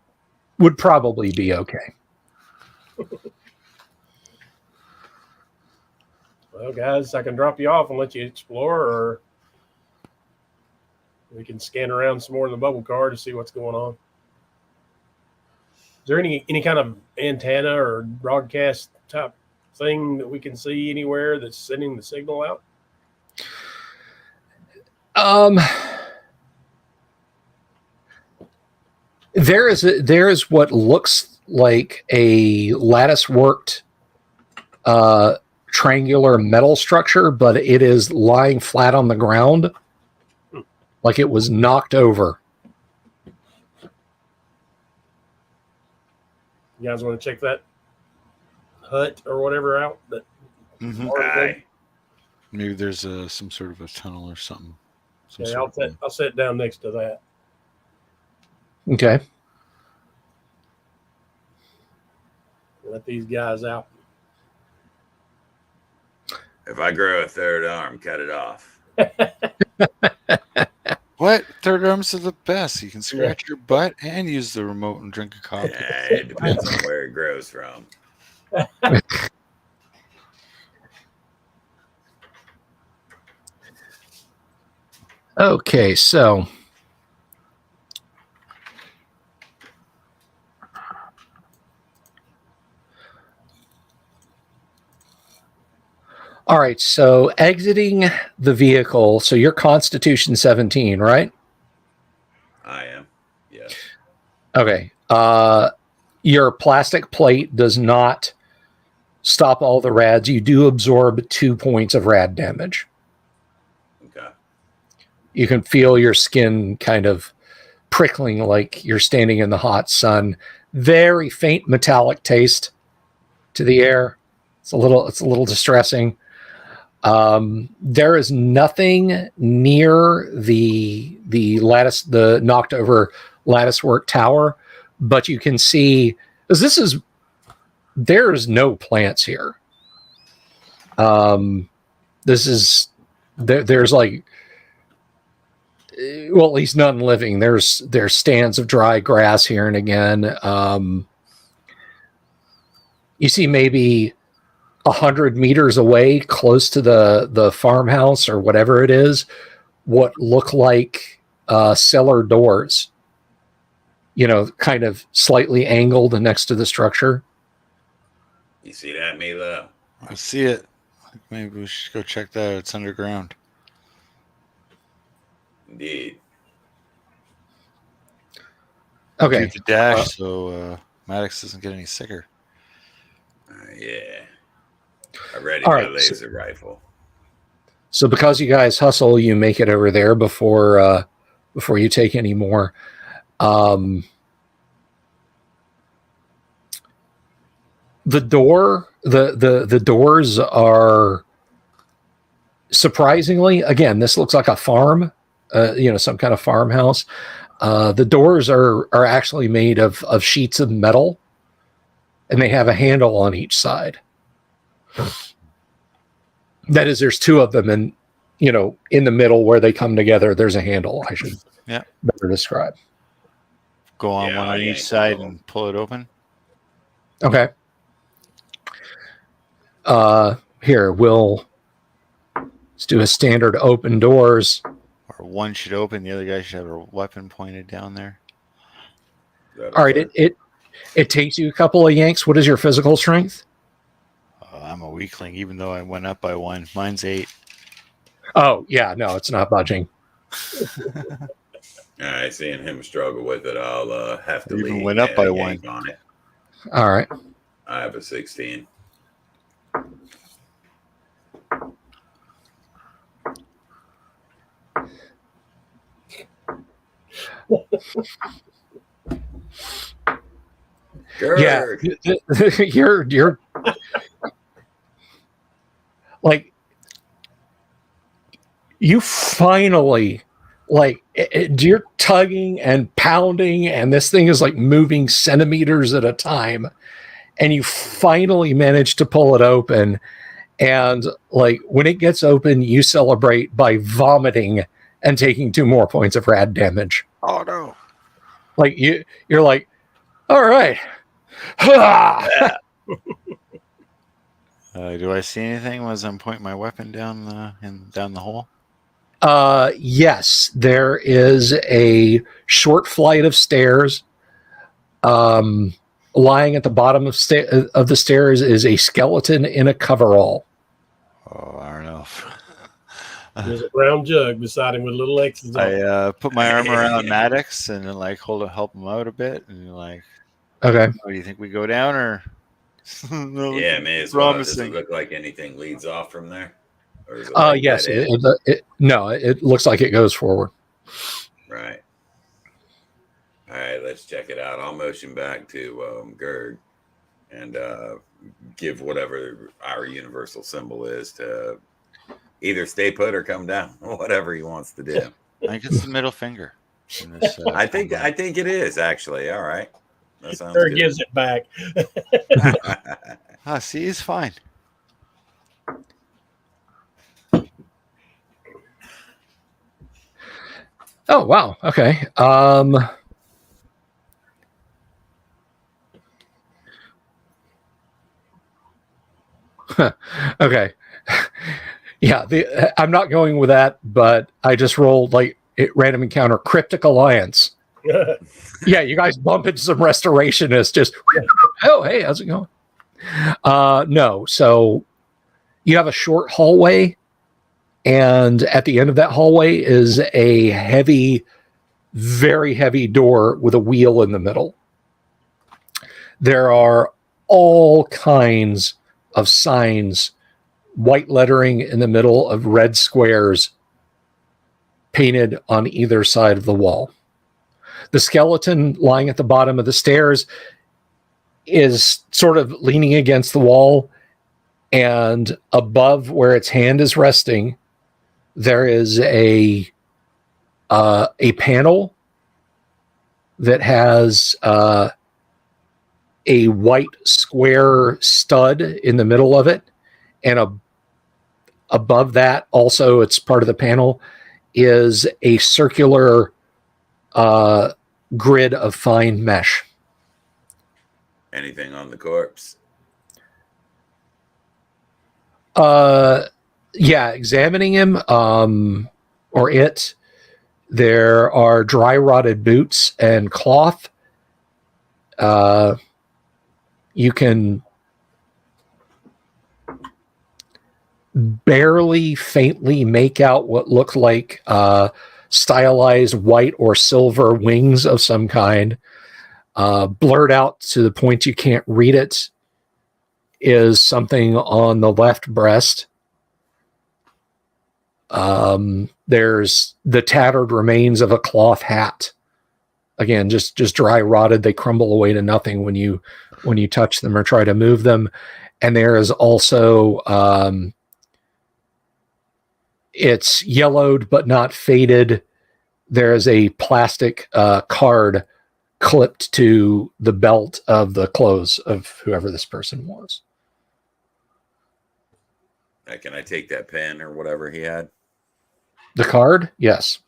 would probably be okay. Well, guys, I can drop you off and let you explore, or we can scan around some more in the bubble car to see what's going on. Is there any kind of antenna or broadcast type thing that we can see anywhere that's sending the signal out? There is what looks like a lattice worked triangular metal structure, but it is lying flat on the ground, like it was knocked over. You guys want to check that hut or whatever out? That Aye. Maybe there's some sort of a tunnel or something. Okay, I'll sit down next to that. Okay. Let these guys out. If I grow a third arm, cut it off. What? Third arms are the best. You can scratch your butt and use the remote and drink a coffee. Yeah, it depends on where it grows from. Okay, so All right, so exiting the vehicle. So you're Constitution 17, right? I am. Yes. Okay. Your plastic plate does not stop all the rads. You do absorb 2 points of rad damage. Okay. You can feel your skin kind of prickling like you're standing in the hot sun. Very faint metallic taste to the air. It's a little distressing. There is nothing near the lattice, the knocked over lattice work tower, but you can see there's no plants here. There's like, well, at least none living. There's stands of dry grass here and again. You see maybe 100 meters away, close to the farmhouse or whatever it is, what look like cellar doors, kind of slightly angled next to the structure. You see that, Milo? I see it. Maybe we should go check that. It's underground. Indeed. Okay. Do the dash so Maddox doesn't get any sicker. Yeah. I ready All my right, laser rifle. So because you guys hustle, you make it over there before you take any more. The doors are surprisingly, again, this looks like a farm, some kind of farmhouse. The doors are actually made of sheets of metal, and they have a handle on each side. That is, there's two of them, and in the middle where they come together, there's a handle. I should better describe. Go on one on each side and pull it open. Okay. Here, let's do a standard open doors. Or one should open, the other guy should have a weapon pointed down there. All right, it takes you a couple of yanks. What is your physical strength? I'm a weakling, even though I went up by 1. Mine's 8. Oh, yeah, no, it's not budging. All right, seeing him struggle with it, I'll have to Even leave. went up by 1 on it. All right. I have a 16. Yeah, you're like, you finally, like, you're tugging and pounding, and this thing is like moving centimeters at a time, and you finally manage to pull it open. And like, when it gets open, you celebrate by vomiting and taking 2 more points of rad damage. Oh no! Like you're like, all right. Do I see anything as I'm pointing my weapon down the hole? Yes, there is a short flight of stairs. Lying at the bottom of the stairs is a skeleton in a coverall. Oh, I don't know. There's a brown jug beside him with little X's on it. I put my arm around Maddox and then help him out a bit, and like, okay. what do you think, we go down or? No, Yeah, may as well. Does it look like anything leads off from there? Or is it like Yes. It looks like it goes forward. Right. All right, let's check it out. I'll motion back to Gerg and give whatever our universal symbol is to either stay put or come down, whatever he wants to do. I think it's the middle finger. In this, I think it is actually. All right. That sounds Or good. gives it back. See, he's fine. Oh, wow. Okay. Okay. Yeah, I'm not going with that, but I just rolled like random encounter cryptic alliance. Yeah, you guys bump into some restorationists. Just, oh, hey, how's it going? No, so You have a short hallway, and at the end of that hallway is a heavy, very heavy door with a wheel in the middle. There are all kinds of signs, white lettering in the middle of red squares painted on either side of the wall. The skeleton lying at the bottom of the stairs is sort of leaning against the wall, and above where its hand is resting, there is a panel that has a white square stud in the middle of it, and above that, also it's part of the panel, is a circular grid of fine mesh. Anything on the corpse? Yeah, examining him, or it, there are dry rotted boots and cloth. You can barely faintly make out what look like stylized white or silver wings of some kind. Blurred out to the point you can't read it is something on the left breast. There's the tattered remains of a cloth hat. Again, just dry rotted. They crumble away to nothing when you touch them or try to move them. And there is also it's yellowed but not faded. There is a plastic card clipped to the belt of the clothes of whoever this person was. Can I take that pen or whatever he had? The card? Yes.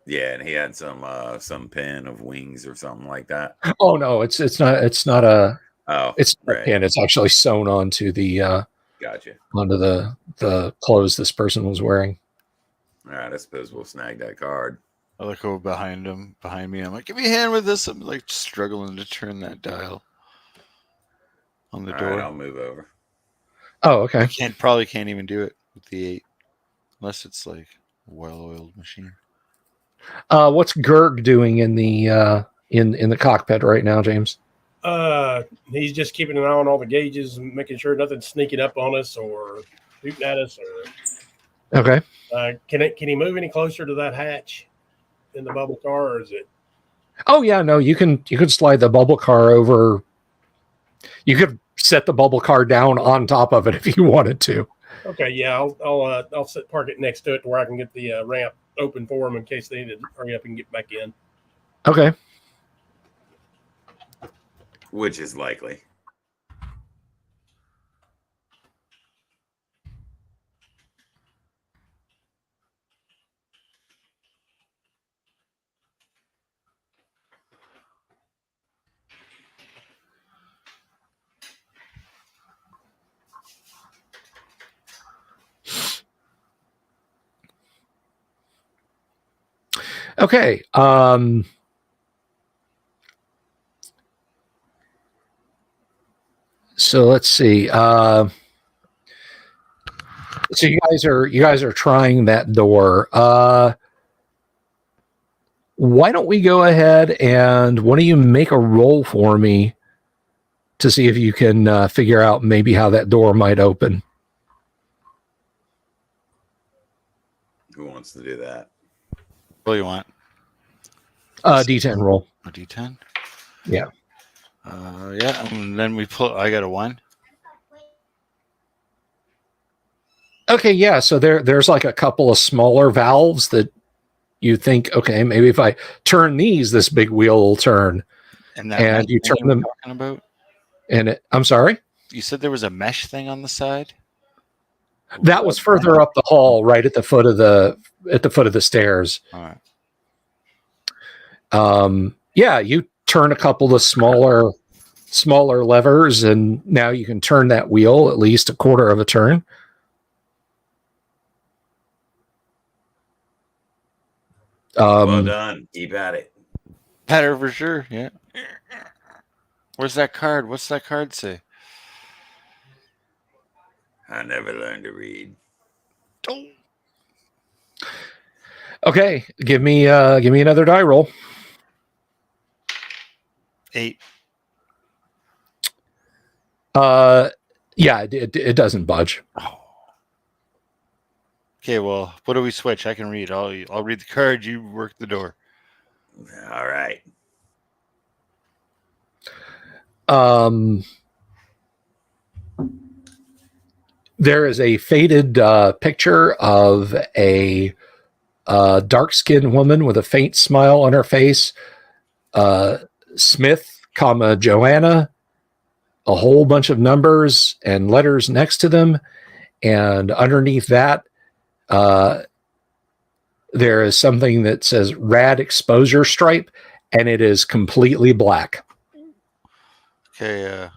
Yeah, and he had some pen of wings or something like that. Oh no, it's not a it's right. a pin. It's actually sewn onto the Gotcha. onto the clothes this person was wearing. All right, I suppose we'll snag that card. I look over behind me. I'm like, give me a hand with this. I'm like struggling to turn that dial on the door. All right, I'll move over. Oh, okay. I probably can't even do it with the 8, unless it's like a well-oiled machine. What's Gerg doing in the cockpit right now, James? He's just keeping an eye on all the gauges and making sure nothing's sneaking up on us or shooting at us. Or Okay. Can he move any closer to that hatch in the bubble car, or is it? Oh yeah, no, you could slide the bubble car over. You could set the bubble car down on top of it if you wanted to. Okay, yeah, I'll park it next to it to where I can get the ramp open for them in case they need to hurry up and get back in. Okay. Which is likely. Okay. So let's see. So you guys are trying that door. Why don't we go ahead and why don't you make a roll for me to see if you can figure out maybe how that door might open. Who wants to do that? What do you want? D10 roll. A D10? Yeah. Yeah, and then we pull. I got a 1. Okay, yeah. So there's like a couple of smaller valves that you think, okay, maybe if I turn these, this big wheel will turn. And you turn them. Talking about? And I'm sorry? You said there was a mesh thing on the side? That was further up the hall, right at the foot of the stairs. All right. Yeah, you turn a couple of smaller levers, and now you can turn that wheel at least a quarter of a turn. Well done. Keep at it. Better for sure. Yeah. Where's that card? What's that card say? I never learned to read. Oh. Okay, give me another die roll. 8. Yeah, it doesn't budge. Oh. Okay, well, what do we switch? I can read. I'll read the card. You work the door. All right. There is a faded picture of a dark-skinned woman with a faint smile on her face. Smith, Joanna, a whole bunch of numbers and letters next to them, and underneath that, there is something that says "Rad Exposure Stripe," and it is completely black. Okay,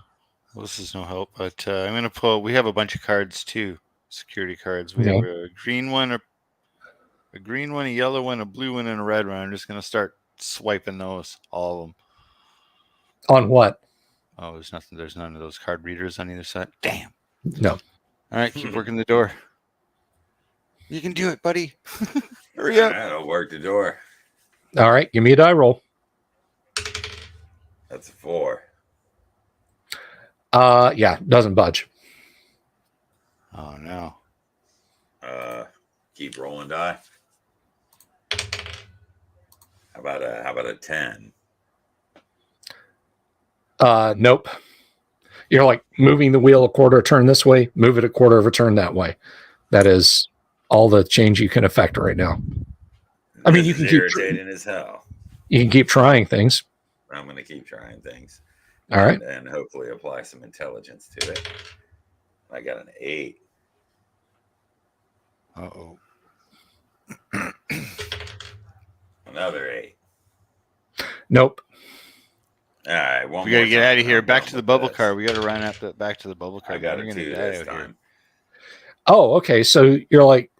well, this is no help, but I'm going to pull. We have a bunch of cards too, security cards. We Okay. have a green one, a yellow one, a blue one, and a red one. I'm just going to start swiping those, all of them. On what? Oh, there's nothing. There's none of those card readers on either side. Damn. No. All right, keep working the door. You can do it, buddy. Hurry up. I'll work the door. All right, give me a die roll. That's a 4. Yeah, doesn't budge. Oh no. Keep rolling die. How about a 10? Nope. You're like moving the wheel a quarter of a turn this way, move it a quarter of a turn that way. That is all the change you can affect right now. I mean, you can keep irritating as hell. You can keep trying things. I'm going to keep trying things. All right. And hopefully apply some intelligence to it. I got an 8. Uh-oh. Another 8. Nope. All right. We got to get out of here. Back to the bubble car. We got to run back to the bubble car. I got We're a 2 gonna this die out time. Oh, okay. So you're like,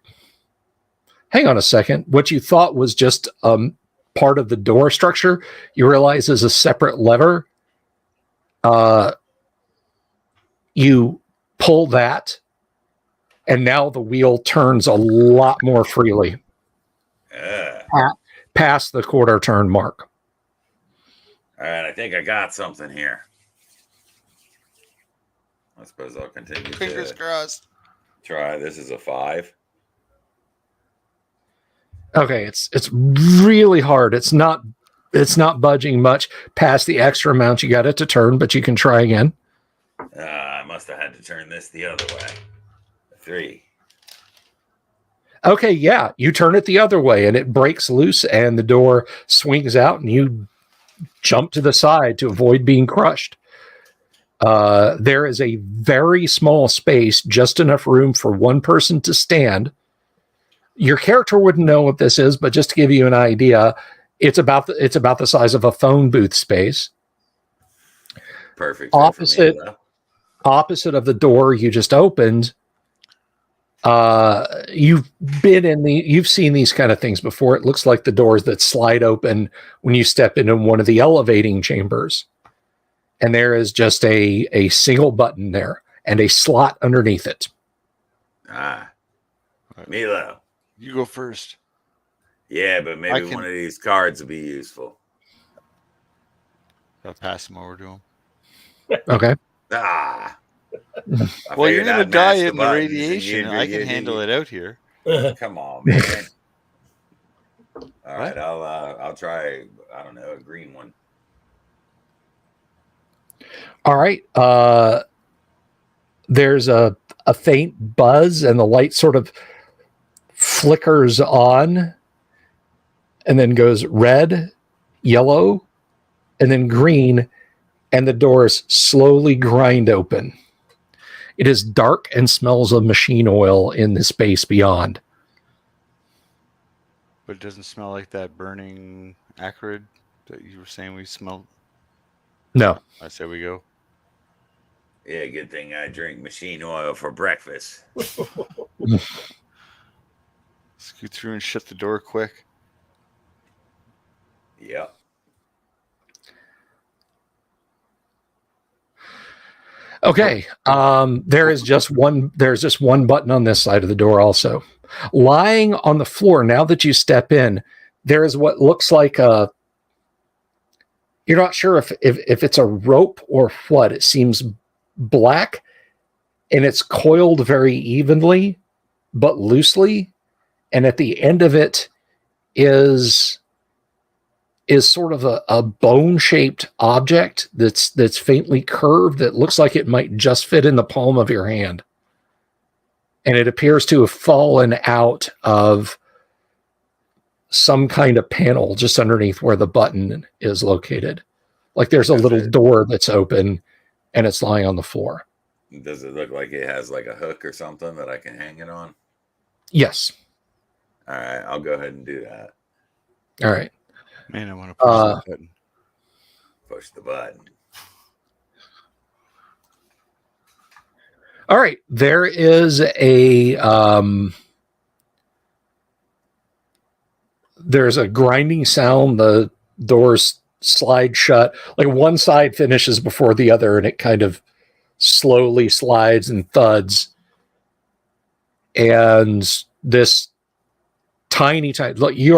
hang on a second. What you thought was just part of the door structure, you realize is a separate lever. You pull that, and now the wheel turns a lot more freely past the quarter turn mark. All right, I think I got something here. I suppose I'll continue. Fingers crossed. Try. This is a 5. Okay, it's really hard. It's not budging much past the extra amount you got it to turn, but you can try again. I must have had to turn this the other way. A 3. Okay, yeah, you turn it the other way and it breaks loose and the door swings out and you jump to the side to avoid being crushed. There is a very small space, just enough room for one person to stand. Your character wouldn't know what this is, but just to give you an idea, it's about the size of a phone booth space. Perfect. Opposite of the door you just opened. You've seen these kind of things before. It looks like the doors that slide open when you step into one of the elevating chambers. And there is just a single button there and a slot underneath it. Milo. You go first. Yeah, but maybe one of these cards would be useful. I'll pass them over to him. Okay. Well, you're going to die in the radiation. I can handle it out here. Come on, man. All right, I'll try, I don't know, a green one. All right. There's a faint buzz and the light sort of flickers on and then goes red, yellow, and then green, and the doors slowly grind open. It is dark and smells of machine oil in the space beyond. But it doesn't smell like that burning acrid that you were saying we smelled? No. I say we go. Yeah, good thing I drink machine oil for breakfast. Scoot through and shut the door quick. Yep. Okay. There's just one button on this side of the door also. Lying on the floor, now that you step in, there is what looks like a, you're not sure if it's a rope or what. It seems black, and it's coiled very evenly but loosely, and at the end of it is sort of a bone-shaped object that's faintly curved that looks like it might just fit in the palm of your hand. And it appears to have fallen out of some kind of panel just underneath where the button is located. Like there's a little door that's open and it's lying on the floor. Does it look like it has like a hook or something that I can hang it on? Yes. All right, I'll go ahead and do that. All right. Man, I want to push that button. Push the button. All right. There is a there's a grinding sound. The doors slide shut. Like one side finishes before the other, and it kind of slowly slides and thuds. And this tiny, look, you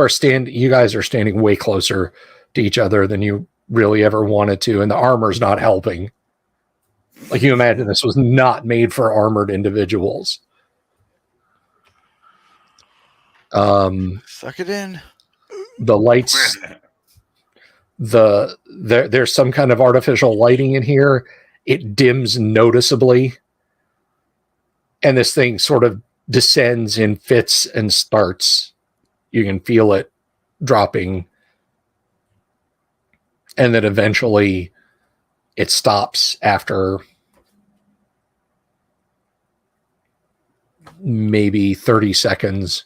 guys are standing way closer to each other than you really ever wanted to, and the armor's not helping. Like you imagine this was not made for armored individuals. Suck it in. The lights, there's some kind of artificial lighting in here. It dims noticeably, and this thing sort of descends in fits and starts. You can feel it dropping, and then eventually it stops after maybe 30 seconds,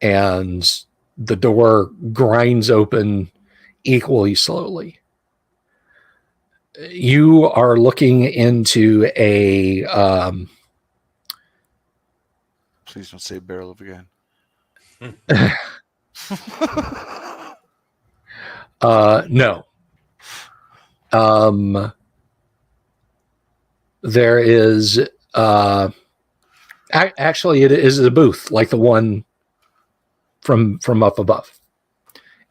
and the door grinds open equally slowly. You are looking into a please don't say barrel of again. No. There is actually it is a booth like the one from up above,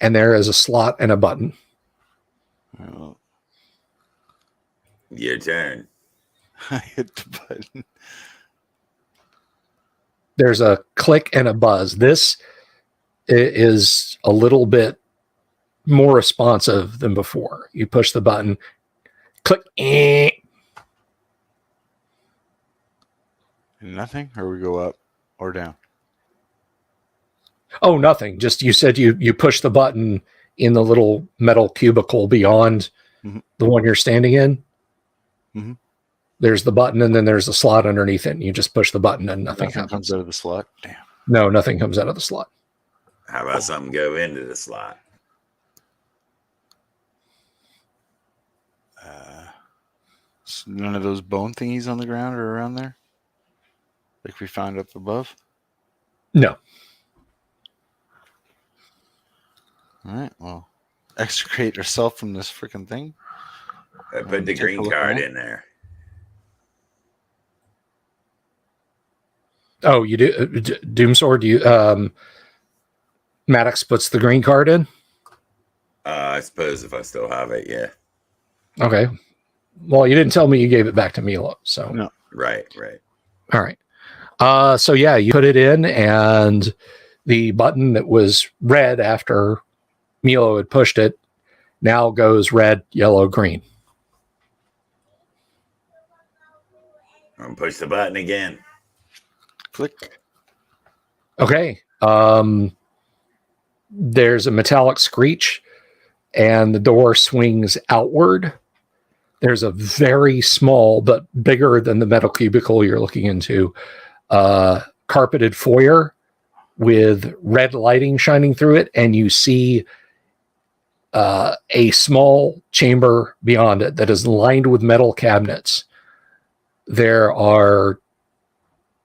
and there is a slot and a button. Well, your turn. I hit the button. There's a click and a buzz. This is a little bit more responsive than before. You push the button, click. Nothing, or we go up or down. Oh, nothing. Just you said you push the button in the little metal cubicle beyond the one you're standing in. Mm-hmm. There's the button, and then there's the slot underneath it. And you just push the button, and nothing comes out of the slot. Damn. No, nothing comes out of the slot. How about something go into the slot? So none of those bone thingies on the ground or around there, like we found up above. No. All right. Well, extricate yourself from this freaking thing. I put the green card in there. Oh, you do, Doomsword. You Maddox puts the green card in. I suppose if I still have it, yeah. Okay. Well, you didn't tell me you gave it back to Milo, so no. Right. All right. So yeah, you put it in, and the button that was red after Milo had pushed it now goes red, yellow, green. I'm gonna push the button again. Click. Okay. There's a metallic screech, and the door swings outward. There's a very small, but bigger than the metal cubicle you're looking into, carpeted foyer with red lighting shining through it, and you see a small chamber beyond it that is lined with metal cabinets. There are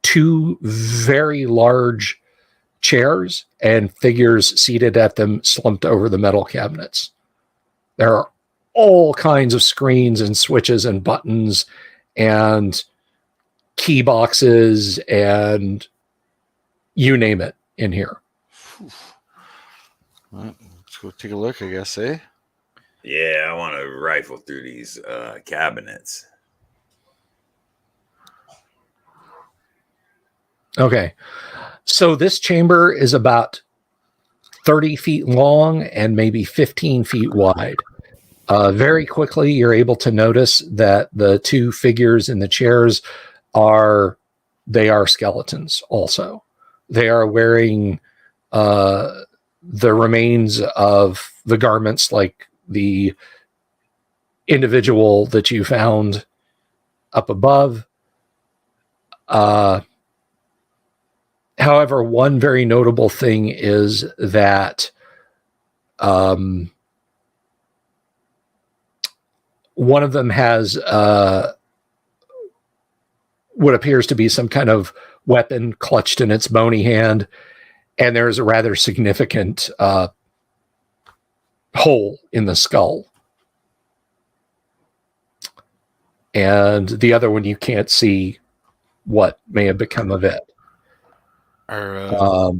two very large chairs and figures seated at them, slumped over the metal cabinets. There are all kinds of screens and switches and buttons and key boxes and you name it in here. Well, let's go take a look, I guess, eh? Yeah, I want to rifle through these cabinets. Okay. So this chamber is about 30 feet long and maybe 15 feet wide. Very quickly, you're able to notice that the two figures in the chairs are skeletons also. They are wearing the remains of the garments like the individual that you found up above. However, one very notable thing is that one of them has what appears to be some kind of weapon clutched in its bony hand, and there's a rather significant hole in the skull. And the other one, you can't see what may have become of it. So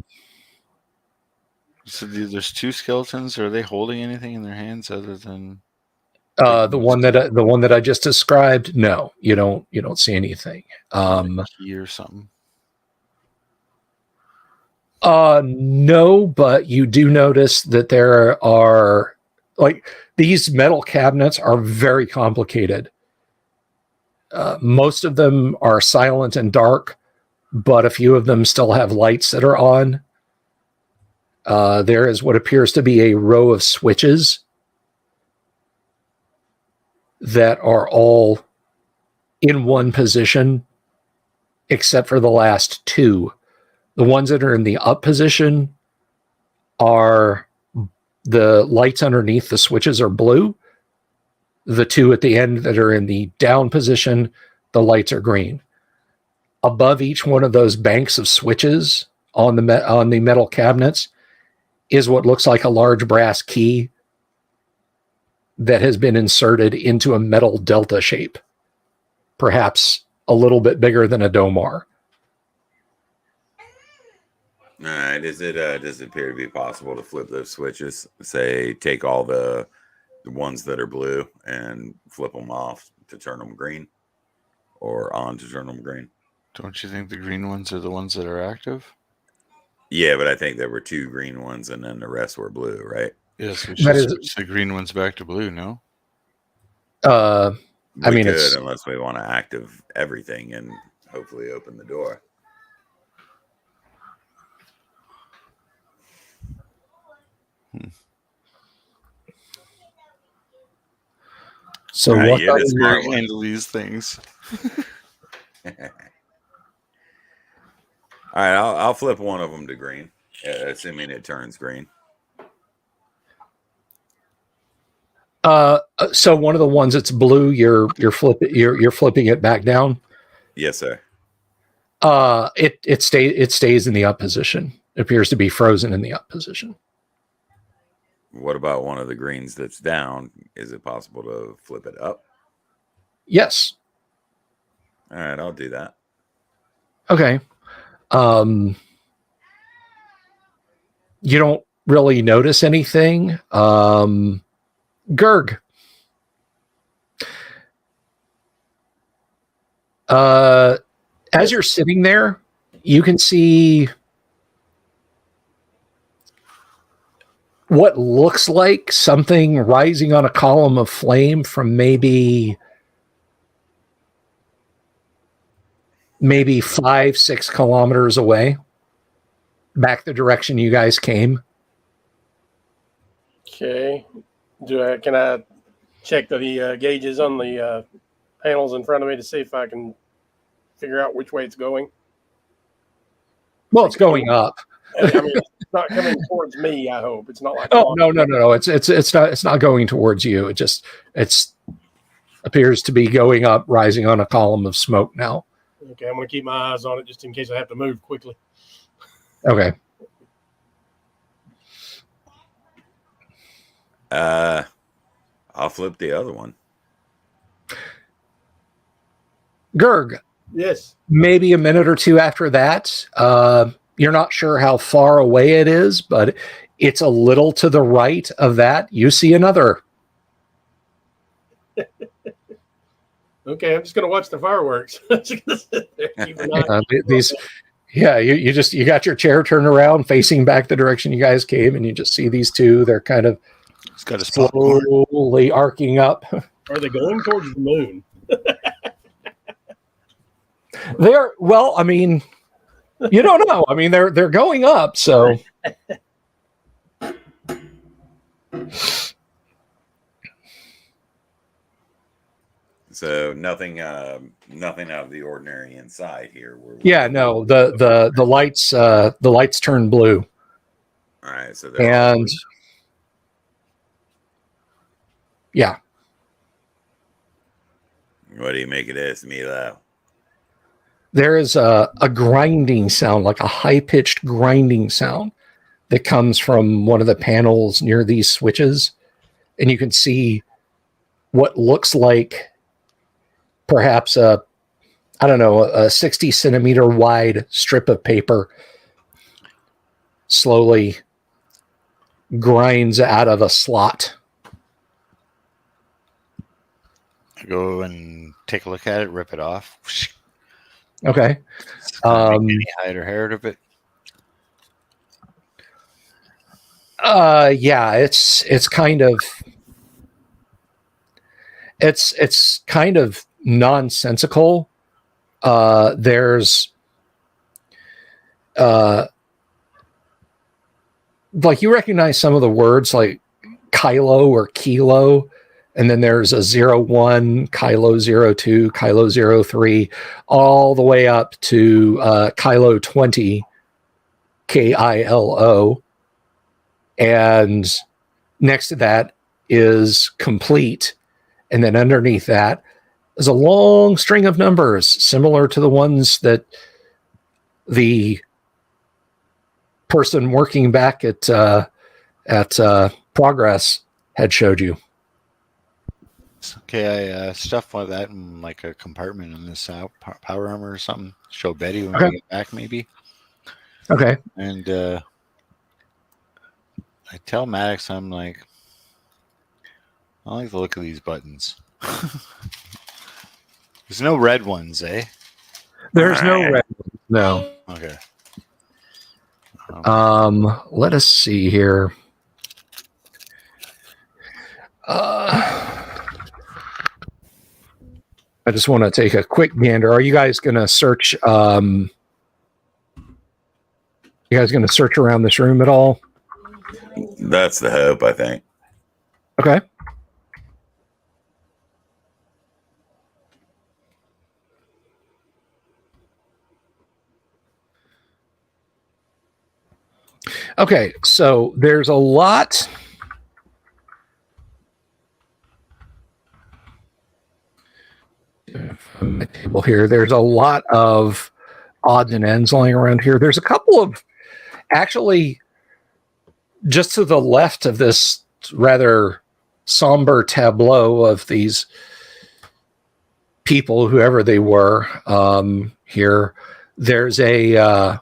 there's two skeletons. Are they holding anything in their hands other than the one that I just described? No, you don't see anything. a key or something? No, but you do notice that there are, like, these metal cabinets are very complicated. Most of them are silent and dark, but a few of them still have lights that are on. There is what appears to be a row of switches that are all in one position, except for the last two. The ones that are in the up position are the lights underneath the switches are blue. The two at the end that are in the down position, the lights are green. Above each one of those banks of switches on the metal cabinets is what looks like a large brass key that has been inserted into a metal delta shape, perhaps a little bit bigger than a domar. All right. Does it appear to be possible to flip those switches? Say, take all the ones that are blue and flip them off to turn them green, or on to turn them green. Don't you think the green ones are the ones that are active? Yeah, but I think there were two green ones and then the rest were blue, right? Yes, we should switch the green ones back to blue, no? We could, unless we want to active everything and hopefully open the door. So what what is Smart handle these things? All right, I'll flip one of them to green, assuming it turns green. So one of the ones that's blue, you're flipping it back down. Yes, sir. It stays in the up position. It appears to be frozen in the up position. What about one of the greens that's down? Is it possible to flip it up? Yes. All right, I'll do that. Okay. You don't really notice anything. Gerg. As you're sitting there, you can see what looks like something rising on a column of flame from maybe 5-6 kilometers away, back the direction you guys came. Okay. Can I check the gauges on the panels in front of me to see if I can figure out which way it's going? Well, it's going up. I mean, it's not coming towards me. I hope it's not like. Oh no! It's not going towards you. It's appears to be going up, rising on a column of smoke now. Okay, I'm going to keep my eyes on it just in case I have to move quickly. Okay. I'll I'll flip the other one. Gerg, Yes. maybe a minute or two after that, you're not sure how far away it is, but it's a little to the right of that. You see another. Okay, I'm just gonna watch the fireworks. Just gonna sit there, keep an eye. These, yeah, you got your chair turned around, facing back the direction you guys came, and you just see these two. They're kind of It's got his popcorn. slowly arcing up. Are they going towards the moon? They're well, I mean, you don't know. I mean, they're going up, so. So nothing out of the ordinary inside here. Yeah, no, the lights turn blue. All right, so And yeah, what do you make of this, Milo? there is a grinding sound, like a high-pitched grinding sound that comes from one of the panels near these switches. And you can see what looks like perhaps a 60 centimeter wide strip of paper slowly grinds out of a slot. Go and take a look at it, rip it off. Okay. Any hide or hair of it. Yeah, it's kind of nonsensical. There's like you recognize some of the words like Kylo or Kilo, and then there's a 01, Kylo 02, Kylo 03, all the way up to Kylo 20, KILO. And next to that is complete. And then underneath that is a long string of numbers similar to the ones that the person working back at Progress had showed you. Okay, I stuff one of that in like a compartment in this power armor or something. Show Betty when Okay. we get back, maybe. Okay. And I tell Maddox, I'm like, I like the look of these buttons. There's no red ones, eh? There's no red ones. No. Okay. Let us see here. I just want to take a quick gander. Are you guys going to search? You guys going to search around this room at all? That's the hope, I think. Okay. Okay, so there's a lot. From the table here, there's a lot of odds and ends lying around here. There's a couple of actually just to the left of this rather somber tableau of these people, whoever they were. Here, there's a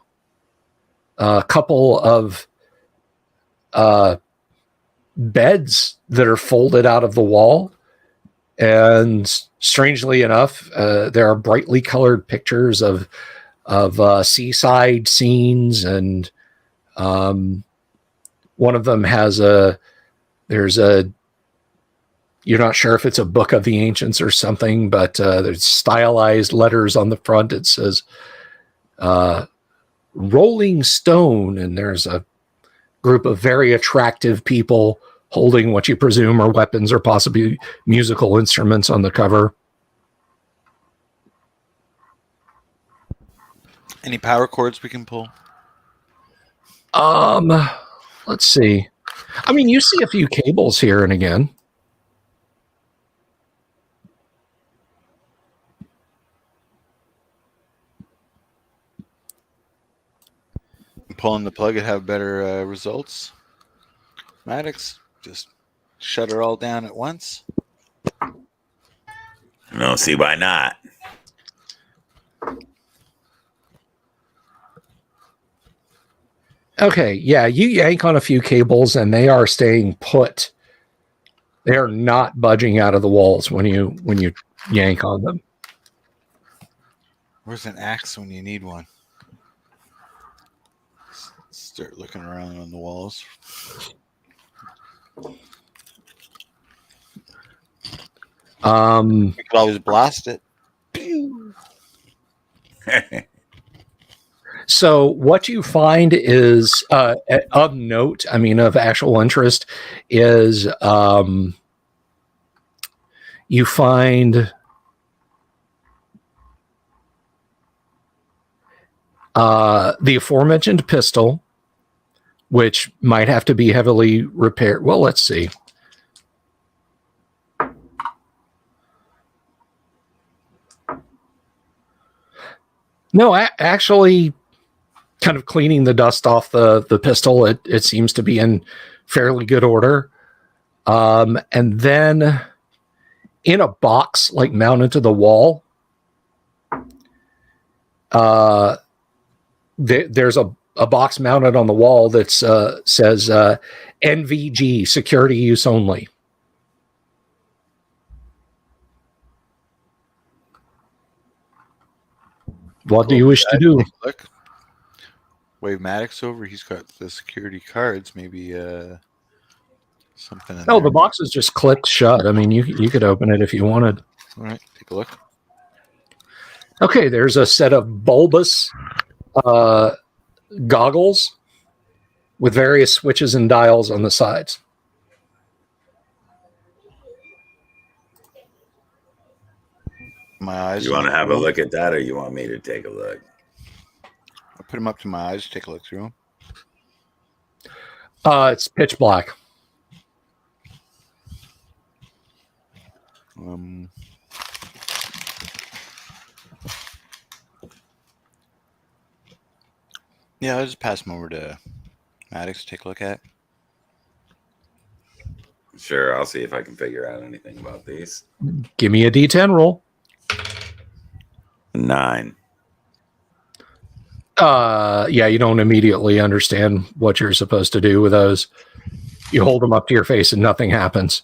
couple of beds that are folded out of the wall. And strangely enough, there are brightly colored pictures of seaside scenes. And one of them has you're not sure if it's a book of the ancients or something, but there's stylized letters on the front. It says, Rolling Stone, and there's a group of very attractive people holding what you presume are weapons or possibly musical instruments on the cover. Any power cords we can pull? Let's see. I mean, you see a few cables here and again. Pulling the plug would have better results. Maddox, just shut her all down at once. I don't see why not. Okay, yeah, you yank on a few cables and they are staying put. They are not budging out of the walls when you yank on them. Where's an axe when you need one? Start looking around on the walls. You could always blast it. Pew! So what you find is of note, I mean, of actual interest, is you find the aforementioned pistol, which might have to be heavily repaired. Well, let's see. No, actually, kind of cleaning the dust off the pistol, it seems to be in fairly good order. And then in a box, like mounted to the wall, there's a box mounted on the wall that says NVG, security use only. What do you wish to do? Look. Wave Maddox over. He's got the security cards. Maybe something in Oh, there. the box is just clicked shut. I mean, you could open it if you wanted. All right, take a look. Okay, there's a set of bulbous goggles with various switches and dials on the sides. My eyes. You want to have a look at that, or you want me to take a look? I put them up to my eyes. Take a look through them. It's pitch black. Yeah, I'll just pass them over to Maddox to take a look at. Sure, I'll see if I can figure out anything about these. Give me a D10 roll. 9. Yeah, you don't immediately understand what you're supposed to do with those. You hold them up to your face and nothing happens.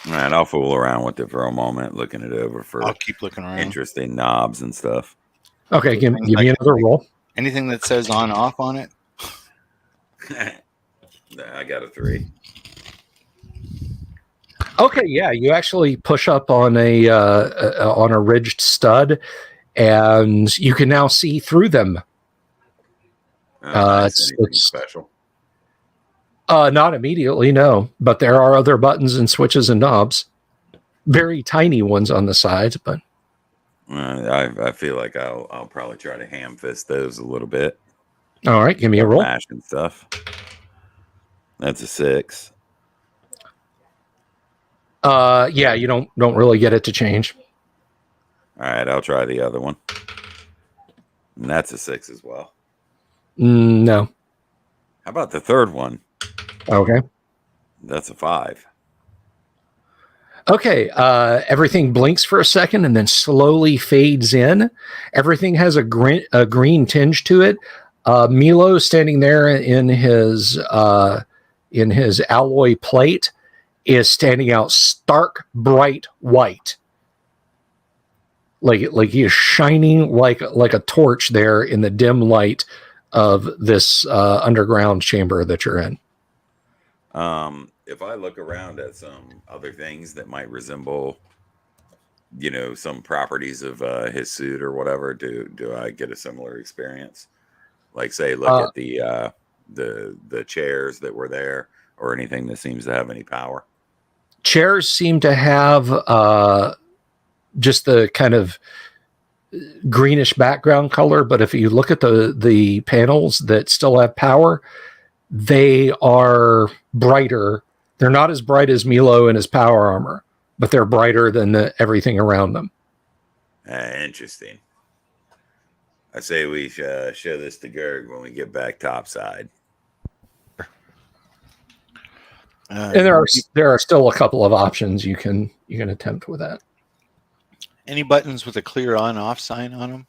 All right, I'll fool around with it for a moment, looking it over for I'll keep looking around. interesting knobs and stuff. Okay, give me another roll. Anything that says on off on it? I got a 3. Okay, yeah, you actually push up on a ridged stud, and you can now see through them. Nice. Anything special? Not immediately, no, but there are other buttons and switches and knobs, very tiny ones on the sides. But I feel like I'll probably try to ham fist those a little bit. All right, give me a roll. Mash and stuff. That's a 6. Yeah, you don't really get it to change. All right, I'll try the other one. And that's a 6 as well. No. How about the third one? Okay. That's a 5. Okay, everything blinks for a second and then slowly fades in. Everything has a green tinge to it. Milo standing there in his alloy plate is standing out stark bright white. Like he is shining like a torch there in the dim light of this underground chamber that you're in. If I look around at some other things that might resemble, some properties of his suit or whatever, do I get a similar experience? Like, say, look at the chairs that were there, or anything that seems to have any power. Chairs seem to have just the kind of greenish background color, but if you look at the panels that still have power, they are brighter. They're not as bright as Milo and his power armor, but they're brighter than everything around them. Interesting. I say we show this to Gerg when we get back topside. And there are still a couple of options you can attempt with that. Any buttons with a clear on-off sign on them?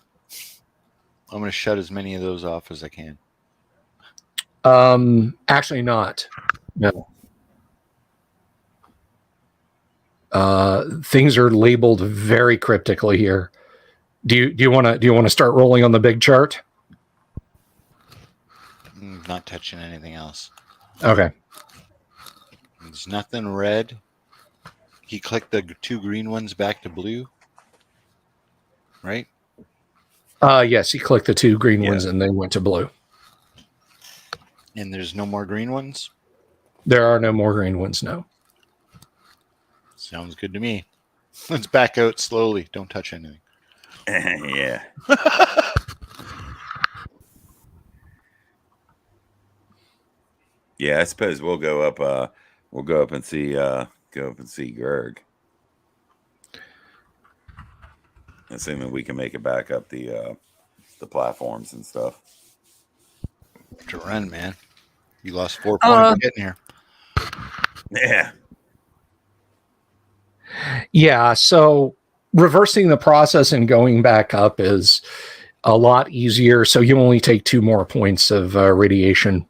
I'm going to shut as many of those off as I can. Actually not. No. Things are labeled very cryptically here. Do you want to start rolling on the big chart? Not touching anything else. Okay. There's nothing red. He clicked the 2 green ones back to blue. Right? Yes, he clicked the 2 green ones Yeah. and they went to blue. And there's no more green ones? There are no more green ones, no. Sounds good to me. Let's back out slowly. Don't touch anything. Yeah. Yeah, I suppose we'll go up and see Gerg. Assuming we can make it back up the platforms and stuff. To run, man. You lost 4 points getting here. Yeah. Yeah, so reversing the process and going back up is a lot easier. So you only take 2 more points of radiation.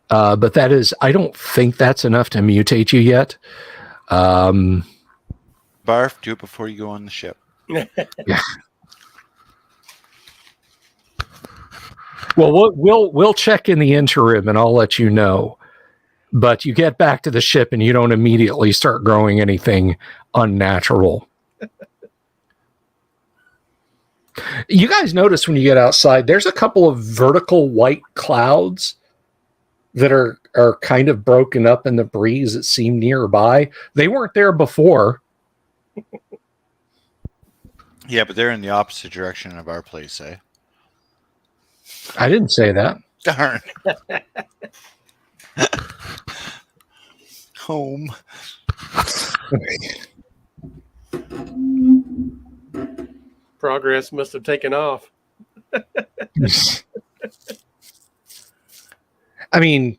But that is, I don't think that's enough to mutate you yet. Barf, do it before you go on the ship. Yeah. Well, we'll check in the interim, and I'll let you know. But you get back to the ship, and you don't immediately start growing anything unnatural. You guys notice when you get outside, there's a couple of vertical white clouds that are kind of broken up in the breeze that seem nearby. They weren't there before. Yeah, but they're in the opposite direction of our place, eh? I didn't say that. Darn. Home. Progress must have taken off. I mean,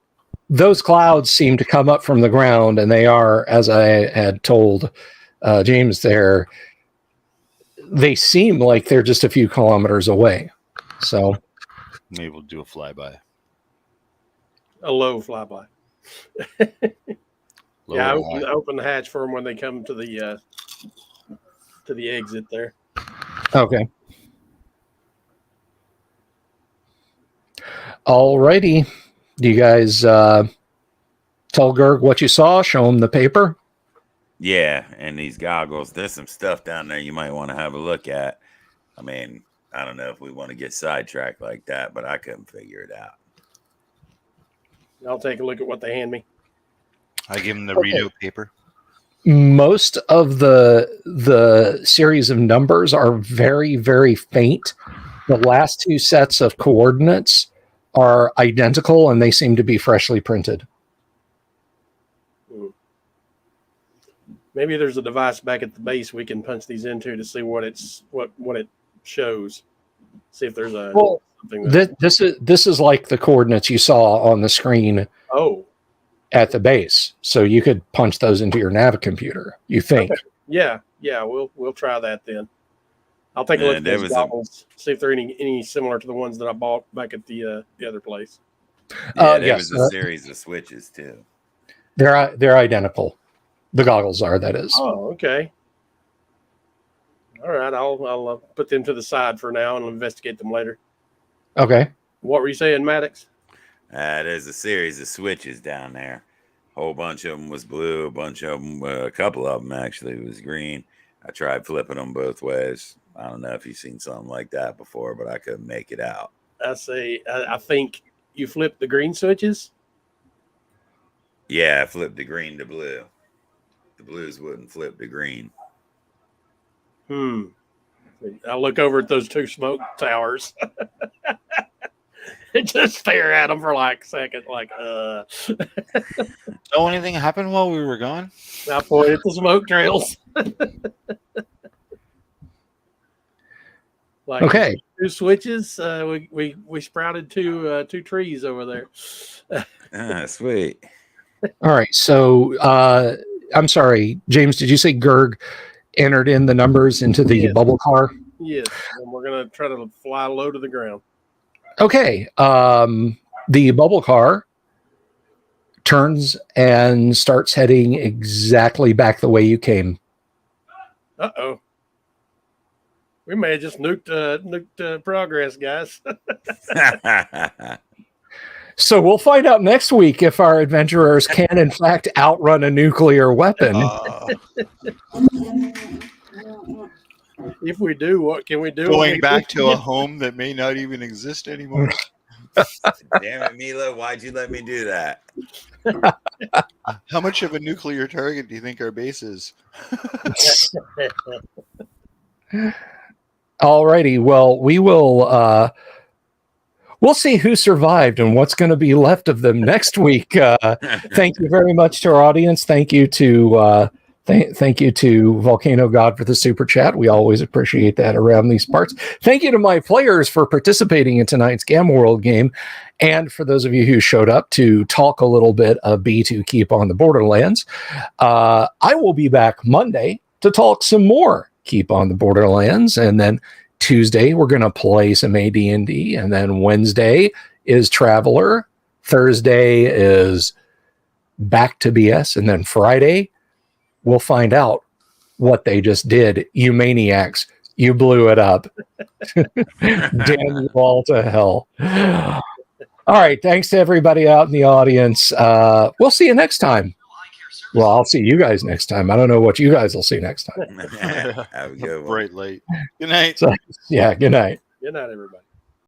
those clouds seem to come up from the ground, and they are, as I had told James there, they seem like they're just a few kilometers away. So maybe we'll do a flyby. A low flyby. Yeah, I open the hatch for them when they come to the exit there. okay. Alrighty. Do you guys tell Gerg what you saw? Show him the paper? Yeah, and these goggles. There's some stuff down there you might want to have a look at. I mean, I don't know if we want to get sidetracked like that, but I couldn't figure it out. I'll take a look at what they hand me. I give him the readout paper. Most of the series of numbers are very, very faint. The last 2 sets of coordinates are identical, and they seem to be freshly printed. Maybe there's a device back at the base we can punch these into to see what it shows. See if there's a something. This is like the coordinates you saw on the screen. Oh, at the base, so you could punch those into your nav computer. You think? Okay. Yeah. We'll try that then. I'll take a look at those goggles, see if they're any similar to the ones that I bought back at the other place. Yeah, there was a series of switches too. They're identical. The goggles are, that is. Oh, okay. All right, I'll put them to the side for now and investigate them later. Okay. What were you saying, Maddox? There's a series of switches down there. A whole bunch of them was blue. A couple of them actually was green. I tried flipping them both ways. I don't know if you've seen something like that before, but I couldn't make it out. I think you flipped the green switches. Yeah, I flipped the green to blue. The blues wouldn't flip to green. I look over at those 2 smoke towers. Just stare at them for like a second, like, Oh, anything happened while we were gone? I point at the smoke trails. Like, okay. 2 switches. We sprouted two trees over there. Sweet. All right. So I'm sorry, James, did you say Gerg entered in the numbers into the Yes. bubble car? Yes, and we're gonna try to fly low to the ground. Okay. The bubble car turns and starts heading exactly back the way you came. Uh-oh. We may have just nuked progress, guys. So we'll find out next week if our adventurers can, in fact, outrun a nuclear weapon. If we do, what can we do? Going back to a home that may not even exist anymore. Damn it, Mila! Why'd you let me do that? How much of a nuclear target do you think our base is? Alrighty. Well, we will. We'll see who survived and what's going to be left of them next week. Thank you very much to our audience. Thank you to thank you to Volcano God for the super chat. We always appreciate that around these parts. Thank you to my players for participating in tonight's Gamma World game, and for those of you who showed up to talk a little bit of B2 Keep on the Borderlands. I will be back Monday to talk some more Keep on the Borderlands, and then Tuesday we're going to play some AD&D, and then Wednesday is Traveler, Thursday is back to BS, and then Friday we'll find out what they just did. You maniacs, you blew it up. Damn you all to hell. All right, thanks to everybody out in the audience. We'll see you next time. Well, I'll see you guys next time. I don't know what you guys will see next time. Have a good one. Bright light. Good night. So, yeah, good night. Good night, everybody.